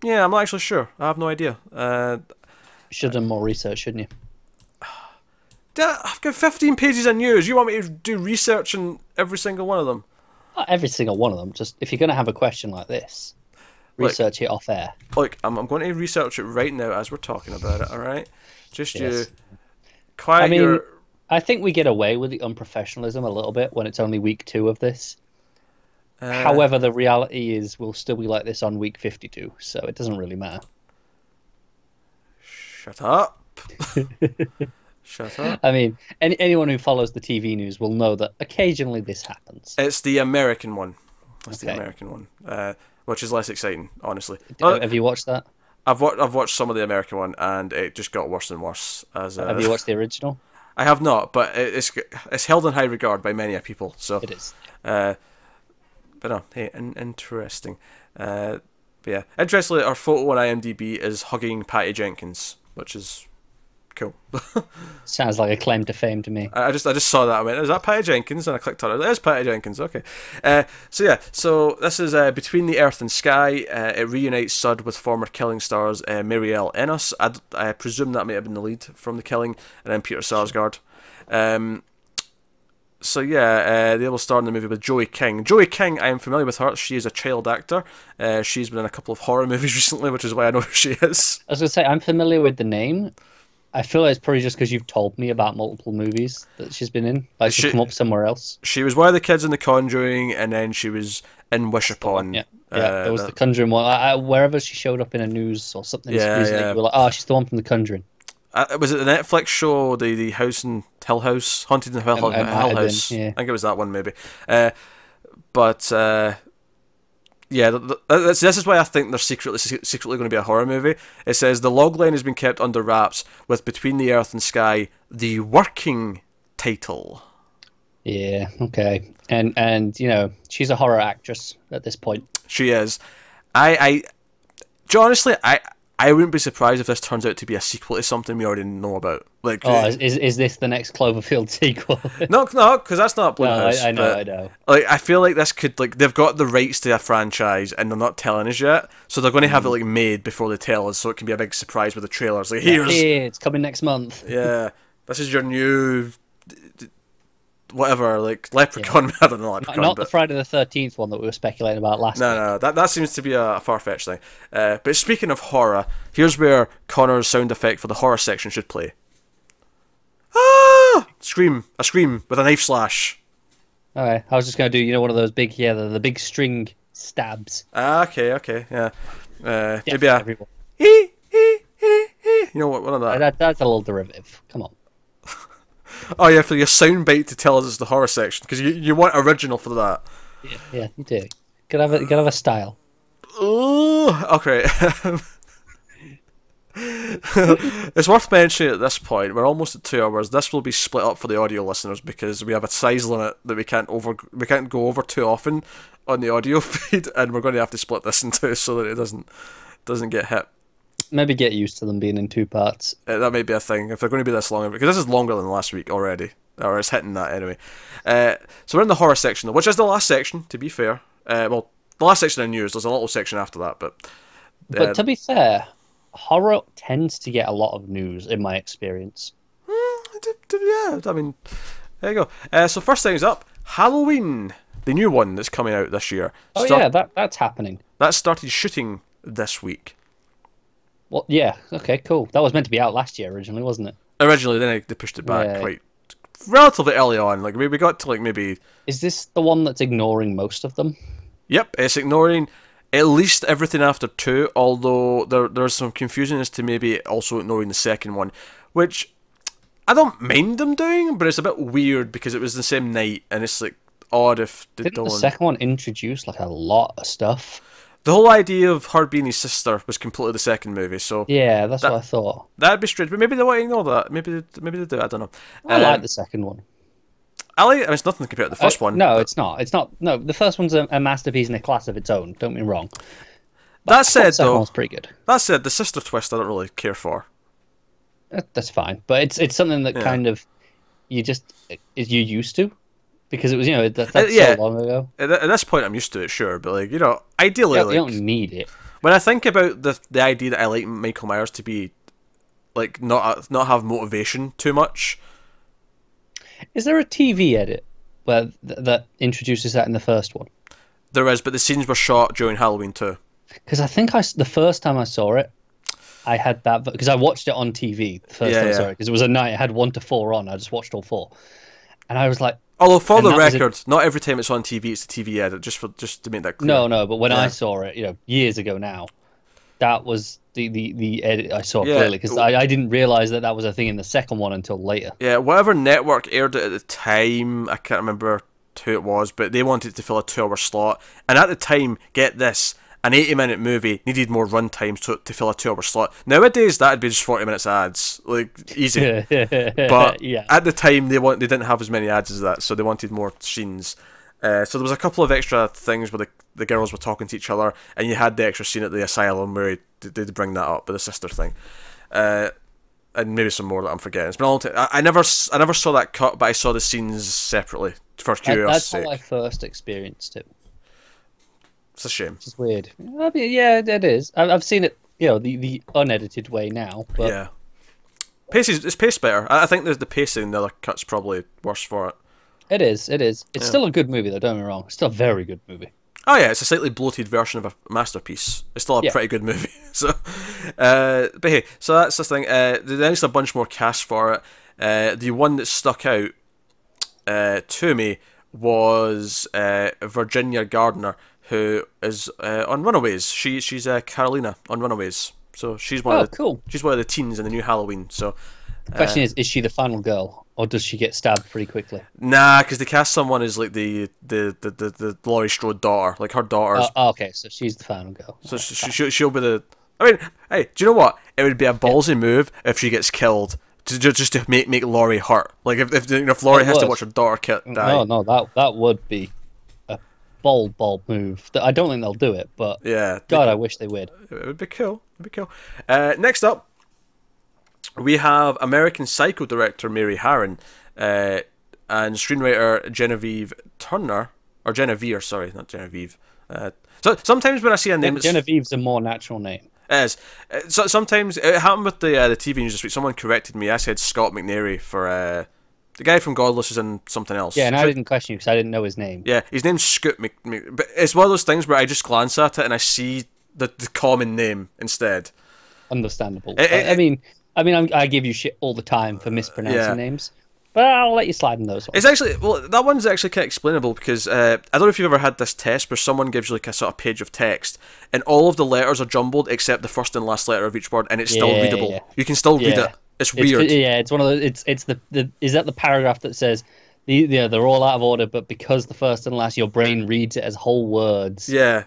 Yeah, I'm not actually sure. I have no idea. You should have done more research, shouldn't you? I've got 15 pages of news. You want me to do research on every single one of them? Not every single one of them. Just if you're going to have a question like this, research it off air. Look, I'm going to research it right now as we're talking about it, alright? Just yes. I think we get away with the unprofessionalism a little bit when it's only week 2 of this. However, the reality is we'll still be like this on week 52, so it doesn't really matter. Shut up. Shut up. I mean, anyone who follows the TV news will know that occasionally this happens. It's the American one. It's okay. the American one, which is less exciting, honestly. Have you watched that? I've watched some of the American one, and it just got worse and worse. Have you watched the original? I have not, but it's held in high regard by many people. So it is. But no, hey, interesting. But yeah, interestingly, our photo on IMDb is hugging Patty Jenkins, which is cool. Sounds like a claim to fame to me. I just saw that. I went, is that Patty Jenkins? And I clicked on it. It is Patty Jenkins. Okay. So this is Between the Earth and Sky. It reunites Sud with former Killing stars Marielle Enos. I presume that may have been the lead from The Killing, and then Peter Sarsgaard. They will star in the movie with Joey King. Joey King, I am familiar with her. She is a child actor. She's been in a couple of horror movies recently, which is why I know who she is. I was going to say, I'm familiar with the name. I feel like it's probably just because you've told me about multiple movies that she's been in. Like she's come up somewhere else. She was one of the kids in The Conjuring, and then she was in Wish Upon. Yeah, there was The Conjuring one. Wherever she showed up in a news or something, you were like, oh, she's the one from The Conjuring. Was it the Netflix show, the House in Hill House, Haunted in Hill House? Yeah. I think it was that one, maybe. This is why I think they're secretly going to be a horror movie. It says the logline has been kept under wraps with Between the Earth and Sky, the working title. Yeah, okay, and she's a horror actress at this point. She is. Honestly, I wouldn't be surprised if this turns out to be a sequel to something we already know about. Like, is this the next Cloverfield sequel? No, because that's not Blumhouse. I know. Like, I feel like this could, like, they've got the rights to a franchise and they're not telling us yet, so they're going to have it like made before they tell us, so it can be a big surprise with the trailers. Like, it's coming next month. Yeah, this is your new whatever, like Leprechaun. I don't know, Leprechaun, not the Friday the 13th one that we were speculating about last week. No, that seems to be a far-fetched thing. But speaking of horror, here's where Connor's sound effect for the horror section should play. Ah! A scream with a knife slash. Alright, I was just going to do, one of those big, the big string stabs. Okay, yeah. Maybe Death, everyone. hee. You know what? One of that. That's a little derivative. Come on. Oh yeah, for your soundbite to tell us it's the horror section, because you want original for that. Yeah, you do. You gotta have a style. Ooh, okay. It's worth mentioning at this point, we're almost at 2 hours. This will be split up for the audio listeners because we have a size limit that we can't go over too often on the audio feed, and we're going to have to split this in two so that it doesn't get hit. Maybe get used to them being in 2 parts. That may be a thing if they're going to be this long, because this is longer than last week already, or it's hitting that anyway. So we're in the horror section, which is the last section, to be fair. Well, the last section of news. There's a little section after that, but to be fair, horror tends to get a lot of news in my experience. Yeah, I mean, there you go. So first things up, Halloween, the new one that's coming out this year. Yeah, that's happening. That started shooting this week. Well, yeah, okay, cool. That was meant to be out last year originally, wasn't it? Originally, then they pushed it back quite relatively early on. Like we got to like maybe. Is this the one that's ignoring most of them? Yep, it's ignoring at least everything after 2, although there's some confusion as to maybe also ignoring the second one, which I don't mind them doing, but it's a bit weird because it was the same night, and it's like odd if they Didn't don't. the second one introduce like a lot of stuff? The whole idea of her being his sister was completely the second movie, so yeah, that's what I thought. That'd be strange, but maybe they want to ignore that. Maybe they do. I don't know. I like the second one. I mean, it's nothing compared to the first one. No, it's not. It's not. No, the first one's a masterpiece in a class of its own. Don't get me wrong. But that said, the second though, one's pretty good. That said, the sister twist I don't really care for. That's fine, but it's something that kind of you used to, because it was that's so long ago. At this point, I'm used to it, sure, but like ideally, you don't need it. When I think about the idea that I like Michael Myers to be like not have motivation too much. Is there a TV edit where that introduces that in the first one? There is, but the scenes were shot during Halloween too. Because I think the first time I saw it, I had that because I watched it on TV the first time I saw it, because it was a night. I had 1 to 4 on. I just watched all 4, and I was like. Although for the record, not every time it's on TV, it's the TV edit. Just to make that clear. No, but when I saw it, years ago now, that was the edit I saw clearly, because I didn't realize that was a thing in the second one until later. Yeah, whatever network aired it at the time, I can't remember who it was, but they wanted to fill a 2-hour slot, and at the time, get this, an 80-minute movie needed more runtime to fill a 2-hour slot. Nowadays, that'd be just 40 minutes ads, like easy. But at the time, they didn't have as many ads as that, so they wanted more scenes. So there was a couple of extra things where the girls were talking to each other, and you had the extra scene at the asylum where they bring that up with the sister thing, and maybe some more that I'm forgetting. It's been a long time. I never saw that cut, but I saw the scenes separately for curiosity's That's sake. how I first experienced it. It's a shame. It's weird. I mean, yeah, it is. I've seen it, the unedited way now. But... yeah, it's paced better. I think the pacing in the other cut's probably worse for it. It is. It's still a good movie, though. Don't get me wrong. It's still a very good movie. Oh yeah, it's a slightly bloated version of a masterpiece. It's still a pretty good movie. So, but hey, so that's the thing. They announced a bunch more cast for it. The one that stuck out to me was Virginia Gardner, who is on Runaways. She's Carolina on Runaways. So she's cool. She's one of the teens in the new Halloween. So the question is she the final girl, or does she get stabbed pretty quickly? Nah, because they cast someone as like the Laurie Strode daughter, like her daughter. Okay, so she's the final girl. So she'll be the. I mean, hey, do you know what? It would be a ballsy move if she gets killed, just to make Laurie hurt. Like if Laurie has to watch her daughter die. No, that would be a bold move. I don't think they'll do it, but yeah, God, I wish they would. It would be cool. Next up, we have American Psycho director Mary Harron and screenwriter Genevieve Turner, or Genevieve, sorry, not Genevieve. So sometimes when I see a name, Genevieve's a more natural name. It is. So sometimes it happened with the TV news this week. Someone corrected me. I said Scott McNairy for the guy from Godless is in something else. Yeah, and I didn't question you because I didn't know his name. Yeah, his name's Scoot but it's one of those things where I just glance at it and I see the common name instead. Understandable. I mean, I give you shit all the time for mispronouncing names. But I'll let you slide in those ones. It's actually, well, that one's actually kind of explainable because I don't know if you've ever had this test where someone gives you like a sort of page of text and all of the letters are jumbled except the first and last letter of each word, and it's still readable. Yeah. You can still read it. It's weird. It's one of those. It's the is that the paragraph that says they're all out of order, but because the first and last, your brain reads it as whole words. Yeah.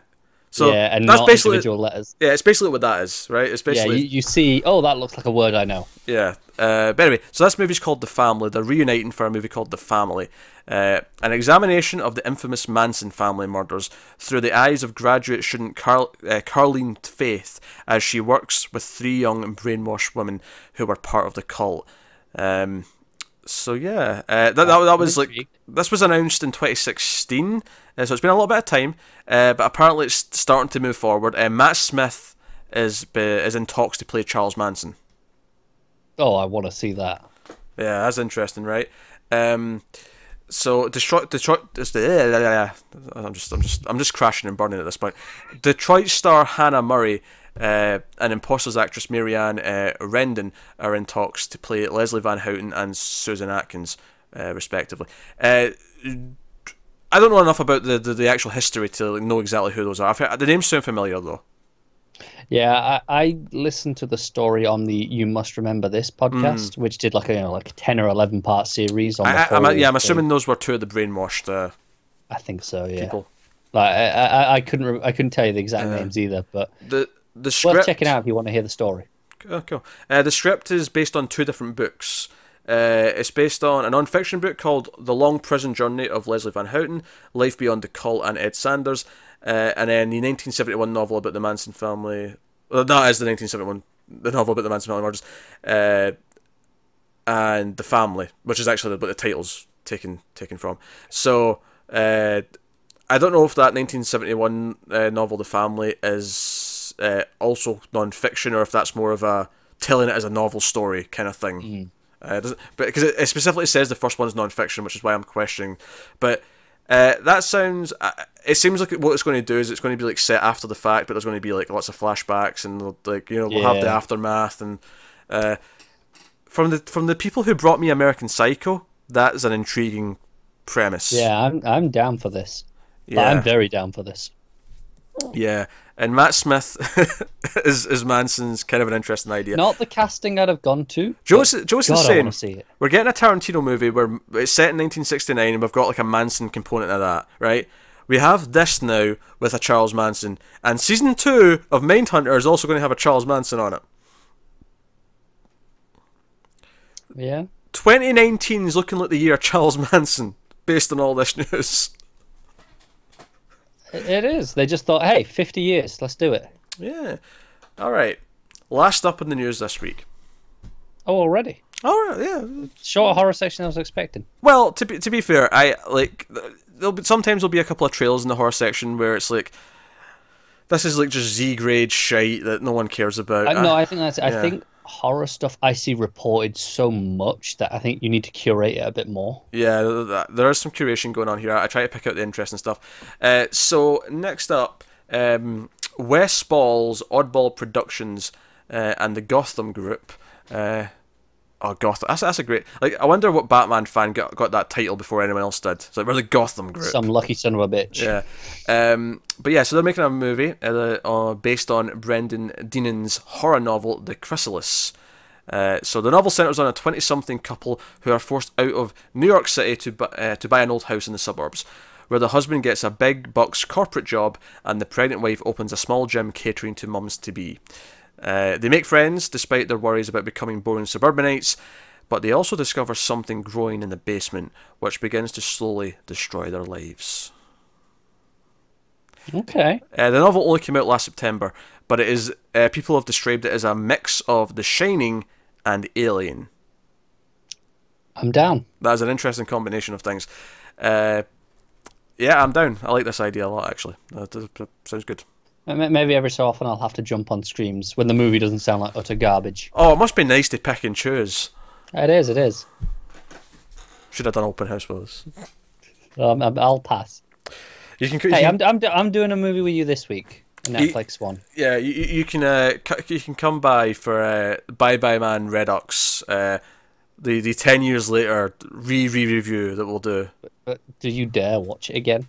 So and that's not basically individual letters. Yeah, it's basically what that is, right? It's basically you see. Oh, that looks like a word I know. Yeah. But anyway, so this movie's called The Family. They're reuniting for a movie called The Family. An examination of the infamous Manson family murders through the eyes of graduate student Carleen Faith as she works with 3 young and brainwashed women who were part of the cult. So yeah, that was like, this was announced in 2016, so it's been a little bit of time, but apparently it's starting to move forward. Matt Smith is in talks to play Charles Manson. Oh, I want to see that. Yeah, that's interesting, right? So Detroit. I'm just crashing and burning at this point. Detroit star Hannah Murray and Imposters actress Marianne Rendon are in talks to play Leslie Van Houten and Susan Atkins, respectively. I don't know enough about the actual history to know exactly who those are. The names sound familiar though. Yeah, I listened to the story on the You Must Remember This podcast, which did like a 10 or 11 part series on I'm assuming those were 2 of the brainwashed. I think so. Yeah. People. Like I couldn't tell you the exact names either, but the script, worth checking out if you want to hear the story. Oh, cool. The script is based on 2 different books. It's based on a non-fiction book called The Long Prison Journey of Leslie Van Houten, Life Beyond the Cult and Ed Sanders, and then the 1971 novel about the Manson family. Well, that is the 1971 novel about the Manson family murders, and The Family, which is actually what the title's taken from. So I don't know if that 1971 novel, The Family, is also non-fiction, or if that's more of a telling it as a novel story kind of thing. But because it specifically says the first one is non-fiction, which is why I'm questioning. But that sounds. It seems like what it's going to do is it's going to be like set after the fact, but there's going to be like lots of flashbacks and like we'll have the aftermath and from the people who brought me American Psycho, that is an intriguing premise. Yeah, I'm down for this. Yeah, I'm very down for this. Yeah, and Matt Smith is Manson's kind of an interesting idea. Not the casting I'd have gone to. Joe's is saying see it. We're getting a Tarantino movie where it's set in 1969 and we've got like a Manson component of that, right? We have this now with a Charles Manson, and season 2 of Mindhunter is also going to have a Charles Manson on it. Yeah. 2019 is looking like the year of Charles Manson, based on all this news. It is. They just thought, hey, 50 years, let's do it. Yeah. All right. Last up in the news this week. Oh, already? Oh, yeah. Short horror section I was expecting. Well, to be fair, I like sometimes there'll be a couple of trailers in the horror section where it's like, this is like just Z-grade shite that no one cares about. No, I think that's it. I think horror stuff I see reported so much that I think you need to curate it a bit more. Yeah, there is some curation going on here. I try to pick out the interesting stuff. So next up, Wes Ball's Oddball Productions and the Gotham Group. Gotham. That's a great. Like, I wonder what Batman fan got that title before anyone else did. It's like, we're the Gotham Group. Some lucky son of a bitch. Yeah. But yeah, so they're making a movie based on Brendan Deenan's horror novel, The Chrysalis. So the novel centers on a 20-something couple who are forced out of New York City to buy an old house in the suburbs, where the husband gets a big bucks corporate job and the pregnant wife opens a small gym catering to mums-to-be. They make friends despite their worries about becoming boring suburbanites, but they also discover something growing in the basement, which begins to slowly destroy their lives. Okay. The novel only came out last September, but it is people have described it as a mix of The Shining and Alien. I'm down. That is an interesting combination of things. Yeah, I'm down. I like this idea a lot, actually. That sounds good. Maybe every so often I'll have to jump on streams when the movie doesn't sound like utter garbage. Oh, it must be nice to pick and choose. It is. Should have done open house with us. I'll pass. Hey, I'm doing a movie with you this week. A Netflix one. Yeah, you can come by for Bye Bye Man Redux. the 10 years later review that we'll do. But do you dare watch it again?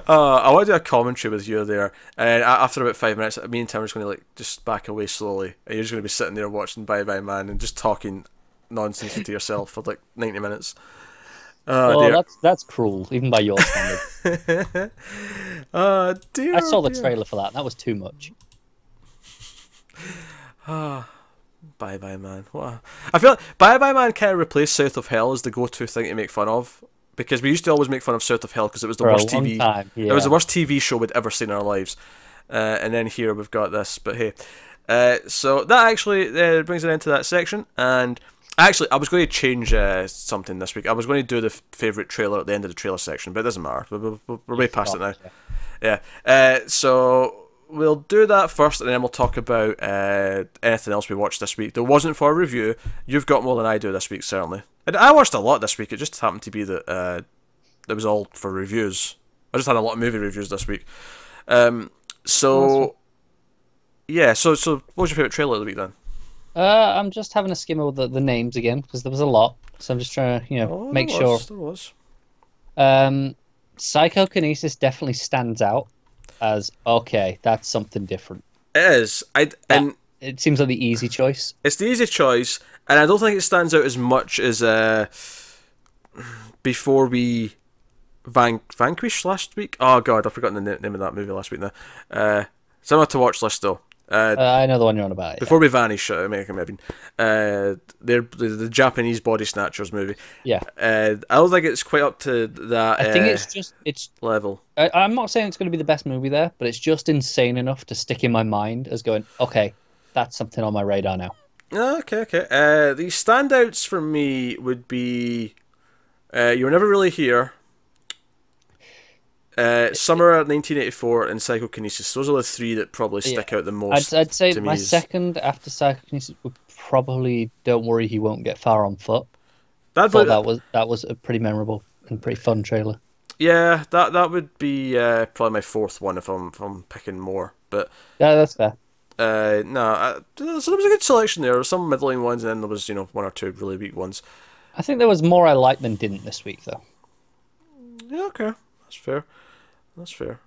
I want to do a commentary with you there, and after about 5 minutes, me and Tim are just going to like just back away slowly, and you're just going to be sitting there watching Bye Bye Man and just talking nonsense to yourself for like 90 minutes. Oh, that's cruel, even by your standards. Dear, I saw the trailer for that. That was too much. Bye Bye Man. What? I feel like Bye Bye Man kind of replaced South of Hell as the go-to thing to make fun of, because we used to always make fun of South of Hell because it was the worst TV. It was the worst TV show we'd ever seen in our lives, and then here we've got this. But hey, so that actually brings an end to that section. And actually, I was going to change something this week. I was going to do the favourite trailer at the end of the trailer section, but it doesn't matter. We're way past it now. Yeah. So we'll do that first, and then we'll talk about anything else we watched this week that wasn't for a review. You've got more than I do this week, certainly. And I watched a lot this week. It just happened to be that it was all for reviews. I just had a lot of movie reviews this week. So what was your favourite trailer of the week then? I'm just having a skim over the names again because there was a lot. So I'm just trying to make sure. There was. Psychokinesis definitely stands out as okay. That's something different. It is. And it seems like the easy choice. It's the easy choice, and I don't think it stands out as much as before we Vanquish last week. Oh god, I've forgotten the name of that movie last week now. Similar to watch list though. I know the one you're on about. Before we Vanish, American Maybe. They're the Japanese Body Snatchers movie. Yeah. I don't think it's quite up to that. I think it's level. I'm not saying it's going to be the best movie there, but it's just insane enough to stick in my mind as going, okay, that's something on my radar now. Okay. The standouts for me would be You Were Never Really Here, Summer 1984, and Psychokinesis. Those are the three that probably stick out the most. I'd say to my second after Psychokinesis would probably Don't Worry, He Won't Get Far on Foot. I thought that was a pretty memorable and pretty fun trailer. Yeah, that would be probably my fourth one if I'm picking more. But yeah, that's fair. So there was a good selection there. There were some middling ones, and then there was one or two really weak ones. I think there was more I liked than didn't this week, though. Yeah, okay, that's fair. As for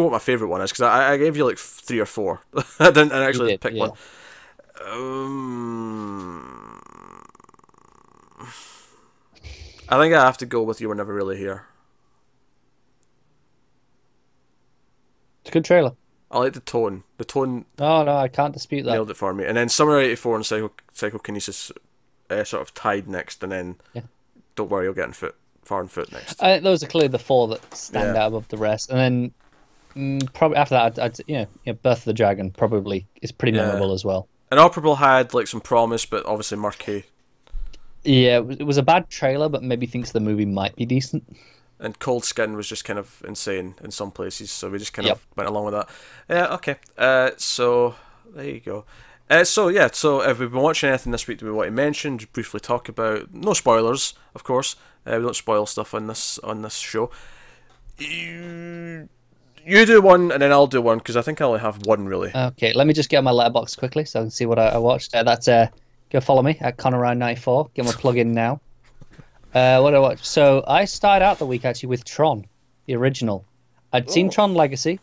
what my favourite one is, because I gave you like 3 or 4. I didn't actually pick one. I think I have to go with You Were Never Really Here. It's a good trailer. I like the tone. The tone. Oh no, I can't dispute that. Nailed it for me. And then Summer '84 and Psychokinesis sort of tied next, and then Don't Worry, You'll Get Far on Foot next. Those are clearly the 4 that stand out above the rest, and then probably after that, I'd Birth of the Dragon probably is pretty memorable as well. And Operable had like some promise, but obviously murky. Yeah, it was a bad trailer, but maybe thinks the movie might be decent. And Cold Skin was just kind of insane in some places, so we just kind of went along with that. Yeah, okay. So there you go. So if we've been watching anything this week that we want to mention, just briefly talk about, no spoilers, of course. We don't spoil stuff on this show. You do one, and then I'll do one, because I think I only have one really. Okay, let me just get on my letterbox quickly so I can see what I watched. That's go follow me at ConnorRyan94. Get my plug in now. What did I watch? So I started out the week actually with Tron, the original. I'd seen Tron Legacy,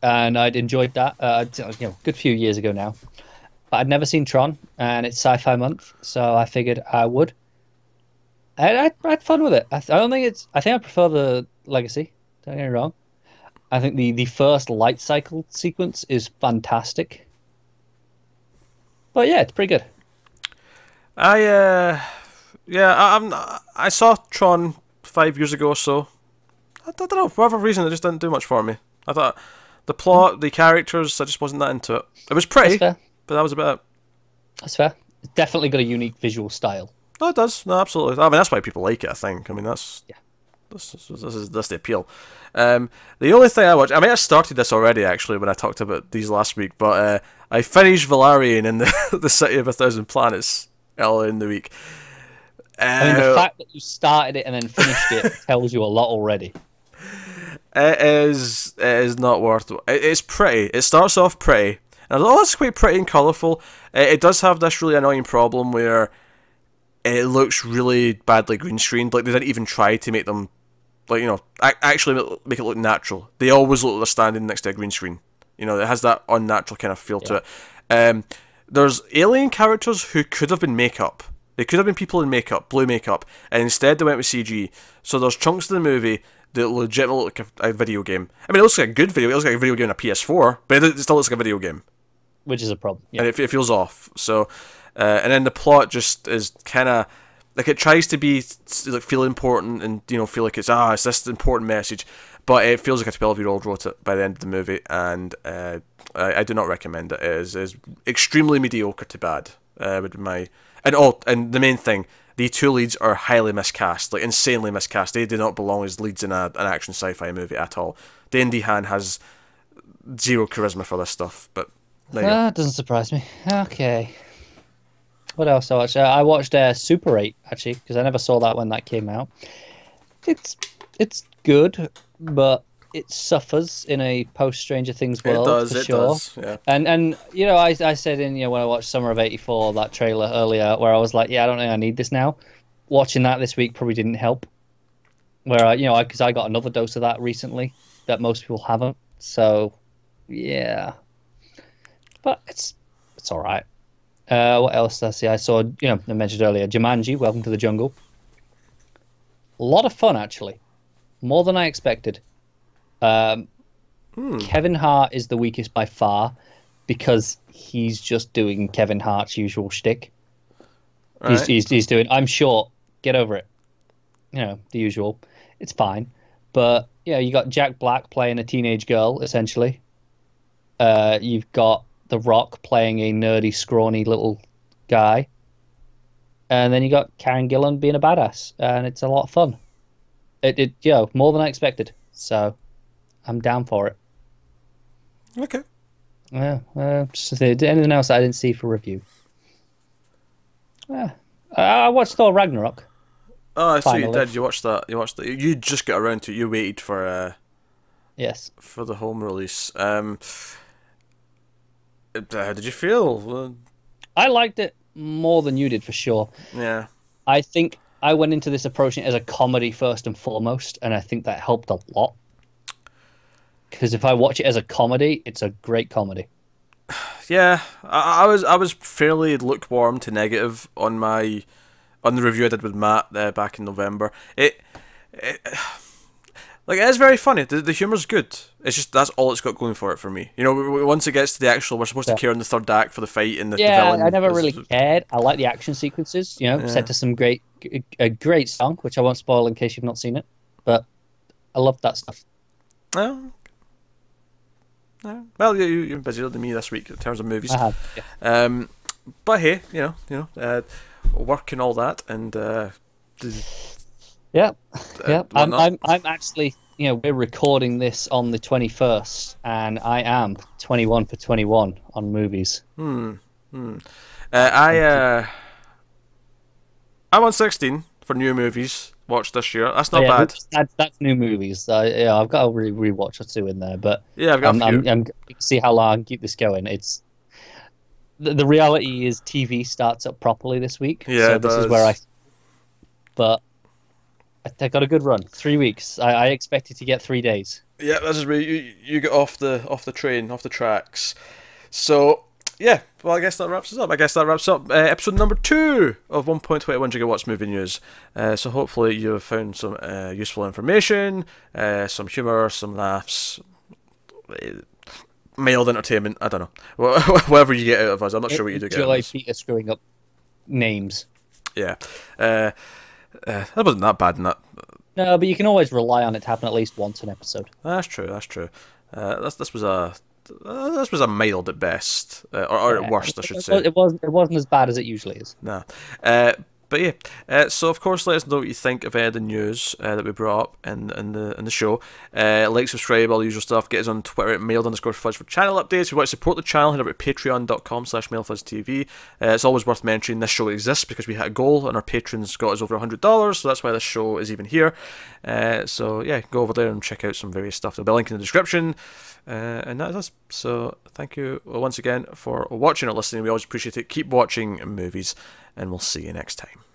and I'd enjoyed that. Good few years ago now, but I'd never seen Tron, and it's Sci-Fi month, so I figured I would. I had fun with it. I think I prefer the Legacy. Don't get me wrong. I think the first light cycle sequence is fantastic. But yeah, it's pretty good. I saw Tron 5 years ago or so. I don't know, for whatever reason, it just didn't do much for me. I thought the plot, the characters, I just wasn't that into it. It was pretty, but that was about it. That's fair. It's definitely got a unique visual style. No, it does. No, absolutely. I mean, that's why people like it, I think. I mean, that's the appeal. The only thing I watched, I mean, I started this already, actually, when I talked about these last week, but I finished Valerian in the City of a Thousand Planets earlier in the week. I mean, the fact that you started it and then finished it tells you a lot already. It is not worth it. It's pretty. It starts off pretty, And I thought, oh, that's quite pretty and colourful. It does have this really annoying problem where it looks really badly green screened. Like, they didn't even try to make them, like, you know, actually make it look natural. They always look like they're standing next to a green screen. You know, it has that unnatural kind of feel to it. There's alien characters who could have been makeup. They could have been people in makeup, blue makeup, and instead they went with CG. So there's chunks of the movie that legitimately look like a video game. I mean, it looks like a good video. It looks like a video game on a PS4, but it still looks like a video game. Which is a problem. Yeah. And it feels off. So, and then the plot just is kind of like, it tries to be like feel important and, you know, feel like it's this important message, but it feels like a 12-year-old wrote it by the end of the movie, and I do not recommend it. It is extremely mediocre to bad. Would be my and the main thing, the two leads are highly miscast, like insanely miscast. They do not belong as leads in an action sci-fi movie at all. Dane DeHaan has zero charisma for this stuff, but that doesn't surprise me. Okay. What else I watched? I watched Super 8, actually, because I never saw that when that came out. It's good, but it suffers in a post-Stranger Things world, for sure. It does, yeah. And you know, I said in, you know, when I watched Summer of '84, that trailer earlier, where I was like, yeah, I don't think I need this now. Watching that this week probably didn't help. Where you know, because I got another dose of that recently that most people haven't. So, yeah. But it's all right. What else did I see? I saw, you know, I mentioned earlier, Jumanji, Welcome to the Jungle. A lot of fun, actually. More than I expected. Kevin Hart is the weakest by far because he's just doing Kevin Hart's usual shtick. Right. He's doing, I'm short, get over it. You know, the usual. It's fine. But, yeah, you got Jack Black playing a teenage girl, essentially. You've got The Rock playing a nerdy, scrawny little guy. And then you got Karen Gillan being a badass. And it's a lot of fun. It you know, more than I expected. So I'm down for it. Okay. Yeah. Anything else I didn't see for review? I watched Thor Ragnarok. Oh, I see you did. You watched that. You just got around to it. You waited for yes, for the home release. How did you feel? I liked it more than you did, for sure. Yeah. I think I went into this approaching it as a comedy first and foremost, and I think that helped a lot. Because if I watch it as a comedy, it's a great comedy. Yeah, I was fairly lukewarm to negative on the review I did with Matt back in November. It is very funny. The humor's good. It's just that's all it's got going for it for me. You know, once it gets to the actual, we're supposed to care in the third act for the fight and the villain. I never really cared. I like the action sequences. You know, set to some a great song, which I won't spoil in case you've not seen it. But I love that stuff. Well, you're busier than me this week in terms of movies. I have, yeah. But hey, you know, work and all that, and yeah. I'm actually, you know, we're recording this on the 21st, and I am 21 for 21 on movies. I'm on 16 for new movies watched this year. That's not bad. That's new movies. Yeah, I've got a rewatch or two in there, but yeah, I've got a few. I'm see how long I can keep this going. It's the reality is TV starts up properly this week. Yeah, so this is where but I got a good run. 3 weeks. I expected to get 3 days. Yeah, this is where you get off the train, off the tracks. So yeah, well, I guess that wraps us up. Episode number 2 of 1.21 Jigowatts movie news. So hopefully you have found some useful information, some humour, some laughs, mild entertainment. I don't know. Whatever you get out of us. I'm not sure what you do get out of us. Peter screwing up names. Yeah. That wasn't that bad in that. No, but you can always rely on it to happen at least once an episode. That's true. This was a mild at best, or at worst, I should say. It wasn't as bad as it usually is. No. But yeah, so of course, let us know what you think of the news that we brought up in the show. Like, subscribe, all the usual stuff. Get us on Twitter at mailed_fuzz for channel updates. If you want to support the channel, head over to patreon.com/mailfuzztv. It's always worth mentioning this show exists because we had a goal and our patrons got us over $100, so that's why this show is even here. So yeah, go over there and check out some various stuff. There'll be a link in the description. And that is us. So thank you once again for watching or listening. We always appreciate it. Keep watching movies, and we'll see you next time.